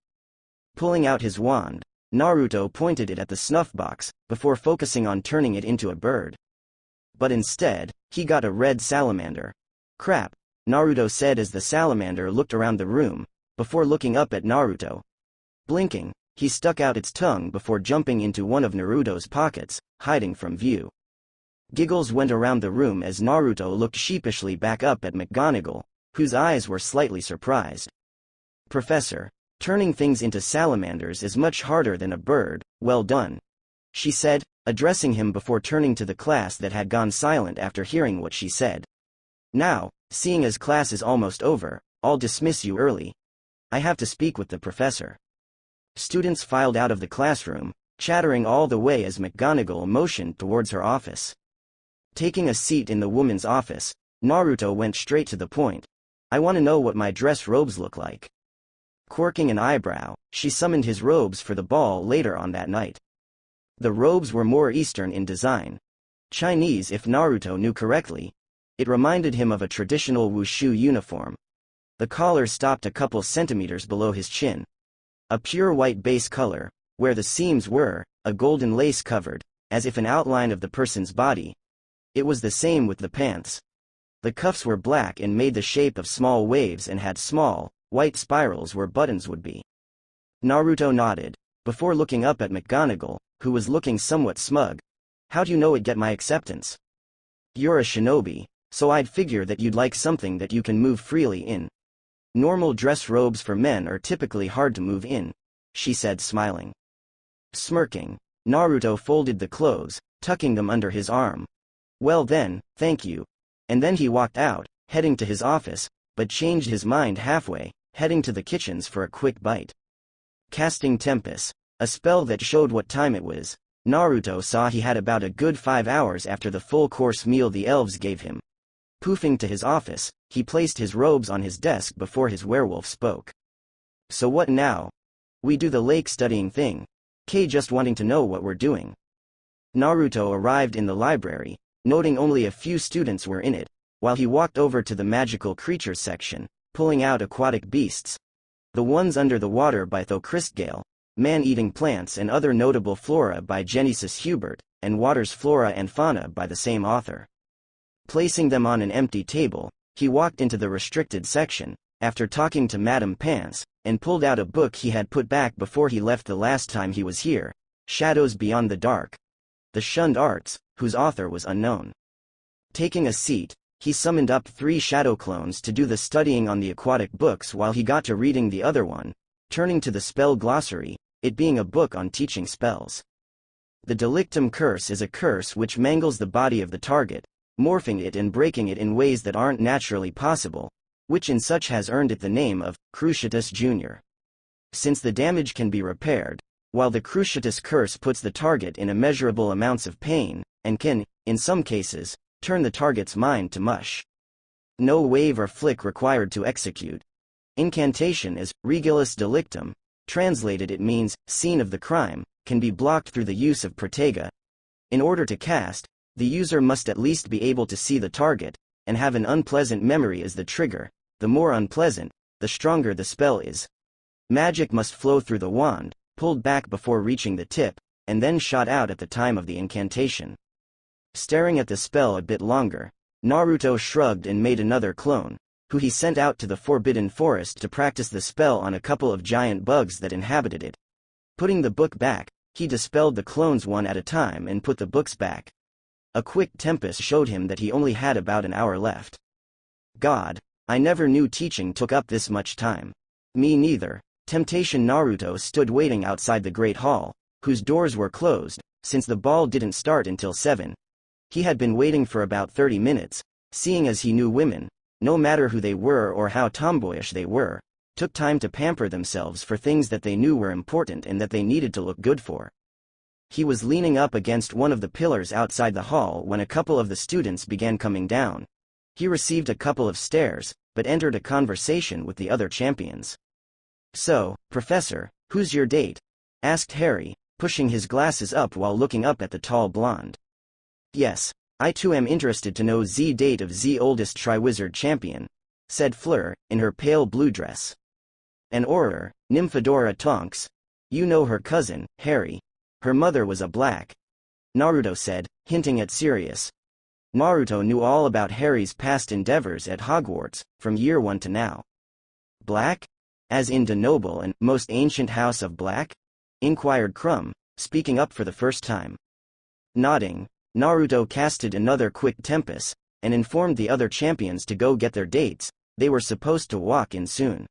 Pulling out his wand, Naruto pointed it at the snuff box, before focusing on turning it into a bird. But instead, he got a red salamander. Crap, Naruto said as the salamander looked around the room, before looking up at Naruto. Blinking, he stuck out its tongue before jumping into one of Naruto's pockets, hiding from view. Giggles went around the room as Naruto looked sheepishly back up at McGonagall, whose eyes were slightly surprised. Professor, turning things into salamanders is much harder than a bird, well done, she said, addressing him before turning to the class that had gone silent after hearing what she said. Now, seeing as class is almost over, I'll dismiss you early. I have to speak with the professor. Students filed out of the classroom, chattering all the way as McGonagall motioned towards her office. Taking a seat in the woman's office, Naruto went straight to the point. I want to know what my dress robes look like. Quirking an eyebrow, she summoned his robes for the ball later on that night. The robes were more Eastern in design. Chinese if Naruto knew correctly. It reminded him of a traditional wushu uniform. The collar stopped a couple centimeters below his chin. A pure white base color, where the seams were, a golden lace covered, as if an outline of the person's body. It was the same with the pants. The cuffs were black and made the shape of small waves and had small, white spirals where buttons would be. Naruto nodded, before looking up at McGonagall, who was looking somewhat smug. How do you know it'd get my acceptance? You're a shinobi, so I'd figure that you'd like something that you can move freely in. Normal dress robes for men are typically hard to move in, she said smiling. Smirking, Naruto folded the clothes, tucking them under his arm. Well then, thank you. And then he walked out, heading to his office, but changed his mind halfway, heading to the kitchens for a quick bite. Casting Tempest, a spell that showed what time it was, Naruto saw he had about a good 5 hours after the full-course meal the elves gave him. Poofing to his office, he placed his robes on his desk before his werewolf spoke. So what now? We do the lake studying thing. Just wanting to know what we're doing. Naruto arrived in the library, noting only a few students were in it, while he walked over to the magical creatures section, pulling out aquatic beasts. The ones under the water by Tho Christgale, man-eating plants and other notable flora by Genesis Hubert, and water's flora and fauna by the same author. Placing them on an empty table, he walked into the restricted section, after talking to Madame Pants, and pulled out a book he had put back before he left the last time he was here, Shadows Beyond the Dark. The Shunned Arts, whose author was unknown. Taking a seat, he summoned up 3 shadow clones to do the studying on the aquatic books while he got to reading the other one, turning to the spell glossary, it being a book on teaching spells. The Delictum Curse is a curse which mangles the body of the target, morphing it and breaking it in ways that aren't naturally possible, which in such has earned it the name of Cruciatus Jr. Since the damage can be repaired, while the Cruciatus curse puts the target in immeasurable amounts of pain, and can, in some cases, turn the target's mind to mush. No wave or flick required to execute. Incantation is Regulus Delictum, translated it means, scene of the crime, can be blocked through the use of Protega. In order to cast, the user must at least be able to see the target, and have an unpleasant memory as the trigger. The more unpleasant, the stronger the spell is. Magic must flow through the wand, pulled back before reaching the tip, and then shot out at the time of the incantation. Staring at the spell a bit longer, Naruto shrugged and made another clone, who he sent out to the Forbidden Forest to practice the spell on a couple of giant bugs that inhabited it. Putting the book back, he dispelled the clones one at a time and put the books back. A quick tempest showed him that he only had about an hour left. God, I never knew teaching took up this much time. Me neither. Temptation. Naruto stood waiting outside the Great Hall, whose doors were closed, since the ball didn't start until 7. He had been waiting for about 30 minutes, seeing as he knew women, no matter who they were or how tomboyish they were, took time to pamper themselves for things that they knew were important and that they needed to look good for. He was leaning up against one of the pillars outside the hall when a couple of the students began coming down. He received a couple of stares, but entered a conversation with the other champions. So, Professor, who's your date? Asked Harry, pushing his glasses up while looking up at the tall blonde. Yes, I too am interested to know the date of the oldest Triwizard champion, said Fleur, in her pale blue dress. An orator, Nymphadora Tonks. You know her cousin, Harry. Her mother was a black. Naruto said, hinting at Sirius. Naruto knew all about Harry's past endeavors at Hogwarts, from year 1 to now. Black? As in the noble and most ancient house of Black? Inquired Crumb, speaking up for the first time. Nodding, Naruto casted another quick tempest, and informed the other champions to go get their dates. They were supposed to walk in soon.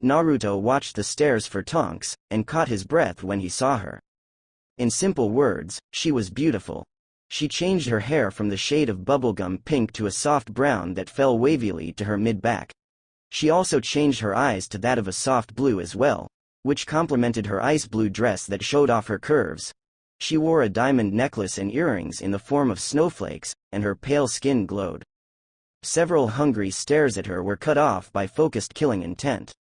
Naruto watched the stairs for Tonks, and caught his breath when he saw her. In simple words, she was beautiful. She changed her hair from the shade of bubblegum pink to a soft brown that fell wavily to her mid-back. She also changed her eyes to that of a soft blue as well, which complemented her ice blue dress that showed off her curves. She wore a diamond necklace and earrings in the form of snowflakes, and her pale skin glowed. Several hungry stares at her were cut off by focused killing intent.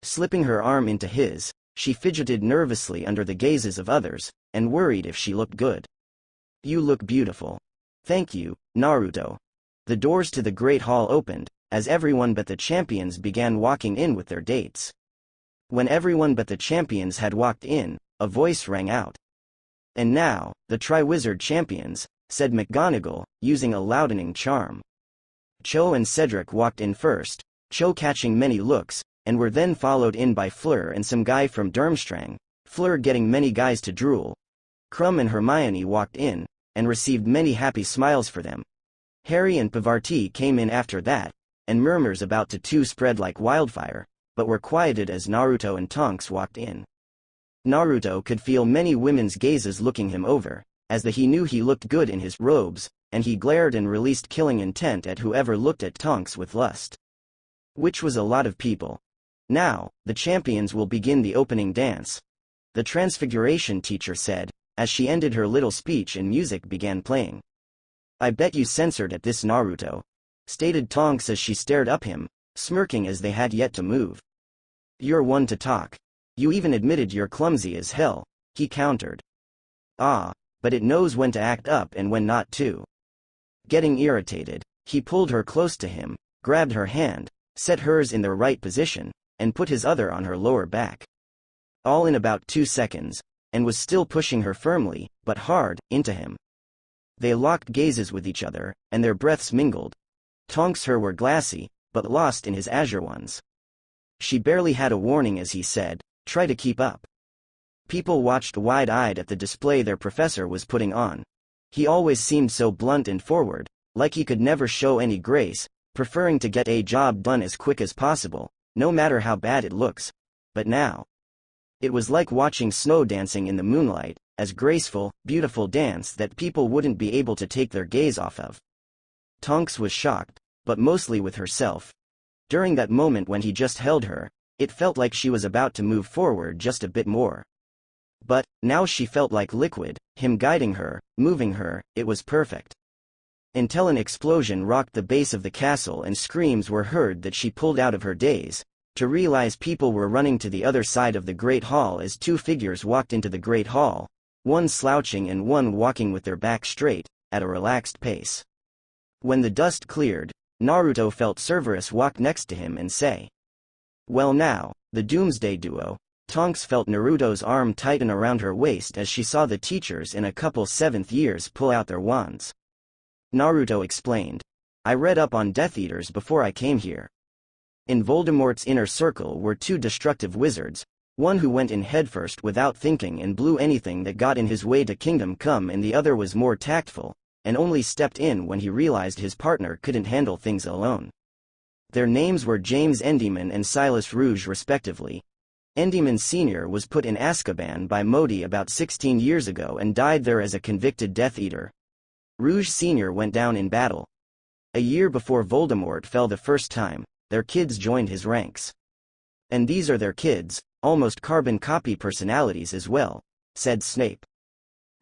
Slipping her arm into his, she fidgeted nervously under the gazes of others, and worried if she looked good. You look beautiful. Thank you, Naruto. The doors to the Great Hall opened, as everyone but the champions began walking in with their dates. When everyone but the champions had walked in, a voice rang out. And now, the Triwizard champions, said McGonagall, using a loudening charm. Cho and Cedric walked in first, Cho catching many looks, and were then followed in by Fleur and some guy from Durmstrang, Fleur getting many guys to drool. Crumb and Hermione walked in, and received many happy smiles for them. Harry and Pavarti came in after that, and murmurs about to too spread like wildfire, but were quieted as Naruto and Tonks walked in. Naruto could feel many women's gazes looking him over, as he knew he looked good in his robes, and he glared and released killing intent at whoever looked at Tonks with lust. Which was a lot of people. Now, the champions will begin the opening dance. The Transfiguration teacher said, as she ended her little speech and music began playing. I bet you censored at this, Naruto, stated Tonks as she stared up him, smirking as they had yet to move. You're one to talk. You even admitted you're clumsy as hell, he countered. Ah, but it knows when to act up and when not to. Getting irritated, he pulled her close to him, grabbed her hand, set hers in the right position, and put his other on her lower back. All in about 2 seconds, and was still pushing her firmly, but hard, into him. They locked gazes with each other, and their breaths mingled. Tonks' her were glassy, but lost in his azure ones. She barely had a warning as he said, try to keep up. People watched wide-eyed at the display their professor was putting on. He always seemed so blunt and forward, like he could never show any grace, preferring to get a job done as quick as possible, no matter how bad it looks. But now, it was like watching snow dancing in the moonlight, as graceful, beautiful dance that people wouldn't be able to take their gaze off of. Tonks was shocked, but mostly with herself. During that moment when he just held her, it felt like she was about to move forward just a bit more. But, now she felt like liquid, him guiding her, moving her, it was perfect. Until an explosion rocked the base of the castle and screams were heard that she pulled out of her daze, to realize people were running to the other side of the Great Hall as 2 figures walked into the Great Hall, one slouching and one walking with their back straight, at a relaxed pace. When the dust cleared, Naruto felt Cerberus walk next to him and say, well now, the Doomsday Duo. Tonks felt Naruto's arm tighten around her waist as she saw the teachers in a couple 7th years pull out their wands. Naruto explained, I read up on Death Eaters before I came here. In Voldemort's inner circle were 2 destructive wizards, one who went in headfirst without thinking and blew anything that got in his way to Kingdom Come, and the other was more tactful, and only stepped in when he realized his partner couldn't handle things alone. Their names were James Endymion and Silas Rouge respectively. Endymion Sr. was put in Azkaban by Modi about 16 years ago and died there as a convicted Death Eater. Rouge Sr. went down in battle. A year before Voldemort fell the first time, their kids joined his ranks. And these are their kids, almost carbon copy personalities as well, said Snape.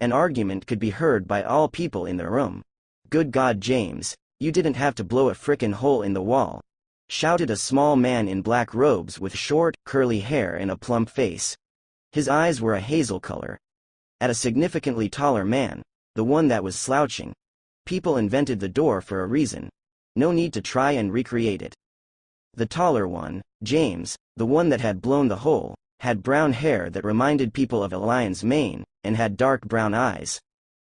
An argument could be heard by all people in the room. Good God, James, you didn't have to blow a frickin' hole in the wall, shouted a small man in black robes with short, curly hair and a plump face. His eyes were a hazel color. At a significantly taller man, the one that was slouching. People invented the door for a reason. No need to try and recreate it. The taller one, James, the one that had blown the hole, had brown hair that reminded people of a lion's mane, and had dark brown eyes.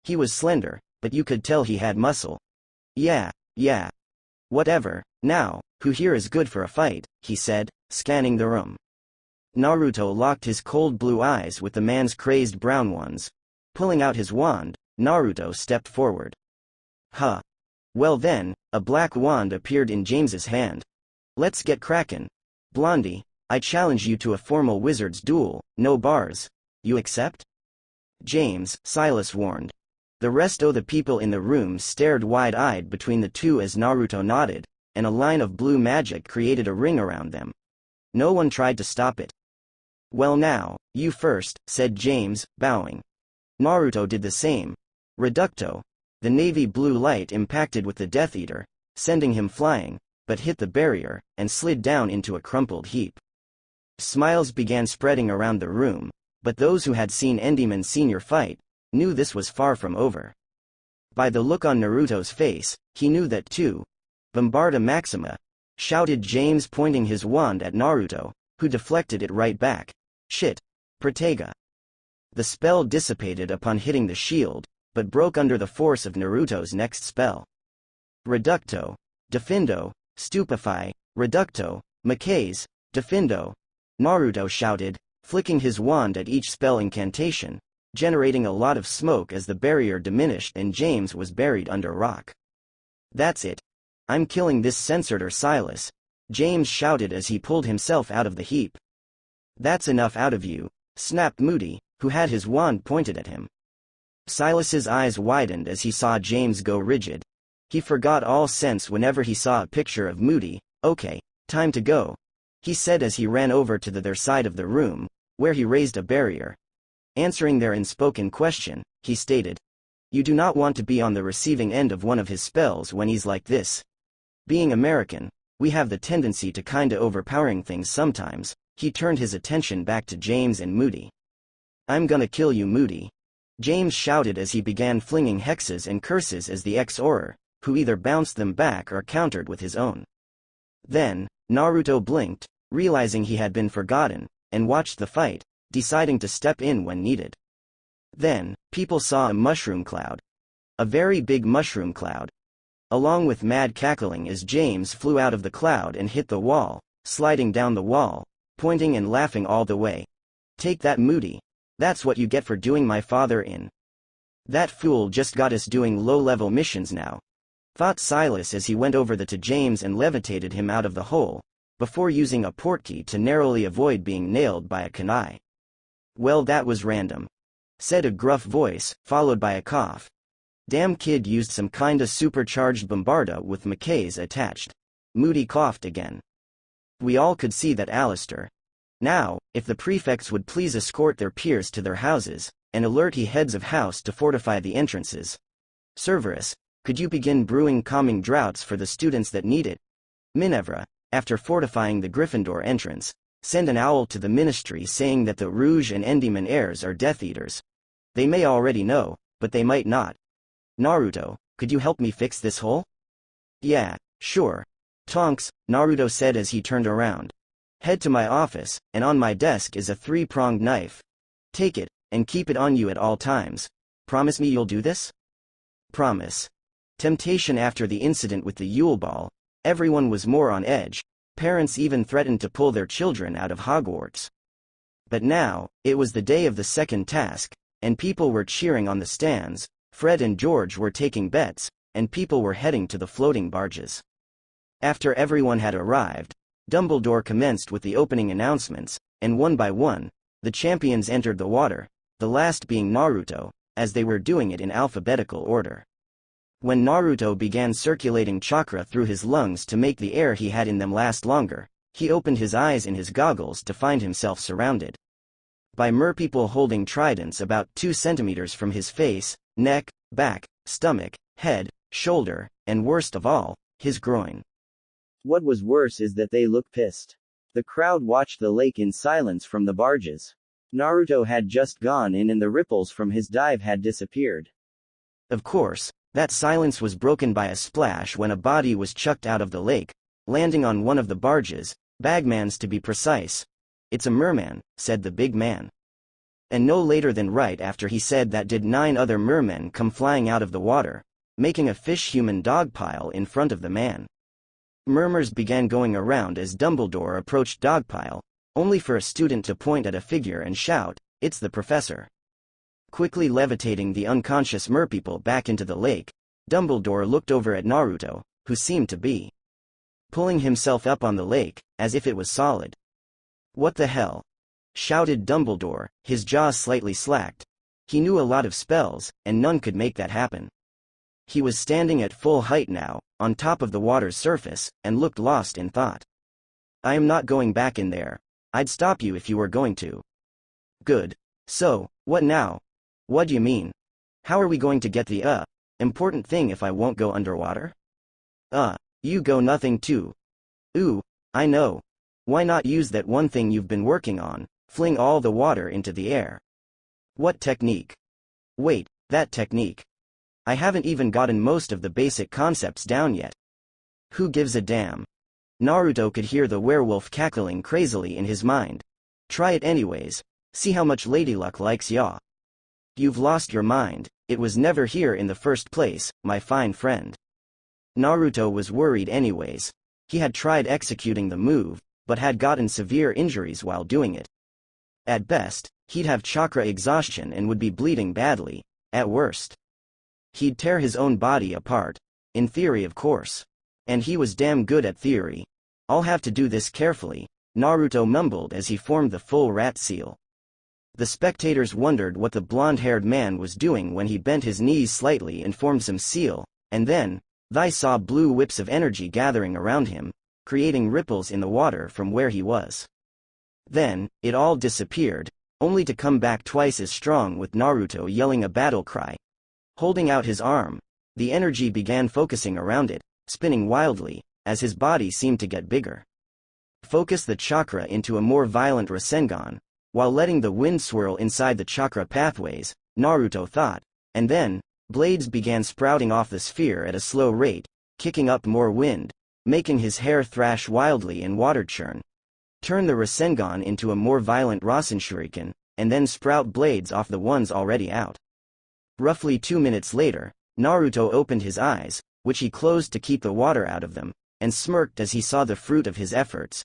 He was slender, but you could tell he had muscle. Yeah. Whatever, now, who here is good for a fight, he said, scanning the room. Naruto locked his cold blue eyes with the man's crazed brown ones. Pulling out his wand, Naruto stepped forward. Huh. Well then, a black wand appeared in James's hand. Let's get crackin'. Blondie, I challenge you to a formal wizard's duel, no bars. You accept? James, Silas warned. The rest of the people in the room stared wide-eyed between the two as Naruto nodded, and a line of blue magic created a ring around them. No one tried to stop it. Well now, you first, said James, bowing. Naruto did the same. Reducto. The navy blue light impacted with the Death Eater, sending him flying, but hit the barrier, and slid down into a crumpled heap. Smiles began spreading around the room, but those who had seen Endymion Sr. fight, knew this was far from over. By the look on Naruto's face, he knew that too. Bombarda Maxima, shouted James pointing his wand at Naruto, who deflected it right back. Shit. Protega. The spell dissipated upon hitting the shield, but broke under the force of Naruto's next spell. Reducto. Defindo. Stupefy. Reducto. Makaze. Defindo. Naruto shouted, flicking his wand at each spell incantation, generating a lot of smoke as the barrier diminished and James was buried under rock. That's it. I'm killing this censored Silas, James shouted as he pulled himself out of the heap. That's enough out of you, snapped Moody, who had his wand pointed at him. Silas's eyes widened as he saw James go rigid. He forgot all sense whenever he saw a picture of Moody. Okay, time to go, he said as he ran over to their side of the room, where he raised a barrier. Answering their unspoken question, he stated, "You do not want to be on the receiving end of one of his spells when he's like this. Being American, we have the tendency to kinda overpowering things sometimes." He turned his attention back to James and Moody. "I'm gonna kill you, Moody," James shouted as he began flinging hexes and curses as the ex-Auror, who either bounced them back or countered with his own. Then, Naruto blinked, realizing he had been forgotten, and watched the fight, deciding to step in when needed. Then, people saw a mushroom cloud. A very big mushroom cloud. Along with mad cackling as James flew out of the cloud and hit the wall, sliding down the wall, pointing and laughing all the way. "Take that, Moody. That's what you get for doing my father in. That fool just got us doing low-level missions now," thought Silas as he went over to James and levitated him out of the hole, before using a portkey to narrowly avoid being nailed by a kunai. "Well, that was random," said a gruff voice, followed by a cough. "Damn kid used some kinda supercharged bombarda with Makaze attached." Moody coughed again. "We all could see that, Alistair. Now, if the prefects would please escort their peers to their houses, and alert the heads of house to fortify the entrances. Cerberus, could you begin brewing calming draughts for the students that need it? Minerva, after fortifying the Gryffindor entrance, send an owl to the ministry saying that the Rouge and Endymion heirs are Death Eaters. They may already know, but they might not. Naruto, could you help me fix this hole?" "Yeah, sure. Tonks," Naruto said as he turned around. "Head to my office, and on my desk is a 3-pronged knife. Take it, and keep it on you at all times. Promise me you'll do this?" "Promise." Temptation. After the incident with the Yule Ball, everyone was more on edge. Parents even threatened to pull their children out of Hogwarts. But now, it was the day of the second task, and people were cheering on the stands. Fred and George were taking bets, and people were heading to the floating barges. After everyone had arrived, Dumbledore commenced with the opening announcements, and one by one, the champions entered the water, the last being Naruto, as they were doing it in alphabetical order. When Naruto began circulating chakra through his lungs to make the air he had in them last longer, he opened his eyes in his goggles to find himself surrounded by merpeople holding tridents about 2 centimeters from his face, neck, back, stomach, head, shoulder, and worst of all, his groin. What was worse is that they looked pissed. The crowd watched the lake in silence from the barges. Naruto had just gone in and the ripples from his dive had disappeared. Of course, that silence was broken by a splash when a body was chucked out of the lake, landing on one of the barges, Bagman's to be precise. "It's a merman," said the big man. And no later than right after he said that did 9 other mermen come flying out of the water, making a fish-human dog pile in front of the man. Murmurs began going around as Dumbledore approached Dogpile, only for a student to point at a figure and shout, "It's the professor." Quickly levitating the unconscious merpeople back into the lake, Dumbledore looked over at Naruto, who seemed to be pulling himself up on the lake, as if it was solid. "What the hell?" shouted Dumbledore, his jaw slightly slacked. He knew a lot of spells, and none could make that happen. He was standing at full height now, on top of the water's surface, and looked lost in thought. "I am not going back in there. I'd stop you if you were going to." "Good. So, what now?" "What do you mean? How are we going to get the, important thing if I won't go underwater?" You go nothing too." "Ooh, I know. Why not use that one thing you've been working on, fling all the water into the air?" "What technique?" "Wait, that technique. I haven't even gotten most of the basic concepts down yet." "Who gives a damn?" Naruto could hear the werewolf cackling crazily in his mind. "Try it anyways. See how much Lady Luck likes ya." "You've lost your mind. It was never here in the first place, my fine friend." Naruto was worried anyways. He had tried executing the move, but had gotten severe injuries while doing it. At best, he'd have chakra exhaustion and would be bleeding badly. At worst, he'd tear his own body apart. In theory, of course. And he was damn good at theory. "I'll have to do this carefully," Naruto mumbled as he formed the full rat seal. The spectators wondered what the blonde-haired man was doing when he bent his knees slightly and formed some seal, and then, they saw blue whips of energy gathering around him, creating ripples in the water from where he was. Then, it all disappeared, only to come back twice as strong with Naruto yelling a battle cry. Holding out his arm, the energy began focusing around it, spinning wildly, as his body seemed to get bigger. Focus the chakra into a more violent Rasengan, while letting the wind swirl inside the chakra pathways, Naruto thought, and then, blades began sprouting off the sphere at a slow rate, kicking up more wind, making his hair thrash wildly and water churn. Turn the Rasengan into a more violent Rasen Shuriken, and then sprout blades off the ones already out. Roughly 2 minutes later, Naruto opened his eyes, which he closed to keep the water out of them, and smirked as he saw the fruit of his efforts.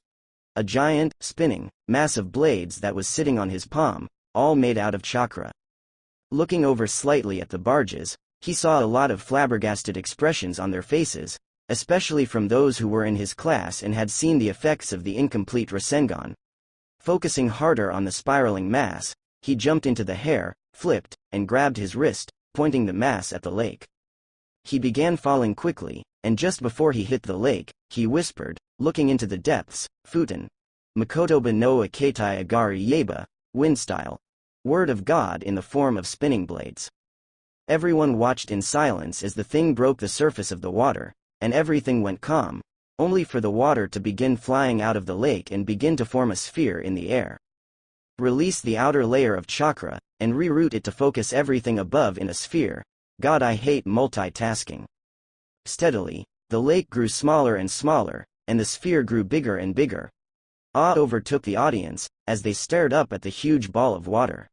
A giant, spinning, mass of blades that was sitting on his palm, all made out of chakra. Looking over slightly at the barges, he saw a lot of flabbergasted expressions on their faces, especially from those who were in his class and had seen the effects of the incomplete Rasengan. Focusing harder on the spiraling mass, he jumped into the hair, flipped, and grabbed his wrist, pointing the mass at the lake. He began falling quickly, and just before he hit the lake, he whispered, looking into the depths, "Futon. Makotoba no Aketai Agari Yeba, wind style. Word of God in the form of spinning blades." Everyone watched in silence as the thing broke the surface of the water, and everything went calm, only for the water to begin flying out of the lake and begin to form a sphere in the air. Release the outer layer of chakra, and reroute it to focus everything above in a sphere. God, I hate multitasking. Steadily, the lake grew smaller and smaller, and the sphere grew bigger and bigger. Awe overtook the audience, as they stared up at the huge ball of water.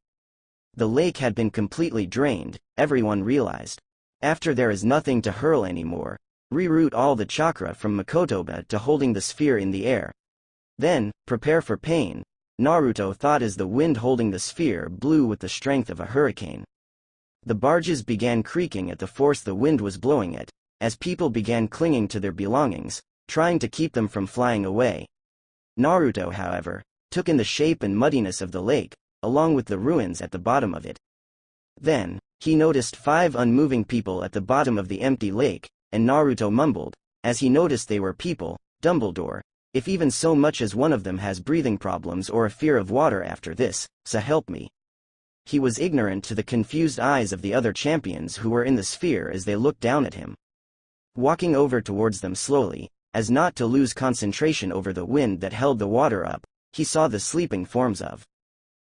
The lake had been completely drained, everyone realized. After there is nothing to hurl anymore, reroute all the chakra from Makotoba to holding the sphere in the air. Then, prepare for pain, Naruto thought as the wind holding the sphere blew with the strength of a hurricane. The barges began creaking at the force the wind was blowing it, as people began clinging to their belongings, trying to keep them from flying away. Naruto, however, took in the shape and muddiness of the lake, along with the ruins at the bottom of it. Then, he noticed 5 unmoving people at the bottom of the empty lake, and Naruto mumbled, as he noticed they were people, Dumbledore, if even so much as one of them has breathing problems or a fear of water after this, so help me. He was ignorant to the confused eyes of the other champions who were in the sphere as they looked down at him. Walking over towards them slowly, as not to lose concentration over the wind that held the water up, he saw the sleeping forms of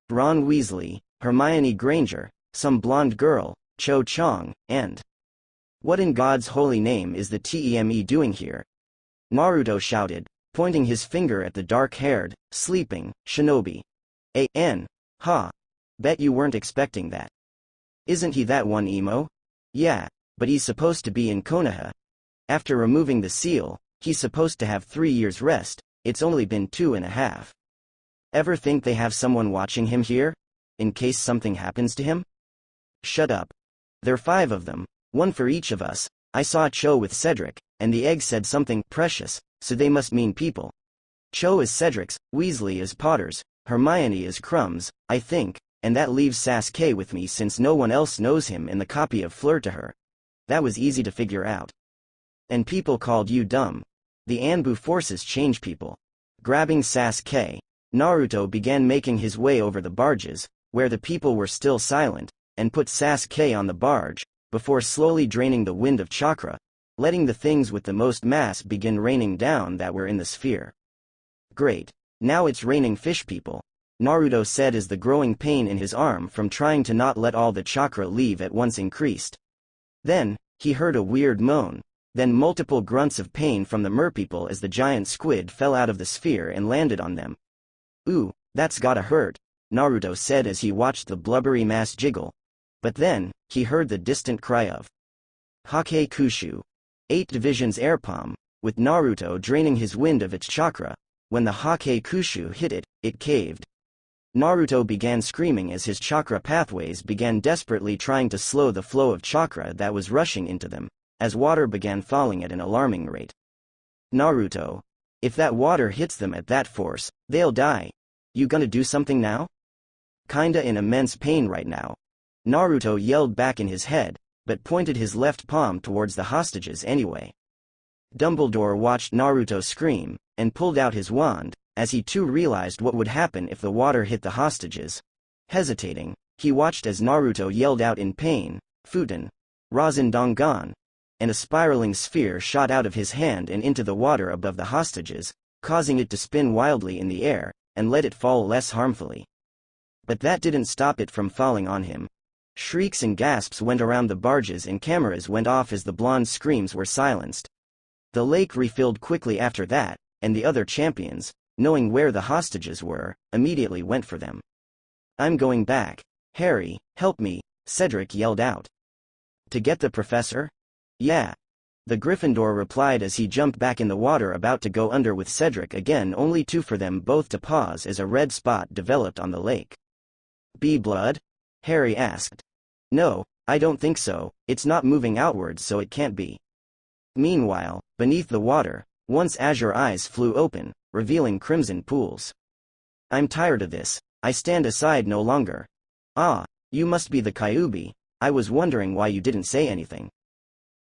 Ron Weasley, Hermione Granger, some blonde girl, Cho Chang, and what in God's holy name is the TEME doing here? Naruto shouted, pointing his finger at the dark-haired, sleeping, shinobi. Ha! Bet you weren't expecting that. Isn't he that one emo? Yeah, but he's supposed to be in Konoha. After removing the seal, he's supposed to have 3 years rest, it's only been 2.5. Ever think they have someone watching him here? In case something happens to him? Shut up. There are 5 of them, 1 for each of us. I saw Cho with Cedric, and the egg said something precious, so they must mean people. Cho is Cedric's, Weasley is Potter's, Hermione is Crumb's, I think, and that leaves Sasuke with me since no one else knows him in the copy of Fleur to her. That was easy to figure out. And people called you dumb. The Anbu forces change people. Grabbing Sasuke, Naruto began making his way over the barges, where the people were still silent, and put Sasuke on the barge, before slowly draining the wind of chakra, letting the things with the most mass begin raining down that were in the sphere. Great. Now it's raining fish people, Naruto said as the growing pain in his arm from trying to not let all the chakra leave at once increased. Then, he heard a weird moan, then multiple grunts of pain from the merpeople as the giant squid fell out of the sphere and landed on them. Ooh, that's gotta hurt, Naruto said as he watched the blubbery mass jiggle. But then, he heard the distant cry of Hake Kushu, 8 Division's air palm, with Naruto draining his wind of its chakra. When the Hake Kushu hit it, it caved. Naruto began screaming as his chakra pathways began desperately trying to slow the flow of chakra that was rushing into them, as water began falling at an alarming rate. Naruto, if that water hits them at that force, they'll die. You gonna do something now? Kinda in immense pain right now. Naruto yelled back in his head, but pointed his left palm towards the hostages anyway. Dumbledore watched Naruto scream, and pulled out his wand, as he too realized what would happen if the water hit the hostages. Hesitating, he watched as Naruto yelled out in pain, Futen, Razin Dangan, and a spiraling sphere shot out of his hand and into the water above the hostages, causing it to spin wildly in the air, and let it fall less harmfully. But that didn't stop it from falling on him. Shrieks and gasps went around the barges and cameras went off as the blonde screams were silenced. The lake refilled quickly after that, and the other champions, knowing where the hostages were, immediately went for them. I'm going back. Harry, help me, Cedric yelled out. To get the professor? Yeah. The Gryffindor replied as he jumped back in the water about to go under with Cedric again, only for them both to pause as a red spot developed on the lake. Be blood? Harry asked. No, I don't think so, it's not moving outwards so it can't be. Meanwhile, beneath the water, once azure eyes flew open, revealing crimson pools. I'm tired of this, I stand aside no longer. Ah, you must be the Kyuubi, I was wondering why you didn't say anything.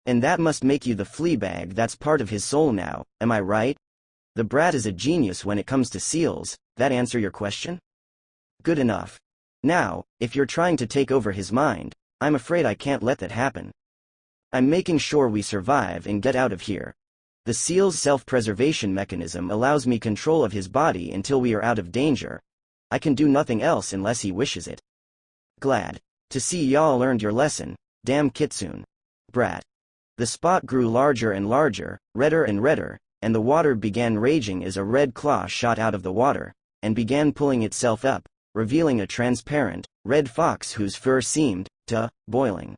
And that must make you the Fleabag that's part of his soul now, am I right? The brat is a genius when it comes to seals, that answer your question? Good enough. Now, if you're trying to take over his mind, I'm afraid I can't let that happen. I'm making sure we survive and get out of here. The seal's self-preservation mechanism allows me control of his body until we are out of danger. I can do nothing else unless he wishes it. Glad to see y'all learned your lesson, damn Kitsune. Brat. The spot grew larger and larger, redder and redder, and the water began raging as a red claw shot out of the water, and began pulling itself up, revealing a transparent, red fox whose fur seemed, boiling.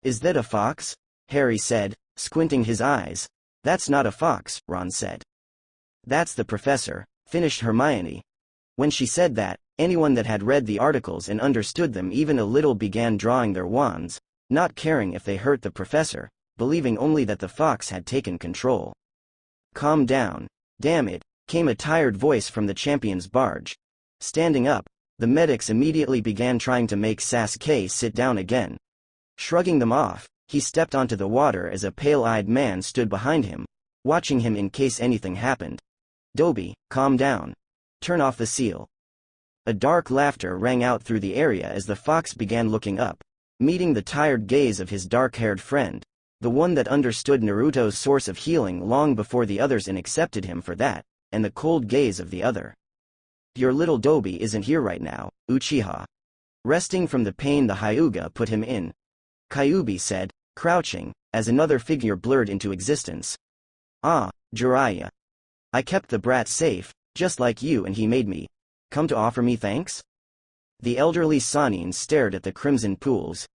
Is that a fox? Harry said, squinting his eyes. That's not a fox, Ron said. That's the professor, finished Hermione. When she said that, anyone that had read the articles and understood them even a little began drawing their wands, not caring if they hurt the professor, believing only that the fox had taken control. Calm down. Damn it, came a tired voice from the champion's barge. Standing up, the medics immediately began trying to make Sasuke sit down again. Shrugging them off, he stepped onto the water as a pale-eyed man stood behind him, watching him in case anything happened. Doby, calm down. Turn off the seal. A dark laughter rang out through the area as the fox began looking up, meeting the tired gaze of his dark-haired friend, the one that understood Naruto's source of healing long before the others and accepted him for that, and the cold gaze of the other. Your little Doby isn't here right now, Uchiha. Resting from the pain the Hyuga put him in, Kyuubi said, crouching, as another figure blurred into existence. Ah, Jiraiya. I kept the brat safe, just like you, and he made me come to offer me thanks? The elderly Sannin stared at the crimson pools.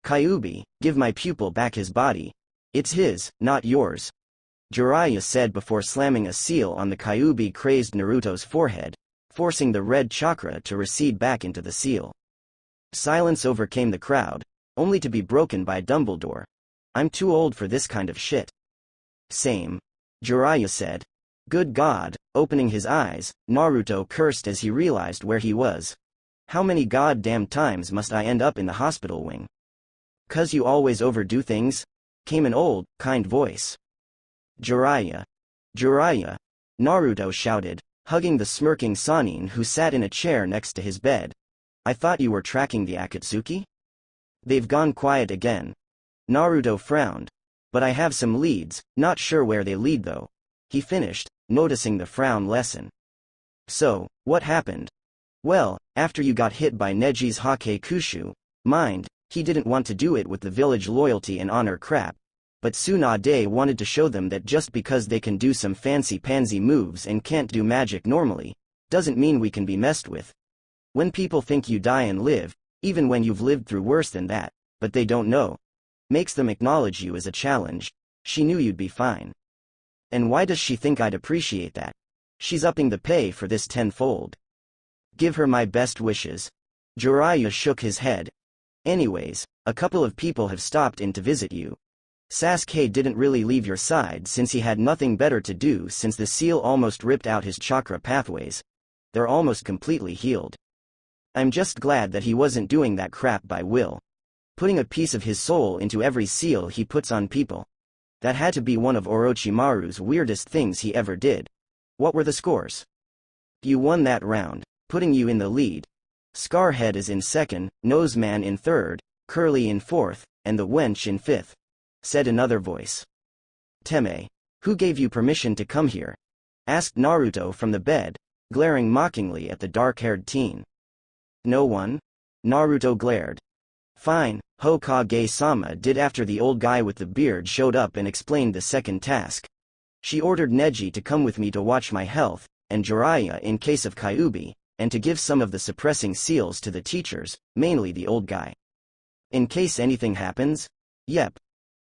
Kyuubi, give my pupil back his body. It's his, not yours. Jiraiya said before slamming a seal on the Kyuubi crazed Naruto's forehead, forcing the red chakra to recede back into the seal. Silence overcame the crowd, only to be broken by Dumbledore. I'm too old for this kind of shit. Same. Jiraiya said. Good God, opening his eyes, Naruto cursed as he realized where he was. How many goddamn times must I end up in the hospital wing? 'Cause you always overdo things? Came an old, kind voice. Jiraiya. Jiraiya. Naruto shouted, hugging the smirking Sannin who sat in a chair next to his bed. I thought you were tracking the Akatsuki? They've gone quiet again. Naruto frowned. But I have some leads, not sure where they lead though. He finished, noticing the frown lessen. So, what happened? Well, after you got hit by Neji's Hakekushu, mind, he didn't want to do it with the village loyalty and honor crap, but Tsunade wanted to show them that just because they can do some fancy-pansy moves and can't do magic normally, doesn't mean we can be messed with. When people think you die and live, even when you've lived through worse than that, but they don't know, makes them acknowledge you as a challenge. She knew you'd be fine. And why does she think I'd appreciate that? She's upping the pay for this tenfold. Give her my best wishes. Jiraiya shook his head. Anyways, a couple of people have stopped in to visit you. Sasuke didn't really leave your side since he had nothing better to do since the seal almost ripped out his chakra pathways. They're almost completely healed. I'm just glad that he wasn't doing that crap by will. Putting a piece of his soul into every seal he puts on people. That had to be one of Orochimaru's weirdest things he ever did. What were the scores? You won that round, putting you in the lead. Scarhead is in second, Noseman in third, Curly in fourth, and the wench in fifth, said another voice. Teme, who gave you permission to come here? Asked Naruto from the bed, glaring mockingly at the dark-haired teen. No one? Naruto glared. Fine, Hokage-sama did after the old guy with the beard showed up and explained the second task. She ordered Neji to come with me to watch my health, and Jiraiya in case of Kyuubi, and to give some of the suppressing seals to the teachers, mainly the old guy. In case anything happens? Yep.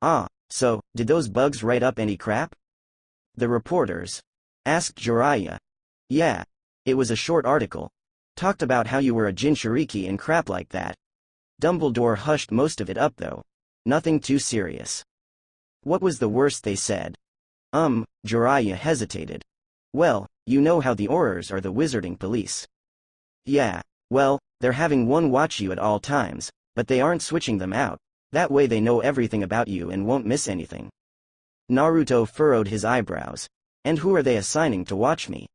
Ah, so, did those bugs write up any crap? The reporters asked Jiraiya. Yeah. It was a short article. Talked about how you were a Jinchuriki and crap like that. Dumbledore hushed most of it up though. Nothing too serious. What was the worst they said? Jiraiya hesitated. Well, you know how the Aurors are the wizarding police. Yeah, well, they're having one watch you at all times, but they aren't switching them out. That way they know everything about you and won't miss anything. Naruto furrowed his eyebrows. And who are they assigning to watch me?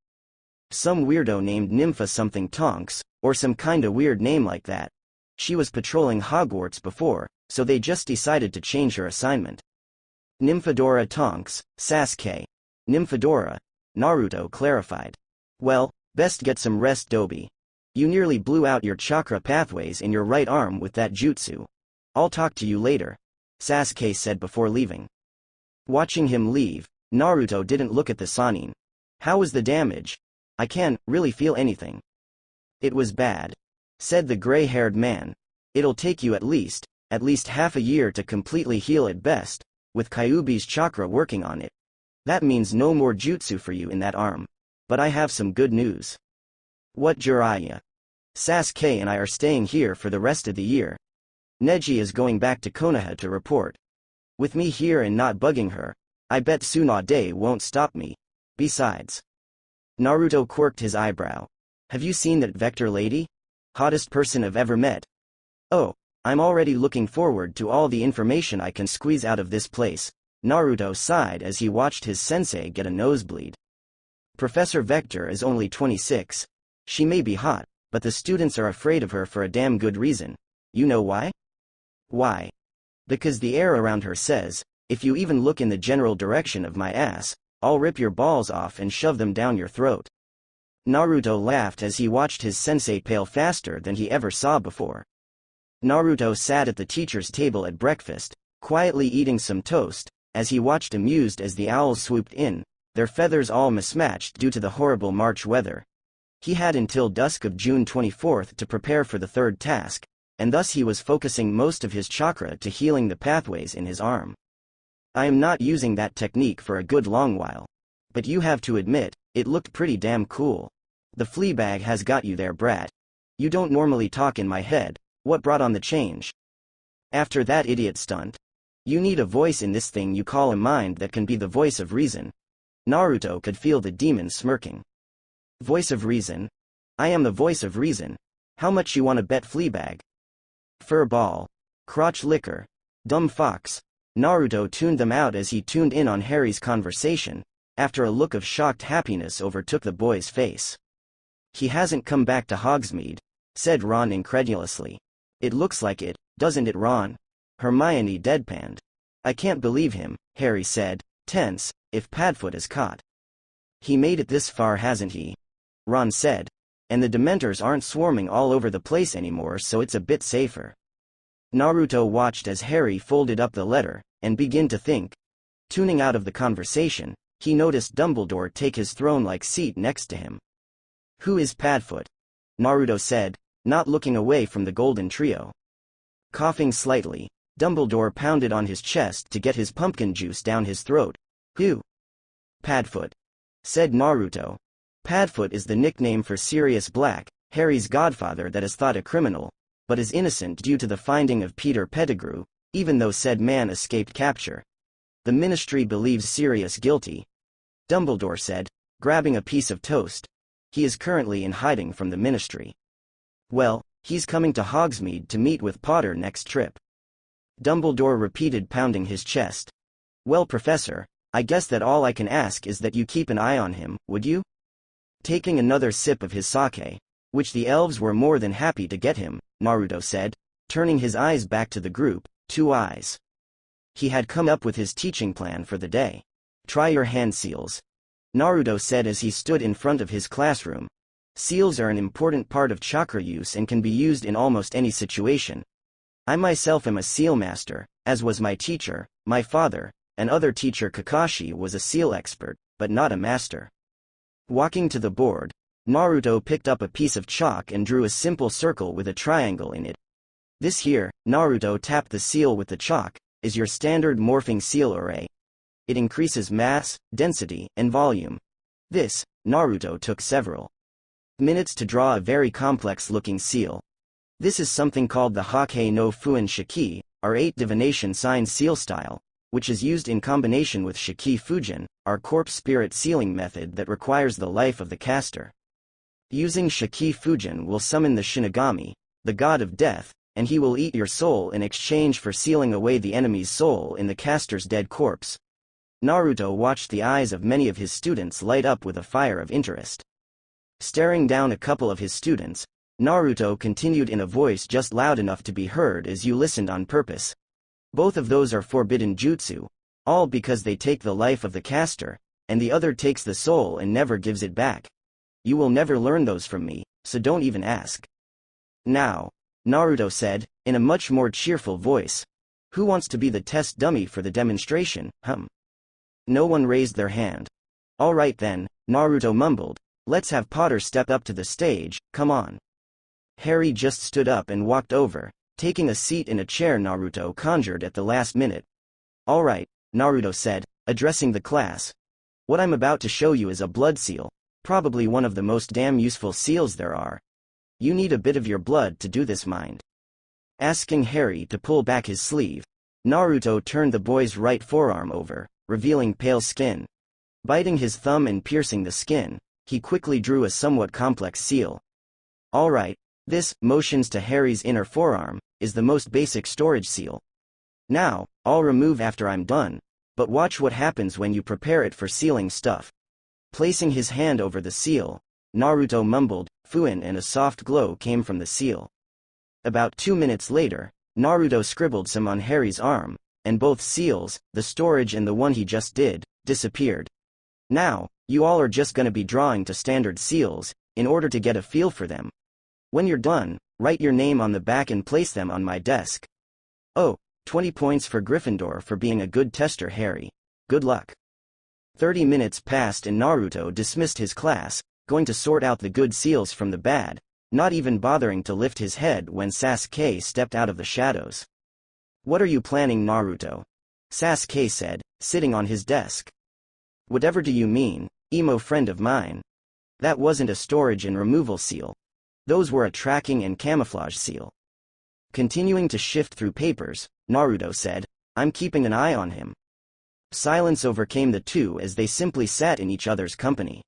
Some weirdo named Nympha something Tonks, or some kinda weird name like that. She was patrolling Hogwarts before, so they just decided to change her assignment. Nymphadora Tonks, Sasuke. Nymphadora, Naruto clarified. Well, best get some rest, Doby. You nearly blew out your chakra pathways in your right arm with that jutsu. I'll talk to you later, Sasuke said before leaving. Watching him leave, Naruto didn't look at the Sannin. How was the damage? I can't really feel anything. It was bad, said the gray-haired man. It'll take you at least half a year to completely heal at best, with Kyuubi's chakra working on it. That means no more jutsu for you in that arm. But I have some good news. What, Jiraiya? Sasuke and I are staying here for the rest of the year. Neji is going back to Konoha to report. With me here and not bugging her, I bet Tsunade won't stop me. Besides. Naruto quirked his eyebrow. Have you seen that Vector lady? Hottest person I've ever met. Oh, I'm already looking forward to all the information I can squeeze out of this place. Naruto sighed as he watched his sensei get a nosebleed. Professor Vector is only 26. She may be hot, but the students are afraid of her for a damn good reason. You know why? Why? Because the air around her says, if you even look in the general direction of my ass, I'll rip your balls off and shove them down your throat. Naruto laughed as he watched his sensei pale faster than he ever saw before. Naruto sat at the teacher's table at breakfast, quietly eating some toast, as he watched amused as the owls swooped in, their feathers all mismatched due to the horrible March weather. He had until dusk of June 24th to prepare for the third task, and thus he was focusing most of his chakra to healing the pathways in his arm. I am not using that technique for a good long while. But you have to admit, it looked pretty damn cool. The flea bag has got you there, brat. You don't normally talk in my head, what brought on the change? After that idiot stunt. You need a voice in this thing you call a mind that can be the voice of reason. Naruto could feel the demon smirking. Voice of reason? I am the voice of reason. How much you wanna bet, Fleabag? Fur ball. Crotch licker. Dumb fox. Naruto tuned them out as he tuned in on Harry's conversation, after a look of shocked happiness overtook the boy's face. He hasn't come back to Hogsmeade, said Ron incredulously. It looks like it, doesn't it, Ron? Hermione deadpanned. I can't believe him, Harry said, tense, if Padfoot is caught. He made it this far, hasn't he? Ron said. And the Dementors aren't swarming all over the place anymore, so it's a bit safer. Naruto watched as Harry folded up the letter, and began to think. Tuning out of the conversation, he noticed Dumbledore take his throne-like seat next to him. Who is Padfoot? Naruto said, not looking away from the golden trio. Coughing slightly, Dumbledore pounded on his chest to get his pumpkin juice down his throat. Who? Padfoot, said Naruto. Padfoot is the nickname for Sirius Black, Harry's godfather that is thought a criminal, but is innocent due to the finding of Peter Pettigrew, even though said man escaped capture. The Ministry believes Sirius guilty. Dumbledore said, grabbing a piece of toast. He is currently in hiding from the Ministry. Well, he's coming to Hogsmeade to meet with Potter next trip. Dumbledore repeated, pounding his chest. Well, Professor, I guess that all I can ask is that you keep an eye on him, would you? Taking another sip of his sake, which the elves were more than happy to get him, Naruto said, turning his eyes back to the group, 2 eyes. He had come up with his teaching plan for the day. Try your hand seals. Naruto said as he stood in front of his classroom. Seals are an important part of chakra use and can be used in almost any situation. I myself am a seal master, as was my teacher, my father, and other teacher Kakashi was a seal expert, but not a master. Walking to the board, Naruto picked up a piece of chalk and drew a simple circle with a triangle in it. This here, Naruto tapped the seal with the chalk, is your standard morphing seal array. It increases mass, density, and volume. This, Naruto took several minutes to draw a very complex-looking seal. This is something called the Hake no Fuin Shiki, our 8 divination sign seal style, which is used in combination with Shiki Fujin, our corpse spirit sealing method that requires the life of the caster. Using Shiki Fujin will summon the Shinigami, the god of death, and he will eat your soul in exchange for sealing away the enemy's soul in the caster's dead corpse. Naruto watched the eyes of many of his students light up with a fire of interest. Staring down a couple of his students, Naruto continued in a voice just loud enough to be heard as you listened on purpose. Both of those are forbidden jutsu, all because they take the life of the caster, and the other takes the soul and never gives it back. You will never learn those from me, so don't even ask. Now, Naruto said, in a much more cheerful voice. Who wants to be the test dummy for the demonstration, No one raised their hand. All right then, Naruto mumbled, let's have Potter step up to the stage, come on. Harry just stood up and walked over, taking a seat in a chair Naruto conjured at the last minute. All right, Naruto said, addressing the class. What I'm about to show you is a blood seal, probably one of the most damn useful seals there are. You need a bit of your blood to do this, mind. Asking Harry to pull back his sleeve, Naruto turned the boy's right forearm over, revealing pale skin. Biting his thumb and piercing the skin, he quickly drew a somewhat complex seal. All right, this, motions to Harry's inner forearm, is the most basic storage seal. Now, I'll remove after I'm done, but watch what happens when you prepare it for sealing stuff. Placing his hand over the seal, Naruto mumbled, "Fuin," and a soft glow came from the seal. About 2 minutes later, Naruto scribbled some on Harry's arm, and both seals, the storage and the one he just did, disappeared. Now, you all are just gonna be drawing to standard seals, in order to get a feel for them. When you're done, write your name on the back and place them on my desk. Oh, 20 points for Gryffindor for being a good tester, Harry. Good luck. 30 minutes passed and Naruto dismissed his class, going to sort out the good seals from the bad, not even bothering to lift his head when Sasuke stepped out of the shadows. "What are you planning, Naruto?" Sasuke said, sitting on his desk. "Whatever do you mean, emo friend of mine? That wasn't a storage and removal seal. Those were a tracking and camouflage seal." Continuing to shift through papers, Naruto said, "I'm keeping an eye on him." Silence overcame the two as they simply sat in each other's company.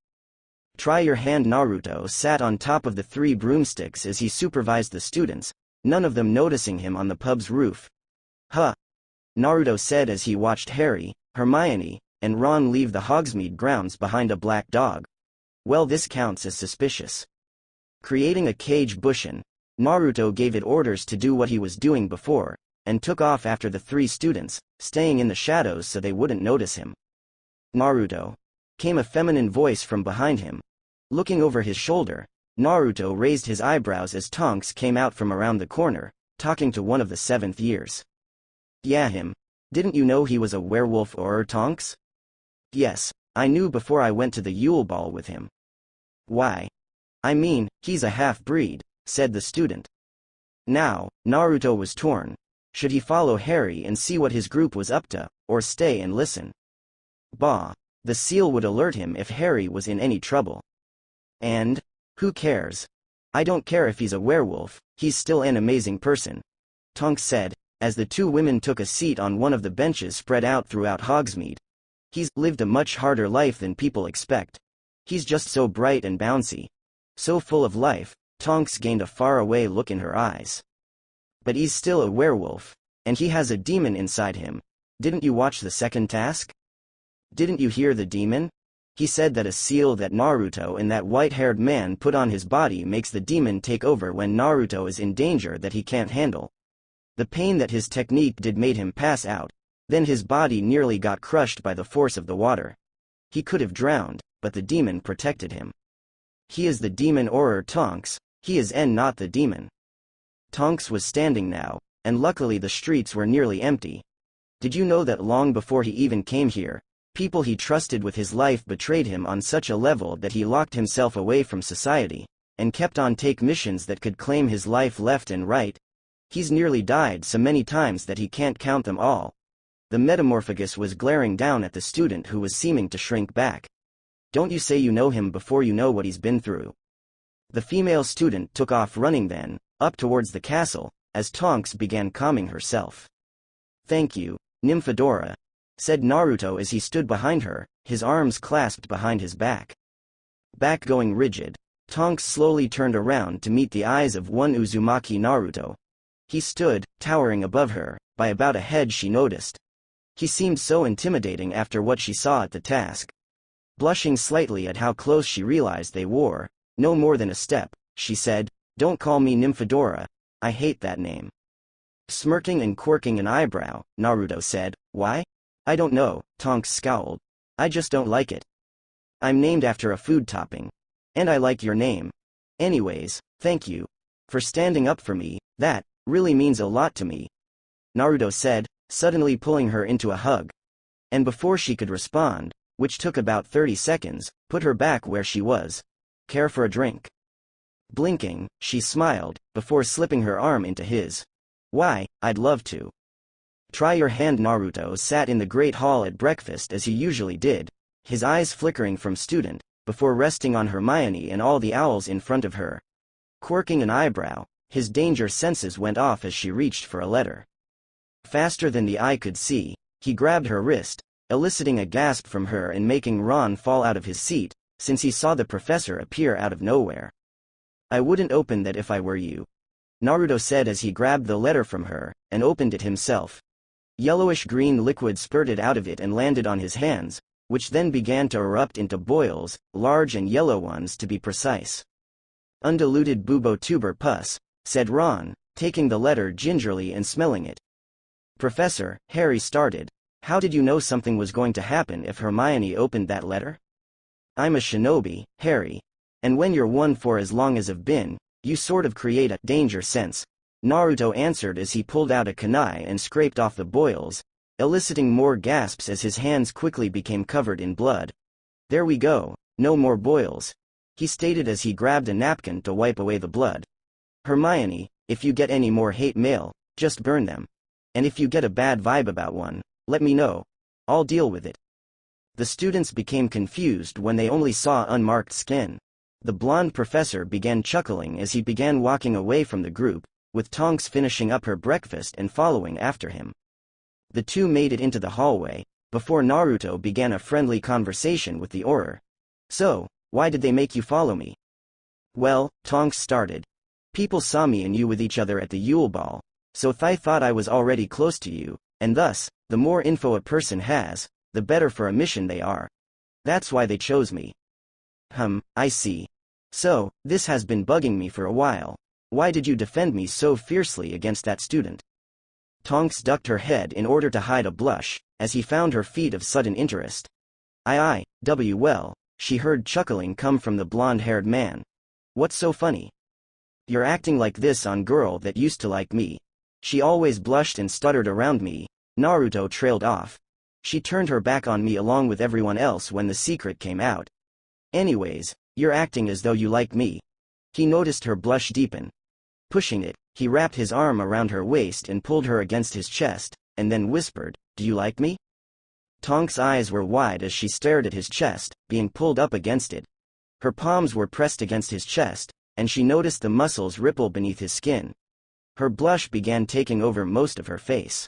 "Try your hand." Naruto sat on top of the 3 broomsticks as he supervised the students, none of them noticing him on the pub's roof. "Huh," Naruto said as he watched Harry, Hermione, and Ron leave the Hogsmeade grounds behind a black dog. "Well, this counts as suspicious." Creating a cage bushin, Naruto gave it orders to do what he was doing before, and took off after the 3 students, staying in the shadows so they wouldn't notice him. "Naruto," came a feminine voice from behind him. Looking over his shoulder, Naruto raised his eyebrows as Tonks came out from around the corner, talking to one of the 7th years. "Yeah, him. Didn't you know he was a werewolf, or Tonks?" "Yes, I knew before I went to the Yule Ball with him." "Why?" "I mean, he's a half-breed," said the student. Now, Naruto was torn. Should he follow Harry and see what his group was up to, or stay and listen? Bah! The seal would alert him if Harry was in any trouble. And, who cares? "I don't care if he's a werewolf, he's still an amazing person," Tonks said, as the 2 women took a seat on one of the benches spread out throughout Hogsmeade. "He's lived a much harder life than people expect. He's just so bright and bouncy. So full of life." Tonks gained a faraway look in her eyes. "But he's still a werewolf, and he has a demon inside him. Didn't you watch the second task? Didn't you hear the demon? He said that a seal that Naruto and that white-haired man put on his body makes the demon take over when Naruto is in danger that he can't handle. The pain that his technique did made him pass out, then his body nearly got crushed by the force of the water. He could have drowned, but the demon protected him. He is the demon or Tonks, he is not the demon." Tonks was standing now, and luckily the streets were nearly empty. "Did you know that long before he even came here, people he trusted with his life betrayed him on such a level that he locked himself away from society, and kept on take missions that could claim his life left and right? He's nearly died so many times that he can't count them all." The Metamorphagus was glaring down at the student who was seeming to shrink back. "Don't you say you know him before you know what he's been through." The female student took off running then, up towards the castle, as Tonks began calming herself. "Thank you, Nymphadora," said Naruto as he stood behind her, his arms clasped behind his back. Back going rigid, Tonks slowly turned around to meet the eyes of one Uzumaki Naruto. He stood, towering above her, by about a head she noticed. He seemed so intimidating after what she saw at the task. Blushing slightly at how close she realized they were, no more than a step, she said, "Don't call me Nymphadora, I hate that name." Smirking and quirking an eyebrow, Naruto said, "Why?" "I don't know," Tonks scowled. "I just don't like it. I'm named after a food topping. And I like your name. Anyways, thank you for standing up for me, that really means a lot to me," Naruto said, suddenly pulling her into a hug. And before she could respond, which took about 30 seconds, put her back where she was. "Care for a drink?" Blinking, she smiled, before slipping her arm into his. "Why, I'd love to." "Try your hand." Naruto sat in the great hall at breakfast as he usually did, his eyes flickering from student, before resting on Hermione and all the owls in front of her. Quirking an eyebrow, his danger senses went off as she reached for a letter. Faster than the eye could see, he grabbed her wrist, eliciting a gasp from her and making Ron fall out of his seat, since he saw the professor appear out of nowhere. "I wouldn't open that if I were you," Naruto said as he grabbed the letter from her, and opened it himself. Yellowish-green liquid spurted out of it and landed on his hands, which then began to erupt into boils, large and yellow ones to be precise. "Undiluted bubo-tuber pus," said Ron, taking the letter gingerly and smelling it. "Professor," Harry started, "how did you know something was going to happen if Hermione opened that letter?" "I'm a shinobi, Harry. And when you're one for as long as I've been, you sort of create a danger sense," Naruto answered as he pulled out a kunai and scraped off the boils, eliciting more gasps as his hands quickly became covered in blood. "There we go, no more boils," he stated as he grabbed a napkin to wipe away the blood. "Hermione, if you get any more hate mail, just burn them. And if you get a bad vibe about one, let me know. I'll deal with it." The students became confused when they only saw unmarked skin. The blonde professor began chuckling as he began walking away from the group, with Tonks finishing up her breakfast and following after him. The two made it into the hallway, before Naruto began a friendly conversation with the Auror. "So, why did they make you follow me?" "Well," Tonks started, "people saw me and you with each other at the Yule Ball, so I thought I was already close to you, and thus, the more info a person has, the better for a mission they are. That's why they chose me." I see. So, this has been bugging me for a while. Why did you defend me so fiercely against that student?" Tonks ducked her head in order to hide a blush, as he found her feat of sudden interest. Well, she heard chuckling come from the blonde-haired man. "What's so funny?" "You're acting like this on girl that used to like me. She always blushed and stuttered around me," Naruto trailed off. "She turned her back on me along with everyone else when the secret came out. Anyways, you're acting as though you like me." He noticed her blush deepen. Pushing it, he wrapped his arm around her waist and pulled her against his chest, and then whispered, "Do you like me?" Tonks' eyes were wide as she stared at his chest, being pulled up against it. Her palms were pressed against his chest, and she noticed the muscles ripple beneath his skin. Her blush began taking over most of her face.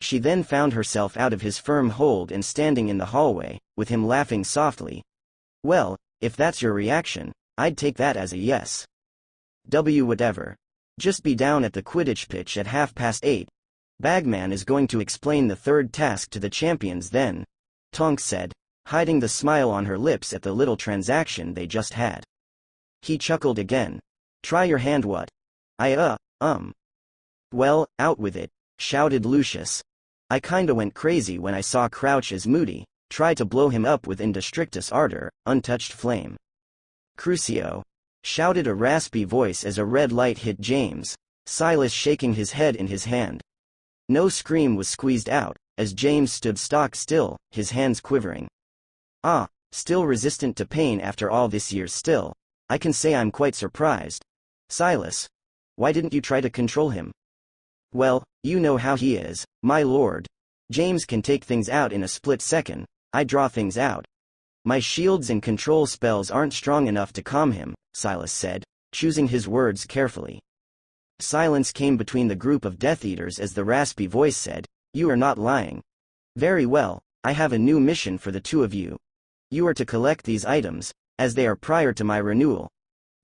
She then found herself out of his firm hold and standing in the hallway, with him laughing softly. "Well, if that's your reaction, I'd take that as a yes. Whatever. Just be down at the Quidditch pitch at 8:30. Bagman is going to explain the third task to the champions then," Tonks said, hiding the smile on her lips at the little transaction they just had. He chuckled again. "Try your hand what?" "Well, out with it," shouted Lucius. "I kinda went crazy when I saw Crouch as Moody, try to blow him up with Indestructus Ardor, untouched flame." "Crucio!" shouted a raspy voice as a red light hit James, Silas shaking his head in his hand. No scream was squeezed out, as James stood stock still, his hands quivering. Still resistant to pain after all this years still. I can say I'm quite surprised. Silas. Why didn't you try to control him?" "Well, you know how he is, my lord. James can take things out in a split second, I draw things out. My shields and control spells aren't strong enough to calm him," Silas said, choosing his words carefully. Silence came between the group of Death Eaters as the raspy voice said, "You are not lying. Very well, I have a new mission for the two of you. You are to collect these items, as they are prior to my renewal.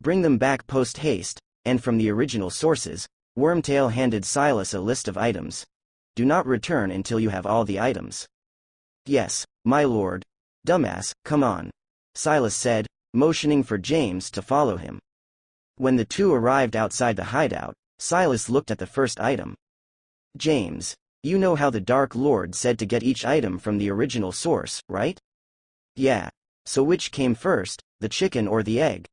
Bring them back post-haste, and from the original sources." Wormtail handed Silas a list of items. "Do not return until you have all the items." "Yes, my lord." "Dumbass, come on," Silas said, motioning for James to follow him. When the two arrived outside the hideout, Silas looked at the first item. "James, you know how the Dark Lord said to get each item from the original source, right?" "Yeah. So which came first, the chicken or the egg?"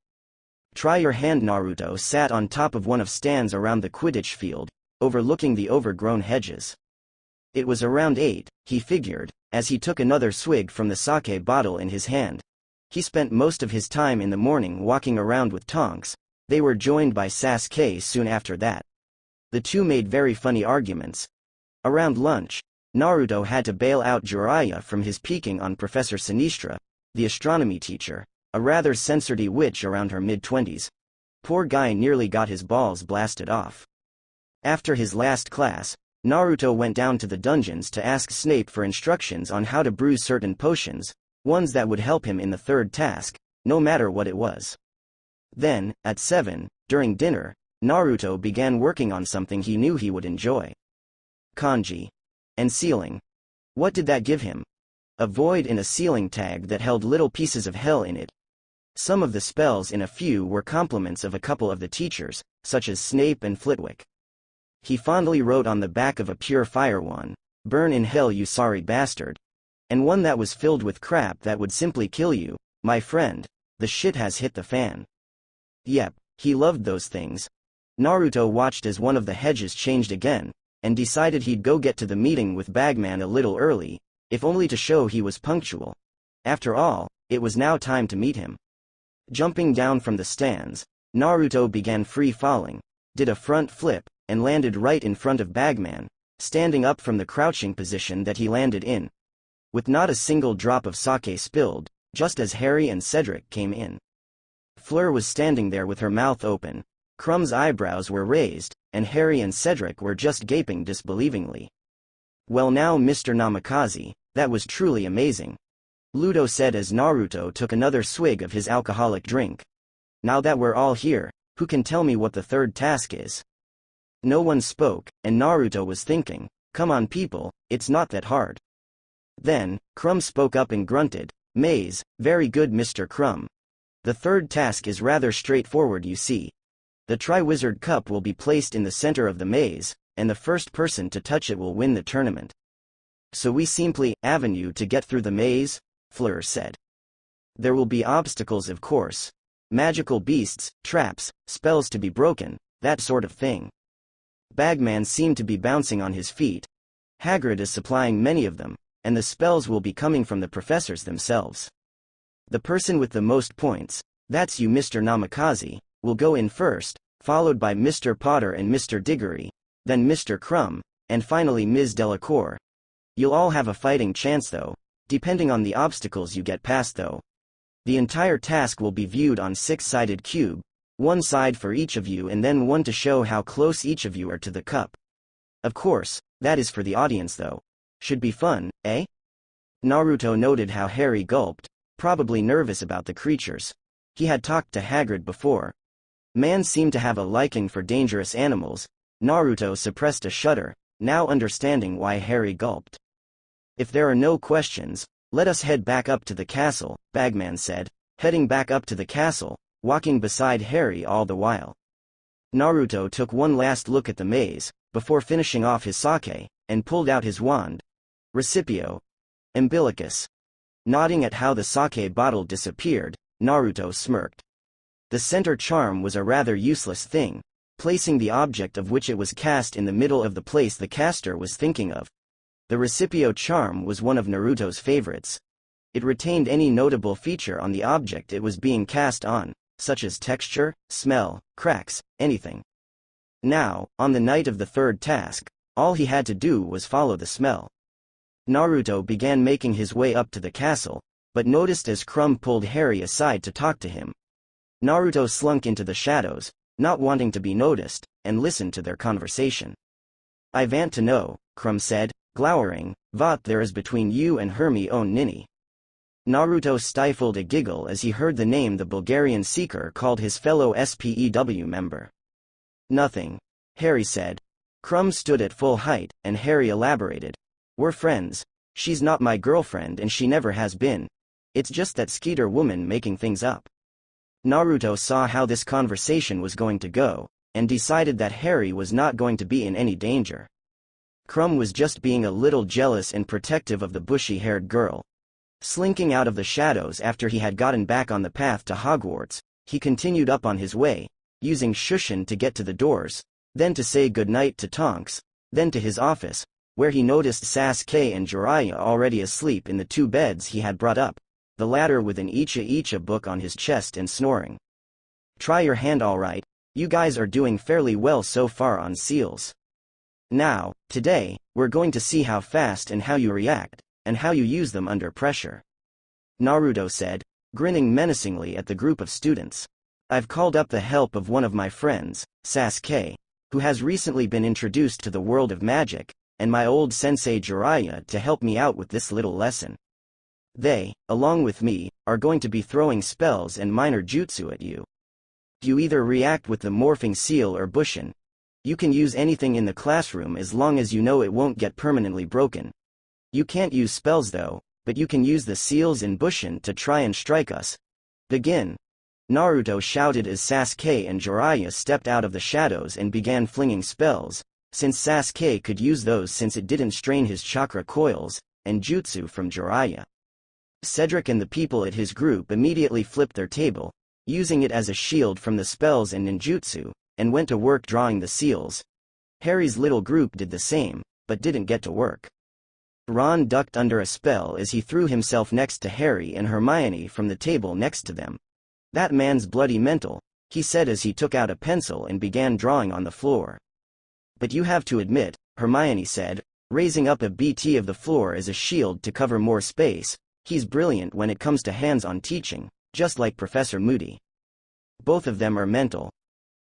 "Try your hand." Naruto sat on top of one of stands around the Quidditch field, overlooking the overgrown hedges. It was around 8, he figured, as he took another swig from the sake bottle in his hand. He spent most of his time in the morning walking around with Tonks. They were joined by Sasuke soon after that. The two made very funny arguments. Around lunch, Naruto had to bail out Jiraiya from his peeking on Professor Sinistra, the astronomy teacher, a rather censored witch around her mid-20s. Poor guy nearly got his balls blasted off. After his last class, Naruto went down to the dungeons to ask Snape for instructions on how to brew certain potions, ones that would help him in the third task, no matter what it was. Then, at 7, during dinner, Naruto began working on something he knew he would enjoy. Kanji. And sealing. What did that give him? A void in a sealing tag that held little pieces of hell in it. Some of the spells in a few were compliments of a couple of the teachers, such as Snape and Flitwick. He fondly wrote on the back of a pure fire one, "Burn in hell you sorry bastard." And one that was filled with crap that would simply kill you, "My friend, the shit has hit the fan." Yep, he loved those things. Naruto watched as one of the hedges changed again, and decided he'd go get to the meeting with Bagman a little early, if only to show he was punctual. After all, it was now time to meet him. Jumping down from the stands, Naruto began free falling, did a front flip, and landed right in front of Bagman, standing up from the crouching position that he landed in. With not a single drop of sake spilled, just as Harry and Cedric came in. Fleur was standing there with her mouth open, Crumb's eyebrows were raised, and Harry and Cedric were just gaping disbelievingly. "Well now Mr. Namikaze, that was truly amazing," Ludo said as Naruto took another swig of his alcoholic drink. "Now that we're all here, who can tell me what the third task is?" No one spoke, and Naruto was thinking, come on people, it's not that hard. Then, Crumb spoke up and grunted, "Maze, very good Mr. Crumb. The third task is rather straightforward you see. The Triwizard Cup will be placed in the center of the maze, and the first person to touch it will win the tournament." "So we simply avenue to get through the maze?" Fleur said. "There will be obstacles of course. Magical beasts, traps, spells to be broken, that sort of thing." Bagman seemed to be bouncing on his feet. "Hagrid is supplying many of them, and the spells will be coming from the professors themselves. The person with the most points, that's you Mr. Namikaze, will go in first, followed by Mr. Potter and Mr. Diggory, then Mr. Crumb, and finally Ms. Delacour. You'll all have a fighting chance though, depending on the obstacles you get past though. The entire task will be viewed on 6-sided cube, one side for each of you and then one to show how close each of you are to the cup. Of course, that is for the audience though. Should be fun, eh?" Naruto noted how Harry gulped, probably nervous about the creatures. He had talked to Hagrid before. Man seemed to have a liking for dangerous animals. Naruto suppressed a shudder, now understanding why Harry gulped. "If there are no questions, let us head back up to the castle," Bagman said, heading back up to the castle, walking beside Harry all the while. Naruto took one last look at the maze, before finishing off his sake, and pulled out his wand. Recipio. Umbilicus. Nodding at how the sake bottle disappeared, Naruto smirked. The center charm was a rather useless thing, placing the object of which it was cast in the middle of the place the caster was thinking of. The Recipio charm was one of Naruto's favorites. It retained any notable feature on the object it was being cast on, such as texture, smell, cracks, anything. Now, on the night of the third task, all he had to do was follow the smell. Naruto began making his way up to the castle, but noticed as Crumb pulled Harry aside to talk to him. Naruto slunk into the shadows, not wanting to be noticed, and listened to their conversation. "I want to know," Crumb said, glowering, "what there is between you and Hermione Ninny." Naruto stifled a giggle as he heard the name the Bulgarian seeker called his fellow SPEW member. "Nothing," Harry said. Crumb stood at full height, and Harry elaborated. "We're friends. She's not my girlfriend and she never has been. It's just that Skeeter woman making things up." Naruto saw how this conversation was going to go, and decided that Harry was not going to be in any danger. Crumb was just being a little jealous and protective of the bushy-haired girl. Slinking out of the shadows after he had gotten back on the path to Hogwarts, he continued up on his way, using Shushin to get to the doors, then to say goodnight to Tonks, then to his office, where he noticed Sasuke and Jiraiya already asleep in the 2 beds he had brought up, the latter with an Icha book on his chest and snoring. "Try your hand alright, you guys are doing fairly well so far on seals. Now, today, we're going to see how fast and how you react, and how you use them under pressure," Naruto said, grinning menacingly at the group of students. "I've called up the help of one of my friends, Sasuke. who has recently been introduced to the world of magic, and my old sensei Jiraiya to help me out with this little lesson. They, along with me, are going to be throwing spells and minor jutsu at you. You either react with the morphing seal or bushin. You can use anything in the classroom as long as you know it won't get permanently broken. You can't use spells though, but you can use the seals and bushin to try and strike us. Begin. Naruto shouted as Sasuke and Jiraiya stepped out of the shadows and began flinging spells, since Sasuke could use those since it didn't strain his chakra coils, and jutsu from Jiraiya. Cedric and the people at his group immediately flipped their table, using it as a shield from the spells and ninjutsu, and went to work drawing the seals. Harry's little group did the same, but didn't get to work. Ron ducked under a spell as he threw himself next to Harry and Hermione from the table next to them. That man's bloody mental, he said as he took out a pencil and began drawing on the floor. But you have to admit, Hermione said, raising up a BT of the floor as a shield to cover more space, he's brilliant when it comes to hands-on teaching, just like Professor Moody. Both of them are mental.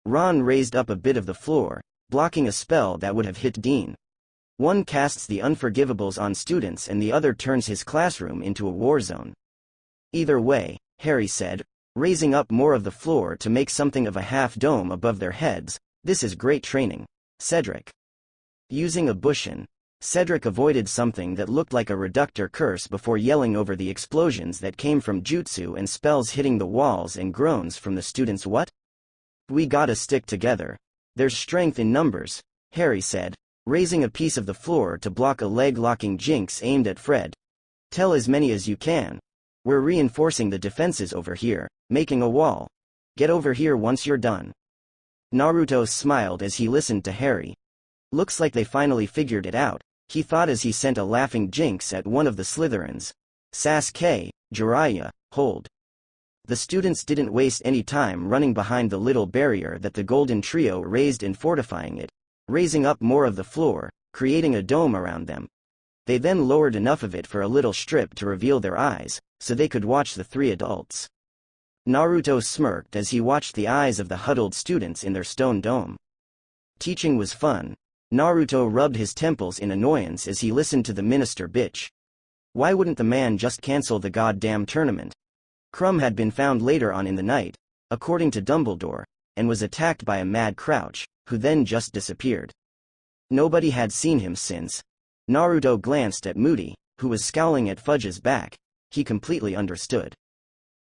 Ron raised up a bit of the floor, blocking a spell that would have hit Dean. One casts the unforgivables on students and the other turns his classroom into a war zone. Either way, Harry said, raising up more of the floor to make something of a half-dome above their heads, this is great training. Cedric. Using a bushin, Cedric avoided something that looked like a reductor curse before yelling over the explosions that came from jutsu and spells hitting the walls and groans from the students. What? We gotta stick together. There's strength in numbers, Harry said, raising a piece of the floor to block a leg-locking jinx aimed at Fred. Tell as many as you can. We're reinforcing the defenses over here, making a wall. Get over here once you're done. Naruto smiled as he listened to Harry. Looks like they finally figured it out, he thought as he sent a laughing jinx at one of the Slytherins. Sasuke, Jiraiya, hold. The students didn't waste any time running behind the little barrier that the Golden Trio raised and fortifying it, raising up more of the floor, creating a dome around them. They then lowered enough of it for a little strip to reveal their eyes, so they could watch the three adults. Naruto smirked as he watched the eyes of the huddled students in their stone dome. Teaching was fun. Naruto rubbed his temples in annoyance as he listened to the minister bitch. Why wouldn't the man just cancel the goddamn tournament? Crumb had been found later on in the night, according to Dumbledore, and was attacked by a mad Crouch, who then just disappeared. Nobody had seen him since. Naruto glanced at Moody, who was scowling at Fudge's back. He completely understood.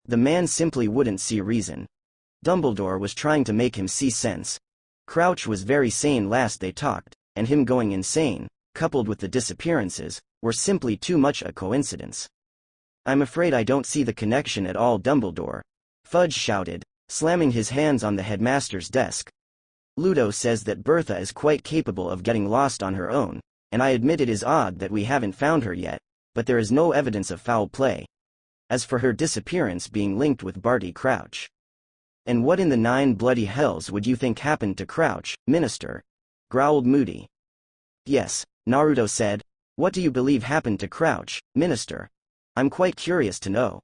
The man simply wouldn't see reason. Dumbledore was trying to make him see sense. Crouch was very sane last they talked, and him going insane, coupled with the disappearances, were simply too much a coincidence. I'm afraid I don't see the connection at all, Dumbledore, Fudge shouted, slamming his hands on the headmaster's desk. Ludo says that Bertha is quite capable of getting lost on her own, and I admit it is odd that we haven't found her yet, but there is no evidence of foul play. As for her disappearance being linked with Barty Crouch. And what in the 9 bloody hells would you think happened to Crouch, Minister? Growled Moody. Yes, Naruto said. What do you believe happened to Crouch, Minister? I'm quite curious to know.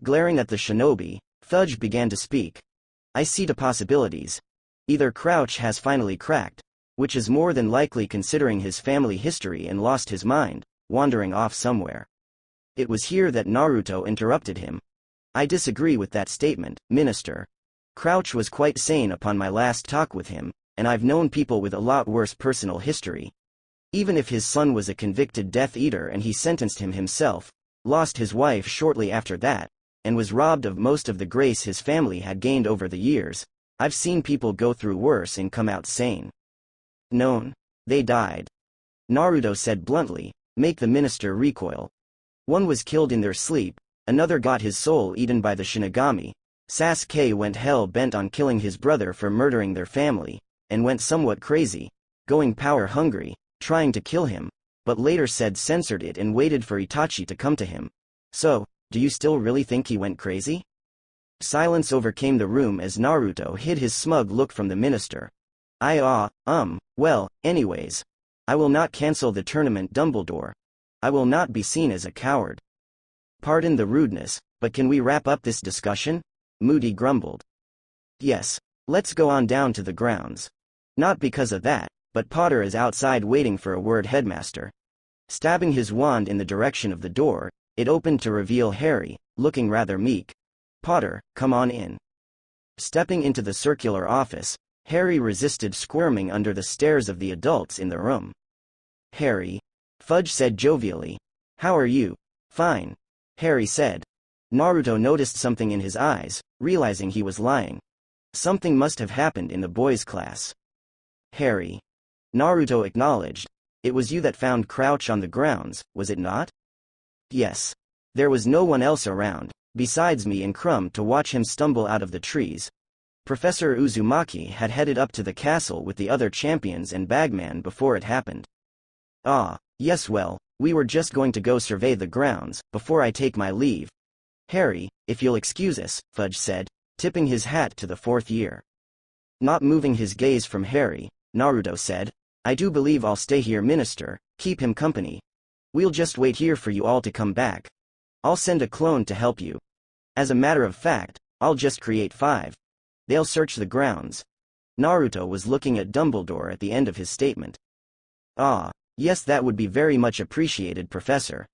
Glaring at the shinobi, Fudge began to speak. I see 2 possibilities. Either Crouch has finally cracked, which is more than likely considering his family history, and lost his mind, wandering off somewhere. It was here that Naruto interrupted him. I disagree with that statement, Minister. Crouch was quite sane upon my last talk with him, and I've known people with a lot worse personal history. Even if his son was a convicted Death Eater and he sentenced him himself, lost his wife shortly after that, and was robbed of most of the grace his family had gained over the years, I've seen people go through worse and come out sane. Known. They died. Naruto said bluntly, make the minister recoil. One was killed in their sleep, another got his soul eaten by the Shinigami. Sasuke went hell-bent on killing his brother for murdering their family, and went somewhat crazy, going power-hungry, trying to kill him, but later said censored it and waited for Itachi to come to him. So, do you still really think he went crazy? Silence overcame the room as Naruto hid his smug look from the minister. Well, anyways. I will not cancel the tournament, Dumbledore. I will not be seen as a coward. Pardon the rudeness, but can we wrap up this discussion? Moody grumbled. Yes, let's go on down to the grounds. Not because of that, but Potter is outside waiting for a word, headmaster. Stabbing his wand in the direction of the door, it opened to reveal Harry, looking rather meek. Potter, come on in. Stepping into the circular office, Harry resisted squirming under the stares of the adults in the room. Harry, Fudge said jovially. How are you? Fine. Harry said. Naruto noticed something in his eyes, realizing he was lying. Something must have happened in the boys' class. Harry. Naruto acknowledged. It was you that found Crouch on the grounds, was it not? Yes. There was no one else around, besides me and Crumb, to watch him stumble out of the trees. Professor Uzumaki had headed up to the castle with the other champions and Bagman before it happened. Ah, yes, well, we were just going to go survey the grounds, before I take my leave. Harry, if you'll excuse us, Fudge said, tipping his hat to the fourth year. Not moving his gaze from Harry, Naruto said, I do believe I'll stay here, Minister, keep him company. We'll just wait here for you all to come back. I'll send a clone to help you. As a matter of fact, I'll just create 5. They'll search the grounds. Naruto was looking at Dumbledore at the end of his statement. Ah, yes, that would be very much appreciated, Professor.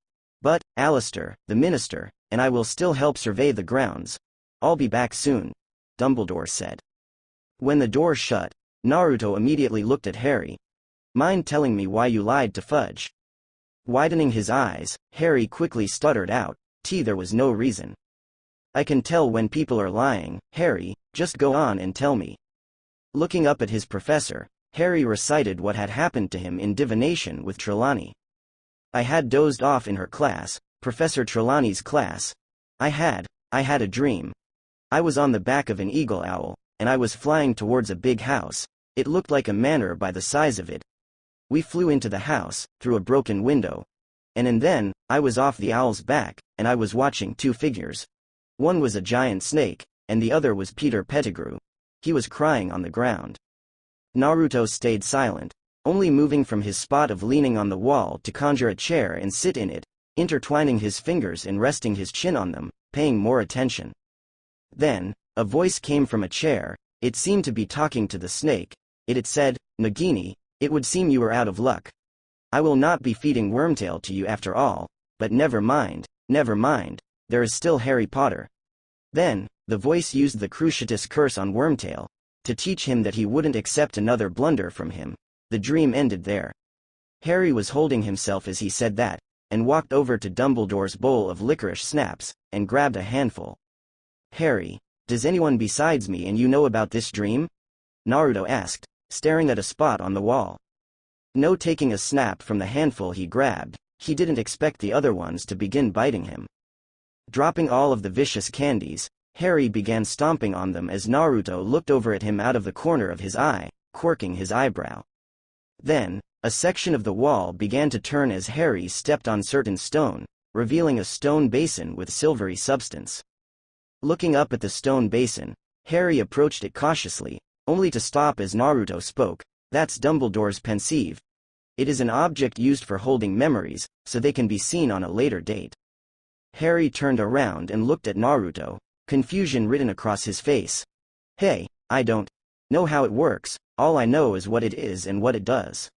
But, Alistair, the Minister, and I will still help survey the grounds. I'll be back soon, Dumbledore said. When the door shut, Naruto immediately looked at Harry. Mind telling me why you lied to Fudge? Widening his eyes, Harry quickly stuttered out, there was no reason. I can tell when people are lying, Harry, just go on and tell me. Looking up at his professor, Harry recited what had happened to him in divination with Trelawney. I had dozed off in her class, Professor Trelawney's class. I had a dream. I was on the back of an eagle owl, and I was flying towards a big house. It looked like a manor by the size of it. We flew into the house, through a broken window. And then, I was off the owl's back, and I was watching 2 figures. One was a giant snake, and the other was Peter Pettigrew. He was crying on the ground. Naruto stayed silent, only moving from his spot of leaning on the wall to conjure a chair and sit in it, intertwining his fingers and resting his chin on them, paying more attention. Then, a voice came from a chair. It seemed to be talking to the snake. It had said, Nagini, it would seem you are out of luck. I will not be feeding Wormtail to you after all, but never mind, there is still Harry Potter. Then, the voice used the Cruciatus curse on Wormtail, to teach him that he wouldn't accept another blunder from him. The dream ended there. Harry was holding himself as he said that, and walked over to Dumbledore's bowl of licorice snaps, and grabbed a handful. Harry, does anyone besides me and you know about this dream? Naruto asked, staring at a spot on the wall. No, taking a snap from the handful he grabbed, he didn't expect the other ones to begin biting him. Dropping all of the vicious candies, Harry began stomping on them as Naruto looked over at him out of the corner of his eye, quirking his eyebrow. Then, a section of the wall began to turn as Harry stepped on certain stone, revealing a stone basin with silvery substance. Looking up at the stone basin, Harry approached it cautiously, only to stop as Naruto spoke. That's Dumbledore's pensieve. It is an object used for holding memories, so they can be seen on a later date. Harry turned around and looked at Naruto, confusion written across his face. Hey, I don't know how it works, all I know is what it is and what it does.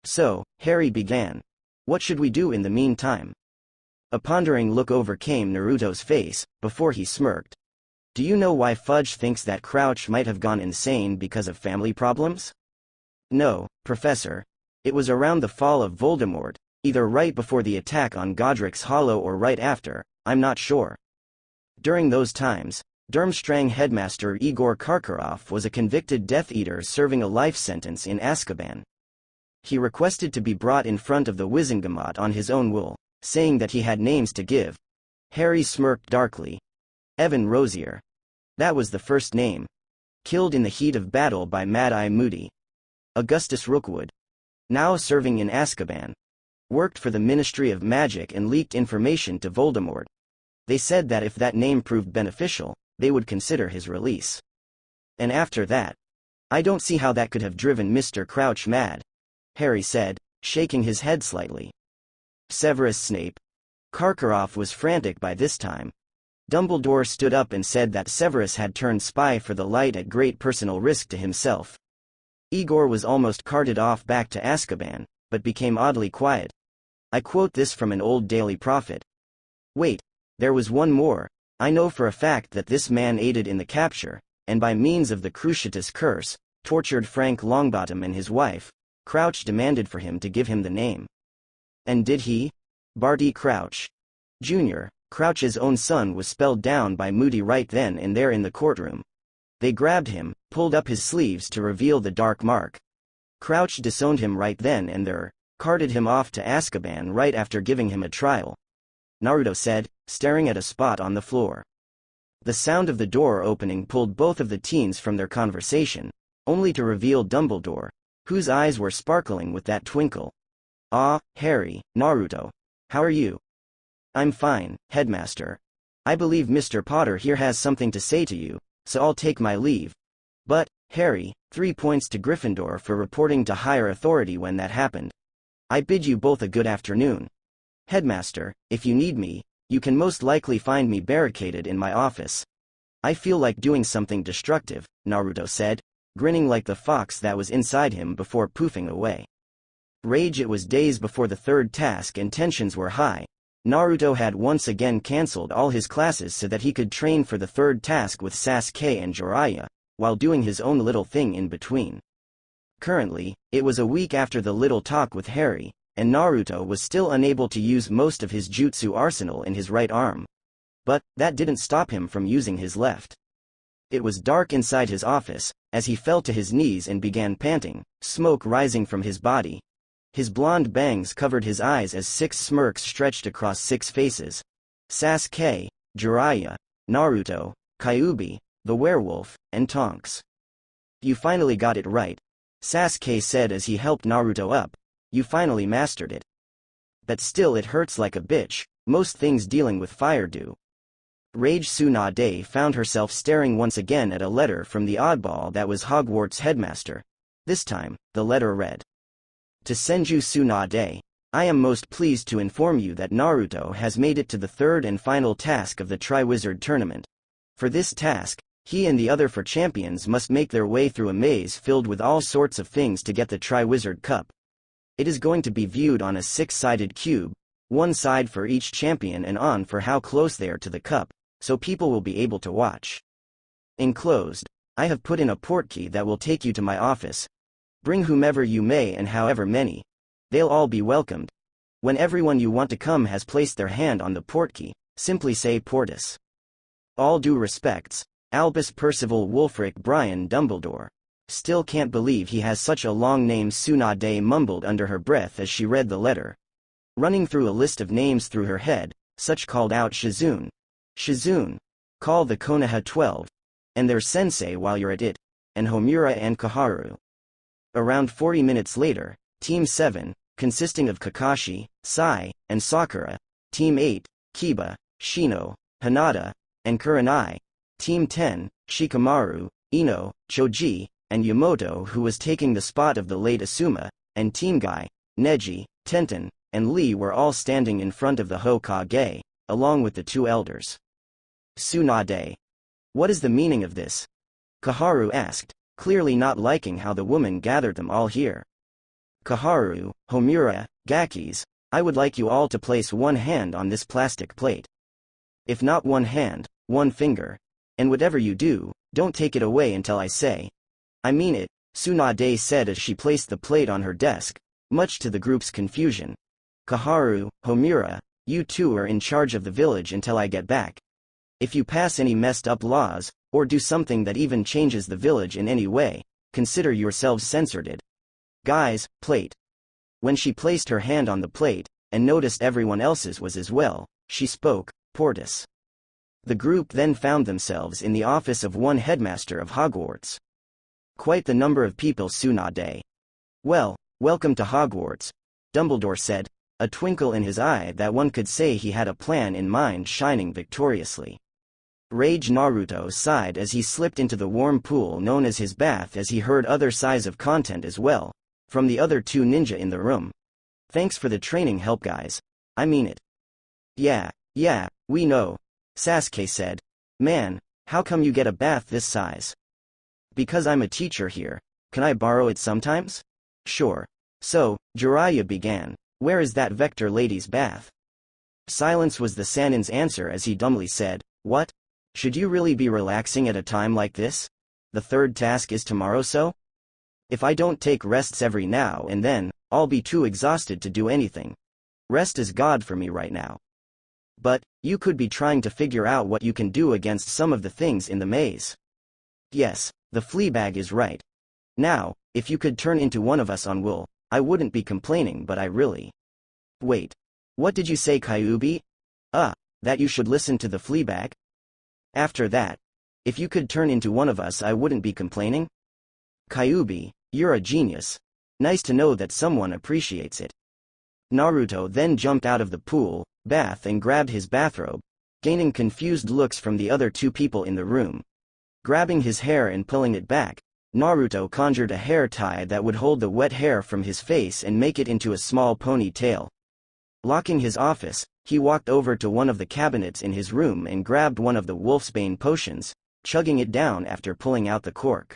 So, Harry began. What should we do in the meantime? A pondering look overcame Naruto's face, before he smirked. Do you know why Fudge thinks that Crouch might have gone insane because of family problems? No, Professor. It was around the fall of Voldemort, either right before the attack on Godric's Hollow or right after, I'm not sure. During those times, Durmstrang headmaster Igor Karkaroff was a convicted Death Eater serving a life sentence in Azkaban. He requested to be brought in front of the Wizengamot on his own will, saying that he had names to give. Harry smirked darkly. Evan Rosier. That was the first name. Killed in the heat of battle by Mad-Eye Moody. Augustus Rookwood. Now serving in Azkaban. Worked for the Ministry of Magic and leaked information to Voldemort. They said that if that name proved beneficial, they would consider his release. And after that, I don't see how that could have driven Mr. Crouch mad, Harry said, shaking his head slightly. Severus Snape. Karkaroff was frantic by this time. Dumbledore stood up and said that Severus had turned spy for the Light at great personal risk to himself. Igor was almost carted off back to Azkaban, but became oddly quiet. I quote this from an old Daily Prophet. Wait, there was one more. I know for a fact that this man aided in the capture, and by means of the Cruciatus curse, tortured Frank Longbottom and his wife. Crouch demanded for him to give him the name. And did he? Barty Crouch Jr., Crouch's own son, was spelled down by Moody right then and there in the courtroom. They grabbed him, pulled up his sleeves to reveal the dark mark. Crouch disowned him right then and there, carted him off to Azkaban right after giving him a trial. Naruto said, staring at a spot on the floor. The sound of the door opening pulled both of the teens from their conversation, only to reveal Dumbledore, whose eyes were sparkling with that twinkle. "Ah, Harry, Naruto. How are you?" "I'm fine, Headmaster. I believe Mr. Potter here has something to say to you, so I'll take my leave. But, Harry, 3 points to Gryffindor for reporting to higher authority when that happened. I bid you both a good afternoon. Headmaster, if you need me, you can most likely find me barricaded in my office." "I feel like doing something destructive," Naruto said, grinning like the fox that was inside him before poofing away. Rage. It was days before the third task and tensions were high. Naruto had once again cancelled all his classes so that he could train for the third task with Sasuke and Jiraiya, while doing his own little thing in between. Currently, it was a week after the little talk with Harry, and Naruto was still unable to use most of his jutsu arsenal in his right arm. But that didn't stop him from using his left. It was dark inside his office, as he fell to his knees and began panting, smoke rising from his body. His blonde bangs covered his eyes as 6 smirks stretched across 6 faces. Sasuke, Jiraiya, Naruto, Kyuubi, the werewolf, and Tonks. "You finally got it right," Sasuke said as he helped Naruto up. "You finally mastered it. But still it hurts like a bitch, most things dealing with fire do." Rage. Tsunade found herself staring once again at a letter from the oddball that was Hogwarts headmaster. This time, the letter read. To Senju Tsunade, I am most pleased to inform you that Naruto has made it to the third and final task of the Triwizard Tournament. For this task, he and the other 4 champions must make their way through a maze filled with all sorts of things to get the Triwizard Cup. It is going to be viewed on a 6-sided cube, one side for each champion and on for how close they are to the cup, so people will be able to watch. Enclosed, I have put in a portkey that will take you to my office. Bring whomever you may and however many. They'll all be welcomed. When everyone you want to come has placed their hand on the portkey, simply say Portus. All due respects, Albus Percival Wulfric Brian Dumbledore. Still can't believe he has such a long name, Tsunade mumbled under her breath as she read the letter. Running through a list of names through her head, such called out Shizune. Shizune. Call the Konoha 12. And their sensei while you're at it. And Homura and Koharu. Around 40 minutes later, Team 7, consisting of Kakashi, Sai, and Sakura, Team 8, Kiba, Shino, Hinata, and Kurenai, Team 10, Shikamaru, Ino, Choji, and Yamoto, who was taking the spot of the late Asuma, and Team Guy, Neji, Tenten, and Lee were all standing in front of the Hokage, along with the 2 elders. Tsunade. What is the meaning of this? Koharu asked, clearly not liking how the woman gathered them all here. Koharu, Homura, Gakis, I would like you all to place one hand on this plastic plate. If not one hand, one finger. And whatever you do, don't take it away until I say. I mean it, Tsunade said as she placed the plate on her desk, much to the group's confusion. Koharu, Homura, you 2 are in charge of the village until I get back. If you pass any messed up laws, or do something that even changes the village in any way, consider yourselves censored. Guys, plate. When she placed her hand on the plate, and noticed everyone else's was as well, she spoke, Portus. The group then found themselves in the office of one headmaster of Hogwarts. Quite the number of people, Tsunade. Well, welcome to Hogwarts, Dumbledore said, a twinkle in his eye that one could say he had a plan in mind shining victoriously. Rage. Naruto sighed as he slipped into the warm pool known as his bath as he heard other sighs of content as well, from the other 2 ninja in the room. Thanks for the training help guys. I mean it. Yeah, we know, Sasuke said. Man, how come you get a bath this size? Because I'm a teacher here, Can I borrow it sometimes? Sure. So, Jiraiya began. Where is that Vector lady's bath? Silence was the Sannin's answer as he dumbly said, What? Should you really be relaxing at a time like this? The third task is tomorrow, so? If I don't take rests every now and then, I'll be too exhausted to do anything. Rest is God for me right now. But, you could be trying to figure out what you can do against some of the things in the maze. Yes, the Fleabag is right. Now, if you could turn into one of us on wool, I wouldn't be complaining, but I really... Wait. What did you say, Kyuubi? That you should listen to the Fleabag? After that, if you could turn into one of us, I wouldn't be complaining? Kyuubi, you're a genius. Nice to know that someone appreciates it. Naruto then jumped out of the pool, bath and grabbed his bathrobe, gaining confused looks from the other two people in the room. Grabbing his hair and pulling it back, Naruto conjured a hair tie that would hold the wet hair from his face and make it into a small ponytail. Locking his office, he walked over to one of the cabinets in his room and grabbed one of the Wolfsbane potions, chugging it down after pulling out the cork.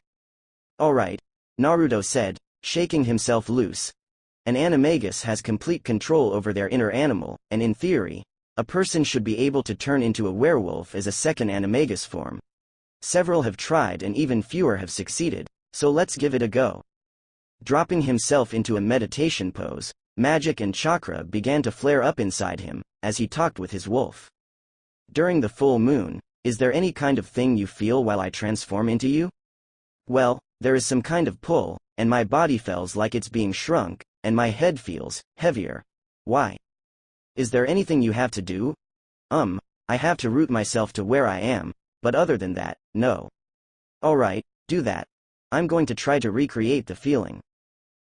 Alright, Naruto said, shaking himself loose. An animagus has complete control over their inner animal, and in theory, a person should be able to turn into a werewolf as a second animagus form. Several have tried and even fewer have succeeded, so let's give it a go. Dropping himself into a meditation pose, magic and chakra began to flare up inside him, as he talked with his wolf. During the full moon, is there any kind of thing you feel while I transform into you? Well, there is some kind of pull, and my body feels like it's being shrunk, and my head feels heavier. Why? Is there anything you have to do? I have to root myself to where I am, but other than that, no. Alright, do that. I'm going to try to recreate the feeling.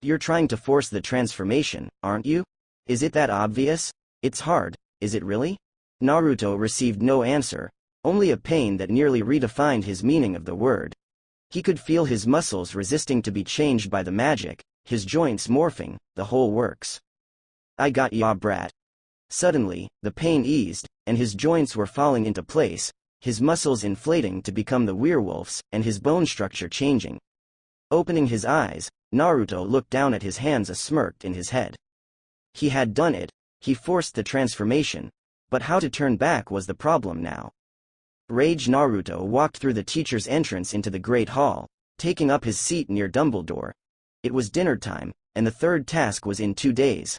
You're trying to force the transformation, aren't you? Is it that obvious? It's hard, is it really? Naruto received no answer, only a pain that nearly redefined his meaning of the word. He could feel his muscles resisting to be changed by the magic, his joints morphing, the whole works. I got ya, brat. Suddenly, the pain eased, and his joints were falling into place, his muscles inflating to become the werewolves, and his bone structure changing. Opening his eyes, Naruto looked down at his hands, a smirked in his head. He had done it, he forced the transformation, but how to turn back was the problem now. Rage Naruto walked through the teacher's entrance into the Great Hall, taking up his seat near Dumbledore. It was dinner time, and the third task was in 2 days.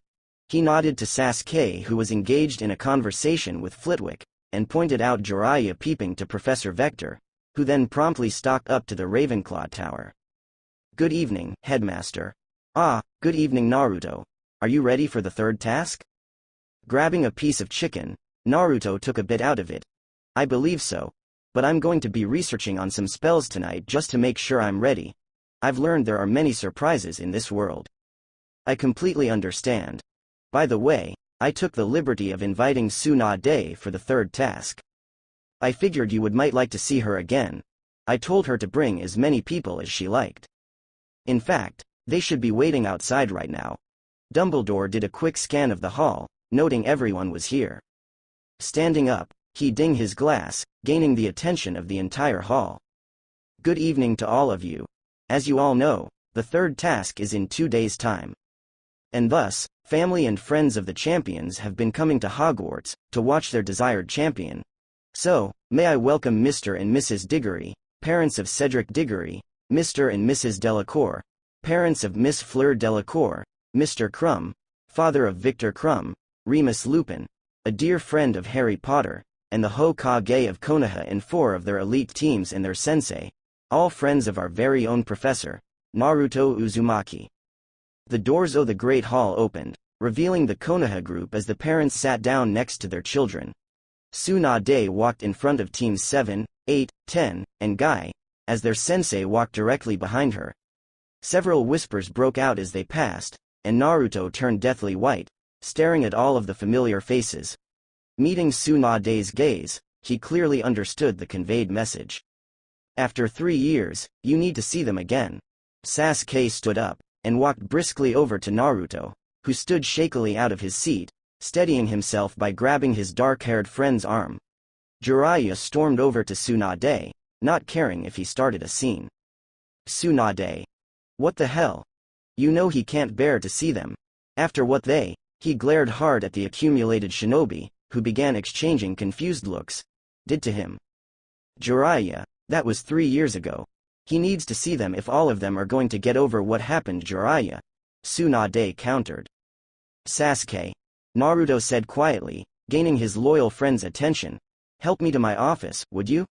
He nodded to Sasuke, who was engaged in a conversation with Flitwick, and pointed out Jiraiya peeping to Professor Vector, who then promptly stalked up to the Ravenclaw Tower. Good evening, Headmaster. Good evening, Naruto. Are you ready for the third task? Grabbing a piece of chicken, Naruto took a bit out of it. I believe so, but I'm going to be researching on some spells tonight just to make sure I'm ready. I've learned there are many surprises in this world. I completely understand. By the way, I took the liberty of inviting Tsunade for the third task. I figured you might like to see her again. I told her to bring as many people as she liked. In fact, they should be waiting outside right now. Dumbledore did a quick scan of the hall, noting everyone was here. Standing up, he dinged his glass, gaining the attention of the entire hall. Good evening to all of you. As you all know, the third task is in 2 days' time. And thus, family and friends of the champions have been coming to Hogwarts, to watch their desired champion. So, may I welcome Mr. and Mrs. Diggory, parents of Cedric Diggory, Mr. and Mrs. Delacour, parents of Miss Fleur Delacour, Mr. Crumb, father of Victor Crumb, Remus Lupin, a dear friend of Harry Potter, and the Hokage of Konoha, and 4 of their elite teams and their sensei, all friends of our very own professor, Naruto Uzumaki. The doors of the Great Hall opened, revealing the Konoha group as the parents sat down next to their children. Tsunade walked in front of teams 7, 8, 10, and Guy, as their sensei walked directly behind her. Several whispers broke out as they passed, and Naruto turned deathly white, staring at all of the familiar faces. Meeting Tsunade's gaze, he clearly understood the conveyed message. After 3 years, you need to see them again. Sasuke stood up, and walked briskly over to Naruto, who stood shakily out of his seat, steadying himself by grabbing his dark-haired friend's arm. Jiraiya stormed over to Tsunade, not caring if he started a scene. Tsunade. What the hell? You know he can't bear to see them. After what he glared hard at the accumulated shinobi, who began exchanging confused looks, did to him. Jiraiya, that was 3 years ago. He needs to see them if all of them are going to get over what happened. Jiraiya, Tsunade countered. Sasuke, Naruto said quietly, gaining his loyal friend's attention. Help me to my office, would you?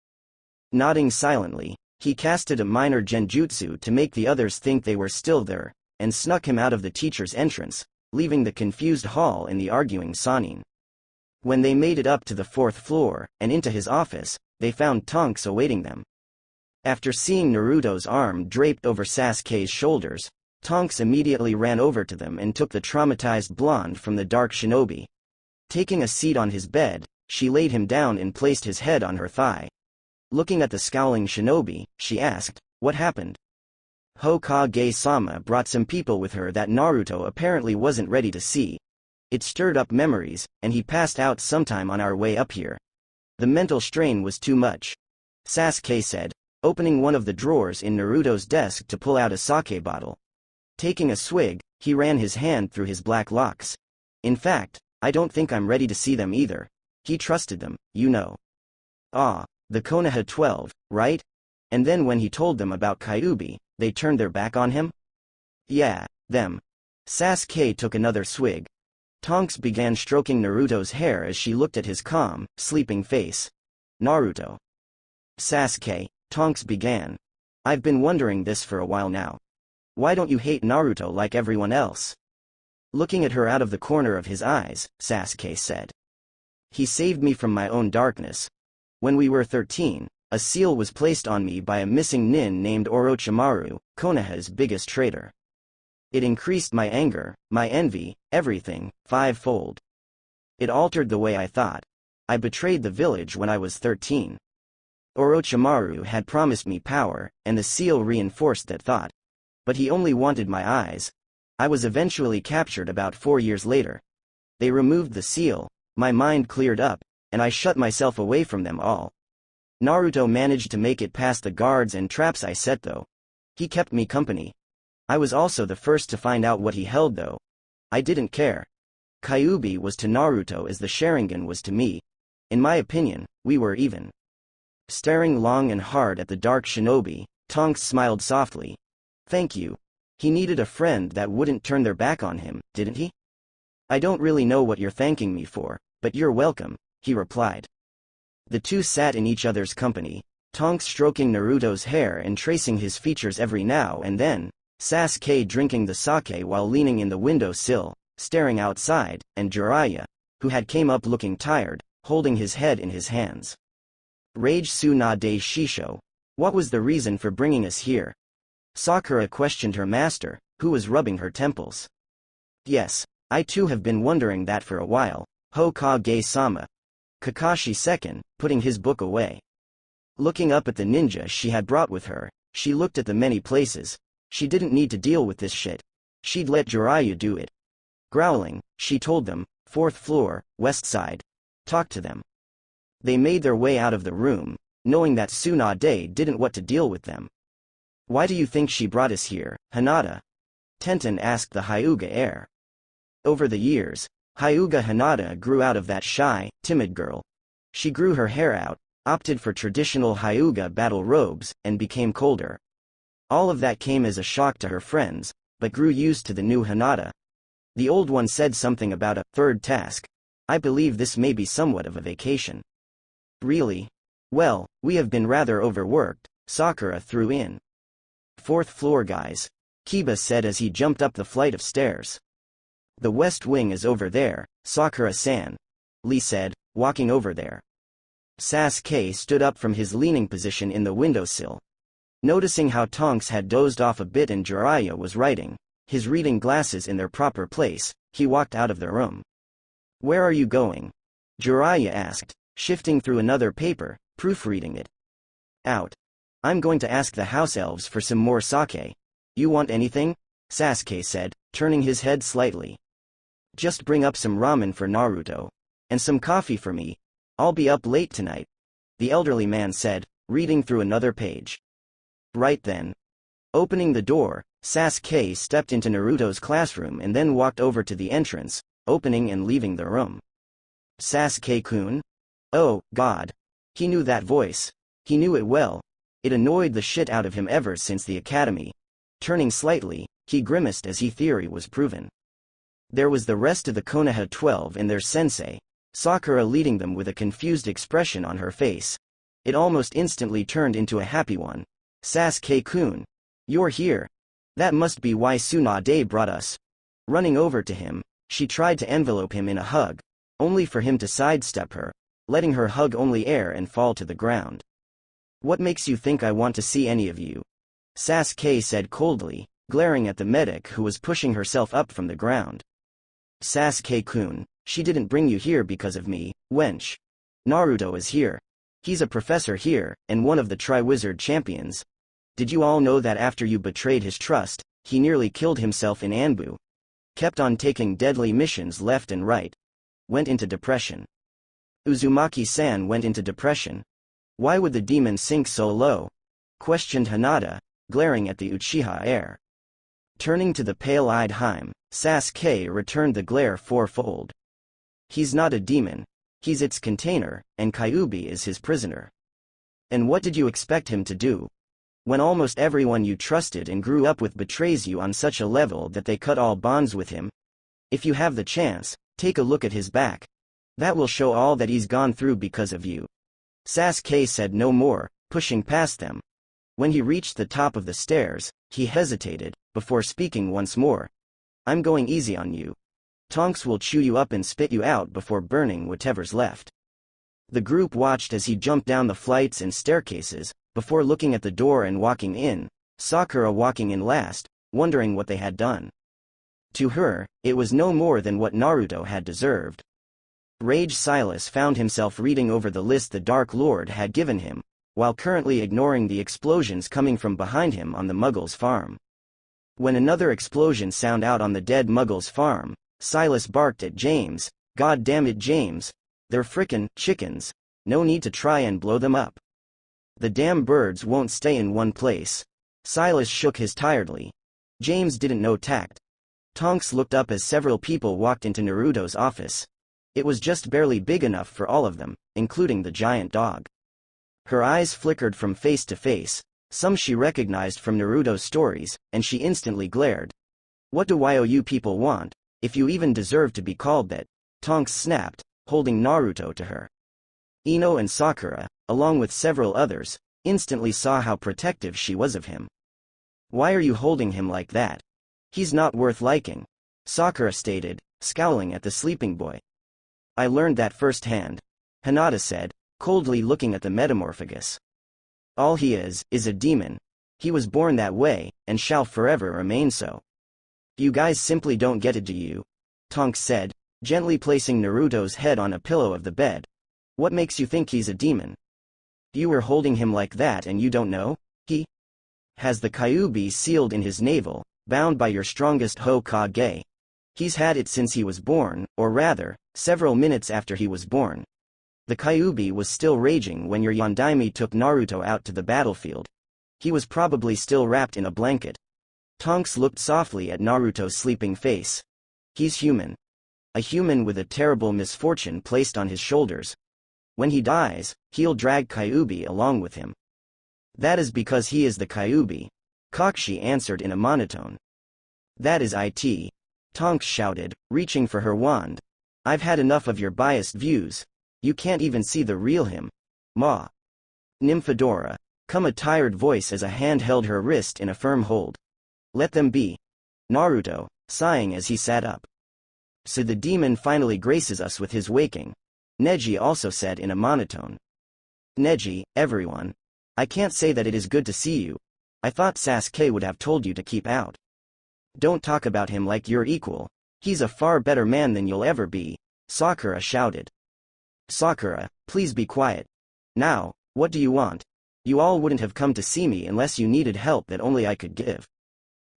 Nodding silently, he casted a minor genjutsu to make the others think they were still there, and snuck him out of the teacher's entrance, leaving the confused hall and the arguing Sannin. When they made it up to the 4th floor, and into his office, they found Tonks awaiting them. After seeing Naruto's arm draped over Sasuke's shoulders, Tonks immediately ran over to them and took the traumatized blonde from the dark shinobi. Taking a seat on his bed, she laid him down and placed his head on her thigh. Looking at the scowling shinobi, she asked, "What happened?" Hokage-sama brought some people with her that Naruto apparently wasn't ready to see. It stirred up memories, and he passed out sometime on our way up here. The mental strain was too much. Sasuke said, opening one of the drawers in Naruto's desk to pull out a sake bottle. Taking a swig, he ran his hand through his black locks. In fact, I don't think I'm ready to see them either. He trusted them, you know. Ah, the Konoha 12, right? And then when he told them about Kyuubi, they turned their back on him? Yeah, them. Sasuke took another swig. Tonks began stroking Naruto's hair as she looked at his calm, sleeping face. Naruto. Sasuke, Tonks began. I've been wondering this for a while now. Why don't you hate Naruto like everyone else? Looking at her out of the corner of his eyes, Sasuke said. He saved me from my own darkness. When we were 13, a seal was placed on me by a missing nin named Orochimaru, Konoha's biggest traitor. It increased my anger, my envy, everything, 5-fold. It altered the way I thought. I betrayed the village when I was 13. Orochimaru had promised me power, and the seal reinforced that thought. But he only wanted my eyes. I was eventually captured about 4 years later. They removed the seal, my mind cleared up, and I shut myself away from them all. Naruto managed to make it past the guards and traps I set though. He kept me company. I was also the first to find out what he held though. I didn't care. Kyuubi was to Naruto as the Sharingan was to me. In my opinion, we were even. Staring long and hard at the dark shinobi, Tonks smiled softly. Thank you. He needed a friend that wouldn't turn their back on him, didn't he? I don't really know what you're thanking me for, but you're welcome, he replied. The two sat in each other's company, Tonks stroking Naruto's hair and tracing his features every now and then, Sasuke drinking the sake while leaning in the window sill, staring outside, and Jiraiya, who had came up looking tired, holding his head in his hands. Rage Tsunade Shisho. What was the reason for bringing us here? Sakura questioned her master, who was rubbing her temples. Yes, I too have been wondering that for a while, Hokage-sama. Kakashi second, putting his book away. Looking up at the ninja she had brought with her, she looked at the many places. She didn't need to deal with this shit. She'd let Jiraiya do it. Growling, she told them, 4th floor, west side. Talk to them. They made their way out of the room, knowing that Tsunade didn't want to deal with them. Why do you think she brought us here, Hinata? Tenten asked the Hyuga heir. Over the years, Hyuga Hinata grew out of that shy, timid girl. She grew her hair out, opted for traditional Hyuga battle robes, and became colder. All of that came as a shock to her friends, but grew used to the new Hinata. The old one said something about a third task. I believe this may be somewhat of a vacation. Really? Well, we have been rather overworked, Sakura threw in. 4th floor guys, Kiba said as he jumped up the flight of stairs. The west wing is over there, Sakura-san, Lee said, walking over there. Sasuke stood up from his leaning position in the windowsill. Noticing how Tonks had dozed off a bit and Jiraiya was writing, his reading glasses in their proper place, he walked out of the room. Where are you going? Jiraiya asked, shifting through another paper, proofreading it. Out. I'm going to ask the house elves for some more sake. You want anything? Sasuke said, turning his head slightly. Just bring up some ramen for Naruto. And some coffee for me. I'll be up late tonight. The elderly man said, reading through another page. Right then. Opening the door, Sasuke stepped into Naruto's classroom and then walked over to the entrance, opening and leaving the room. Sasuke-kun? Oh, God. He knew that voice. He knew it well. It annoyed the shit out of him ever since the academy. Turning slightly, he grimaced as his theory was proven. There was the rest of the Konoha 12 and their sensei, Sakura, leading them with a confused expression on her face. It almost instantly turned into a happy one. Sasuke-kun. You're here. That must be why Tsunade brought us. Running over to him, she tried to envelope him in a hug, only for him to sidestep her, letting her hug only air and fall to the ground. What makes you think I want to see any of you? Sasuke said coldly, glaring at the medic who was pushing herself up from the ground. Sasuke-kun, she didn't bring you here because of me, wench. Naruto is here. He's a professor here, and one of the Tri-Wizard champions. Did you all know that after you betrayed his trust, he nearly killed himself in Anbu? Kept on taking deadly missions left and right. Went into depression. Uzumaki-san went into depression. Why would the demon sink so low? Questioned Hinata, glaring at the Uchiha heir. Turning to the pale-eyed Haim, Sasuke returned the glare fourfold. He's not a demon. He's its container, and Kyuubi is his prisoner. And what did you expect him to do? When almost everyone you trusted and grew up with betrays you on such a level that they cut all bonds with him? If you have the chance, take a look at his back. That will show all that he's gone through because of you. Sasuke said no more, pushing past them. When he reached the top of the stairs, he hesitated, before speaking once more. I'm going easy on you. Tonks will chew you up and spit you out before burning whatever's left. The group watched as he jumped down the flights and staircases, before looking at the door and walking in, Sakura walking in last, wondering what they had done. To her, it was no more than what Naruto had deserved. Rage Silas found himself reading over the list the Dark Lord had given him, while currently ignoring the explosions coming from behind him on the Muggles' farm. When another explosion sounded out on the dead Muggles' farm, Silas barked at James, "God damn it, James. They're frickin' chickens. No need to try and blow them up. The damn birds won't stay in one place." Silas shook his tiredly. James didn't know tact. Tonks looked up as several people walked into Naruto's office. It was just barely big enough for all of them, including the giant dog. Her eyes flickered from face to face. Some she recognized from Naruto's stories, and she instantly glared. What do you people want, if you even deserve to be called that? Tonks snapped, holding Naruto to her. Ino and Sakura, along with several others, instantly saw how protective she was of him. Why are you holding him like that? He's not worth liking, Sakura stated, scowling at the sleeping boy. I learned that firsthand, Hinata said, coldly looking at the metamorphagus. All he is a demon. He was born that way, and shall forever remain so. You guys simply don't get it, do you? Tonks said, gently placing Naruto's head on a pillow of the bed. What makes you think he's a demon? You were holding him like that and you don't know? He has the Kyuubi sealed in his navel, bound by your strongest Hokage. He's had it since he was born, or rather, several minutes after he was born. The Kyuubi was still raging when your Yondaime took Naruto out to the battlefield. He was probably still wrapped in a blanket. Tonks looked softly at Naruto's sleeping face. He's human. A human with a terrible misfortune placed on his shoulders. When he dies, he'll drag Kyuubi along with him. That is because he is the Kyuubi, Kakushi answered in a monotone. That is it. Tonks shouted, reaching for her wand. I've had enough of your biased views. You can't even see the real him. Ma. Nymphadora. Come, a tired voice as a hand held her wrist in a firm hold. Let them be. Naruto, sighing as he sat up. So the demon finally graces us with his waking, Neji also said in a monotone. Neji, everyone. I can't say that it is good to see you. I thought Sasuke would have told you to keep out. Don't talk about him like you're equal. He's a far better man than you'll ever be, Sakura shouted. Sakura, please be quiet. Now, what do you want? You all wouldn't have come to see me unless you needed help that only I could give.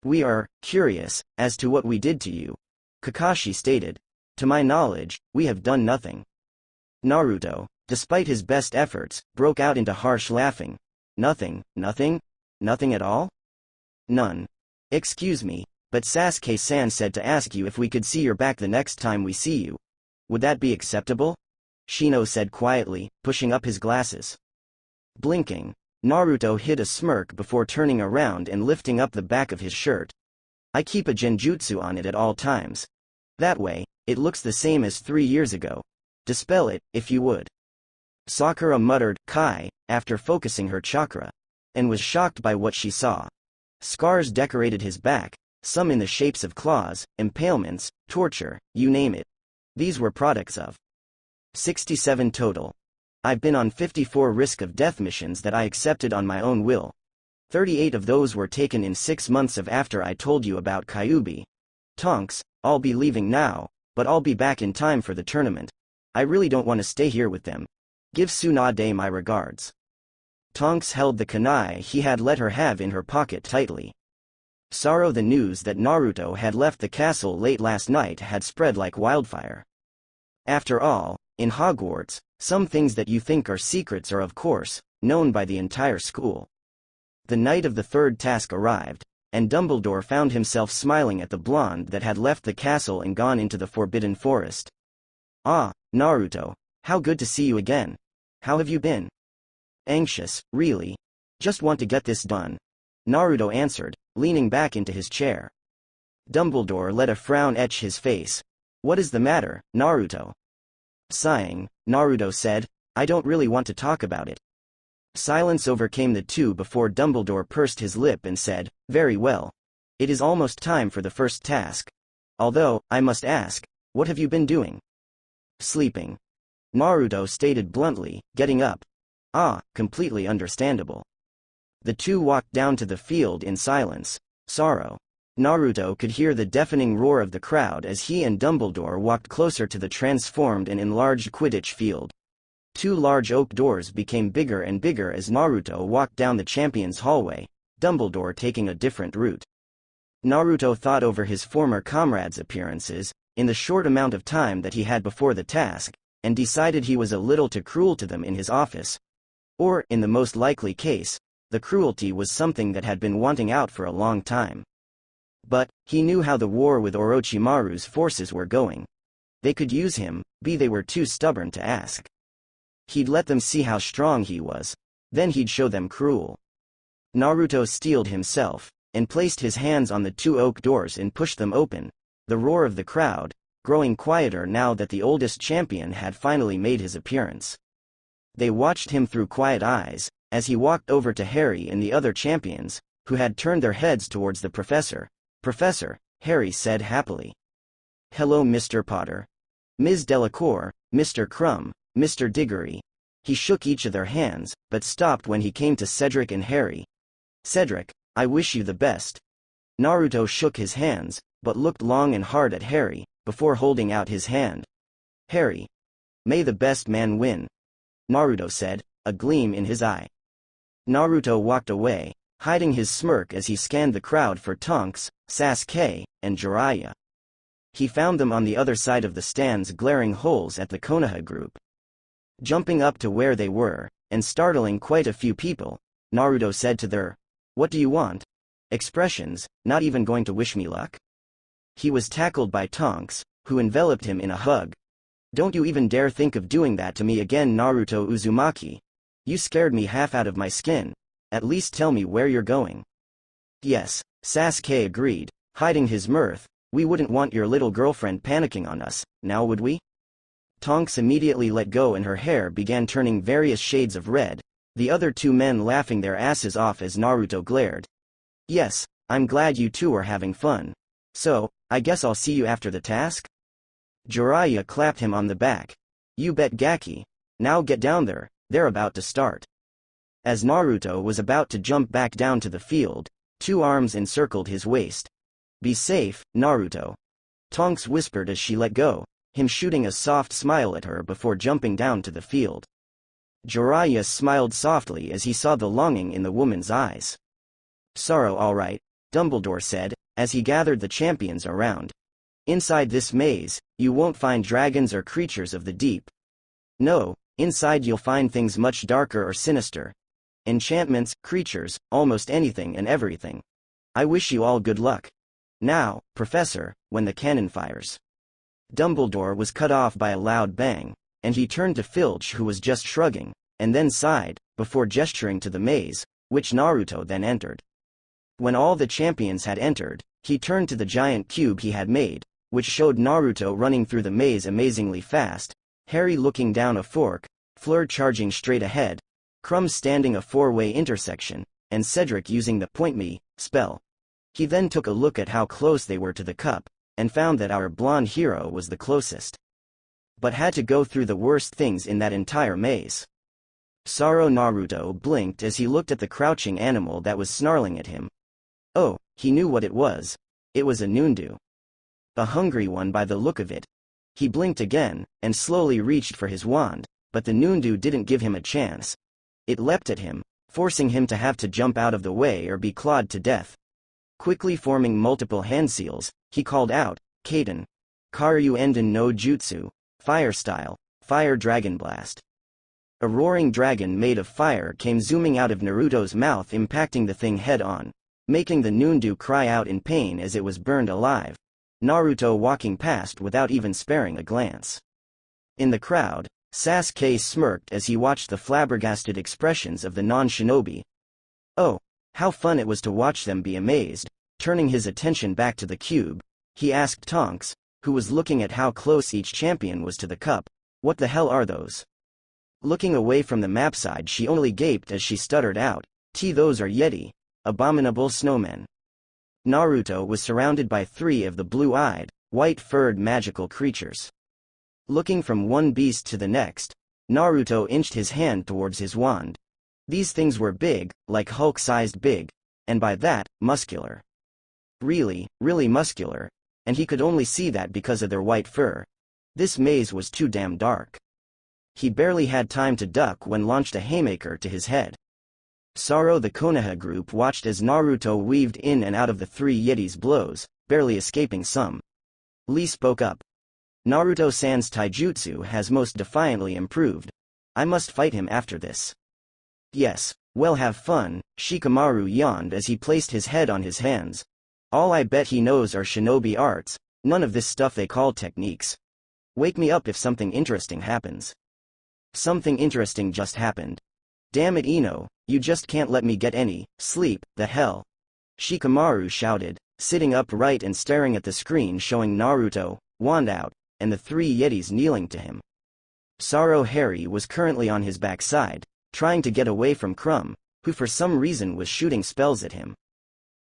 We are curious as to what we did to you, Kakashi stated. To my knowledge, we have done nothing. Naruto, despite his best efforts, broke out into harsh laughing. Nothing, nothing? Nothing at all? None. Excuse me, but Sasuke-san said to ask you if we could see your back the next time we see you. Would that be acceptable? Shino said quietly, pushing up his glasses. Blinking, Naruto hid a smirk before turning around and lifting up the back of his shirt. I keep a genjutsu on it at all times. That way, it looks the same as 3 years ago. Dispel it, if you would. Sakura muttered, Kai, after focusing her chakra, and was shocked by what she saw. Scars decorated his back, some in the shapes of claws, impalements, torture, you name it. These were products of 67 total. I've been on 54 risk of death missions that I accepted on my own will. 38 of those were taken in 6 months of after I told you about Kyuubi. Tonks, I'll be leaving now, but I'll be back in time for the tournament. I really don't want to stay here with them. Give Tsunade my regards. Tonks held the kunai he had let her have in her pocket tightly. Sorrow. The news that Naruto had left the castle late last night had spread like wildfire. After all, in Hogwarts, some things that you think are secrets are of course known by the entire school. The night of the third task arrived, and Dumbledore found himself smiling at the blonde that had left the castle and gone into the Forbidden Forest. Ah, Naruto, how good to see you again. How have you been? Anxious, really. Just want to get this done. Naruto answered, leaning back into his chair. Dumbledore let a frown etch his face. What is the matter, Naruto? Sighing, Naruto said, I don't really want to talk about it. Silence overcame the two before Dumbledore pursed his lip and said, very well. It is almost time for the first task. Although, I must ask, what have you been doing? Sleeping. Naruto stated bluntly, getting up. Ah, completely understandable. The two walked down to the field in silence. Sorrow. Naruto could hear the deafening roar of the crowd as he and Dumbledore walked closer to the transformed and enlarged Quidditch field. 2 large oak doors became bigger and bigger as Naruto walked down the champion's hallway, Dumbledore taking a different route. Naruto thought over his former comrades' appearances, in the short amount of time that he had before the task, and decided he was a little too cruel to them in his office. Or, in the most likely case, the cruelty was something that had been wanting out for a long time. But, he knew how the war with Orochimaru's forces were going. They could use him, they were too stubborn to ask. He'd let them see how strong he was, then he'd show them cruel. Naruto steeled himself, and placed his hands on the 2 oak doors and pushed them open, the roar of the crowd, growing quieter now that the oldest champion had finally made his appearance. They watched him through quiet eyes, as he walked over to Harry and the other champions, who had turned their heads towards the professor. Professor, Harry said happily. Hello Mr. Potter. Ms. Delacour, Mr. Crumb, Mr. Diggory. He shook each of their hands, but stopped when he came to Cedric and Harry. Cedric, I wish you the best. Naruto shook his hands, but looked long and hard at Harry, before holding out his hand. Harry. May the best man win. Naruto said, a gleam in his eye. Naruto walked away, hiding his smirk as he scanned the crowd for Tonks, Sasuke, and Jiraiya. He found them on the other side of the stands glaring holes at the Konoha group. Jumping up to where they were, and startling quite a few people, Naruto said to their, what do you want? Expressions, not even going to wish me luck? He was tackled by Tonks, who enveloped him in a hug. Don't you even dare think of doing that to me again, Naruto Uzumaki. You scared me half out of my skin. At least tell me where you're going. Yes, Sasuke agreed, hiding his mirth, we wouldn't want your little girlfriend panicking on us, now would we? Tonks immediately let go and her hair began turning various shades of red, the other 2 men laughing their asses off as Naruto glared. Yes, I'm glad you two are having fun. So, I guess I'll see you after the task? Jiraiya clapped him on the back. You bet Gaki. Now get down there, they're about to start. As Naruto was about to jump back down to the field, 2 arms encircled his waist. Be safe, Naruto. Tonks whispered as she let go, him shooting a soft smile at her before jumping down to the field. Jiraiya smiled softly as he saw the longing in the woman's eyes. Sorrow all right, Dumbledore said, as he gathered the champions around. Inside this maze, you won't find dragons or creatures of the deep. No, inside you'll find things much darker or sinister. Enchantments, creatures, almost anything and everything. I wish you all good luck. Now, Professor, when the cannon fires. Dumbledore was cut off by a loud bang, and he turned to Filch, who was just shrugging, and then sighed, before gesturing to the maze, which Naruto then entered. When all the champions had entered, he turned to the giant cube he had made, which showed Naruto running through the maze amazingly fast, Harry looking down a fork, Fleur charging straight ahead, Crumb standing a four-way intersection, and Cedric using the Point Me spell. He then took a look at how close they were to the cup, and found that our blonde hero was the closest. But had to go through the worst things in that entire maze. Sorrow Naruto blinked as he looked at the crouching animal that was snarling at him. Oh, he knew what it was. It was a Nundu. A hungry one by the look of it. He blinked again, and slowly reached for his wand, but the Nundu didn't give him a chance. It leapt at him, forcing him to have to jump out of the way or be clawed to death. Quickly forming multiple hand seals, he called out, Kaden. Karyu Enden no Jutsu, Fire Style, Fire Dragon Blast. A roaring dragon made of fire came zooming out of Naruto's mouth, impacting the thing head-on, making the Nundu cry out in pain as it was burned alive. Naruto walking past without even sparing a glance. In the crowd, Sasuke smirked as he watched the flabbergasted expressions of the non-shinobi. Oh, how fun it was to watch them be amazed. Turning his attention back to the cube, he asked Tonks, who was looking at how close each champion was to the cup, what the hell are those? Looking away from the map side, she only gaped as she stuttered out, those are Yeti, abominable snowmen. Naruto was surrounded by 3 of the blue-eyed, white-furred magical creatures. Looking from one beast to the next, Naruto inched his hand towards his wand. These things were big, like Hulk-sized big, and by that, muscular. Really, really muscular, and he could only see that because of their white fur. This maze was too damn dark. He barely had time to duck when launched a haymaker to his head. Sorrow the Konoha group watched as Naruto weaved in and out of the 3 Yeti's blows, barely escaping some. Lee spoke up. Naruto-san's taijutsu has most defiantly improved. I must fight him after this. Yes, well, have fun, Shikamaru yawned as he placed his head on his hands. All I bet he knows are shinobi arts, none of this stuff they call techniques. Wake me up if something interesting happens. Something interesting just happened. Damn it, Ino, you just can't let me get any sleep, the hell. Shikamaru shouted, sitting upright and staring at the screen showing Naruto, wand out, and the 3 Yetis kneeling to him. Sorrow Harry was currently on his backside, trying to get away from Crumb, who for some reason was shooting spells at him.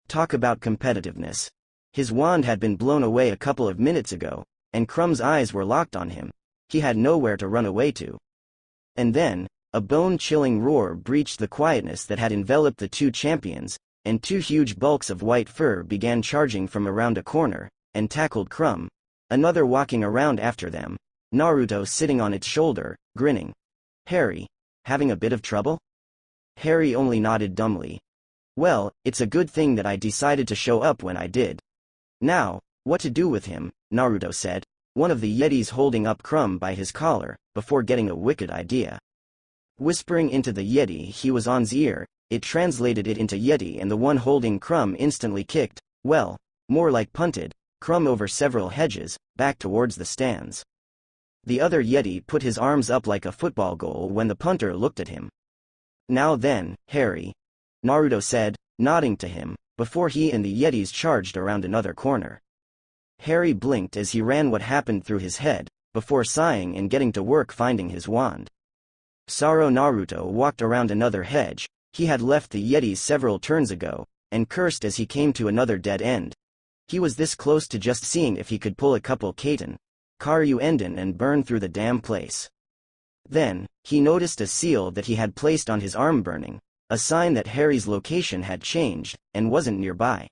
Talk about competitiveness. His wand had been blown away a couple of minutes ago, and Crumb's eyes were locked on him. He had nowhere to run away to. And then, a bone-chilling roar breached the quietness that had enveloped the 2 champions, and 2 huge bulks of white fur began charging from around a corner, and tackled Crumb, another walking around after them, Naruto sitting on its shoulder, grinning. Harry, having a bit of trouble? Harry only nodded dumbly. Well, it's a good thing that I decided to show up when I did. Now, what to do with him, Naruto said, one of the Yetis holding up Crumb by his collar, before getting a wicked idea. Whispering into the Yeti he was on's ear, it translated it into Yeti, and the one holding Crumb instantly kicked, well, more like punted, Crumb over several hedges, back towards the stands. The other Yeti put his arms up like a football goal when the punter looked at him. Now then, Harry, Naruto said, nodding to him, before he and the Yetis charged around another corner. Harry blinked as he ran what happened through his head, before sighing and getting to work finding his wand. Sorrow Naruto walked around another hedge. He had left the Yetis several turns ago, and cursed as he came to another dead end. He was this close to just seeing if he could pull a couple Katen, Karyu Enden and burn through the damn place. Then, he noticed a seal that he had placed on his arm burning, a sign that Harry's location had changed, and wasn't nearby.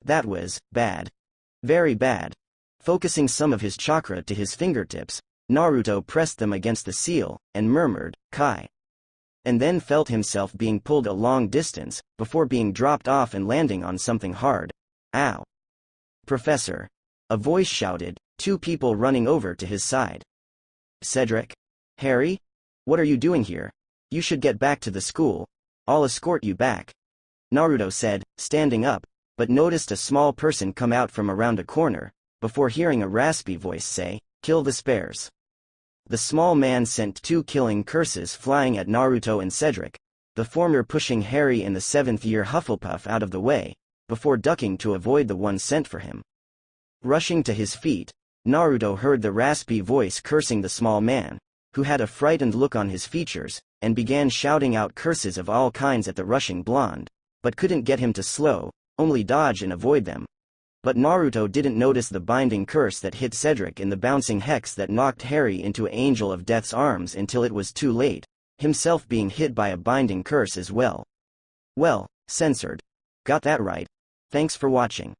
That was bad. Very bad. Focusing some of his chakra to his fingertips, Naruto pressed them against the seal, and murmured, Kai. And then felt himself being pulled a long distance, before being dropped off and landing on something hard. Ow. Professor. A voice shouted, 2 people running over to his side. Cedric? Harry? What are you doing here? You should get back to the school. I'll escort you back. Naruto said, standing up, but noticed a small person come out from around a corner, before hearing a raspy voice say, "Kill the spares." The small man sent 2 killing curses flying at Naruto and Cedric, the former pushing Harry in the 7th-year Hufflepuff out of the way, before ducking to avoid the one sent for him. Rushing to his feet, Naruto heard the raspy voice cursing the small man, who had a frightened look on his features, and began shouting out curses of all kinds at the rushing blonde, but couldn't get him to slow, only dodge and avoid them. But Naruto didn't notice the binding curse that hit Cedric in the bouncing hex that knocked Harry into Angel of Death's arms until it was too late, himself being hit by a binding curse as well. Well, censored. Got that right. Thanks for watching.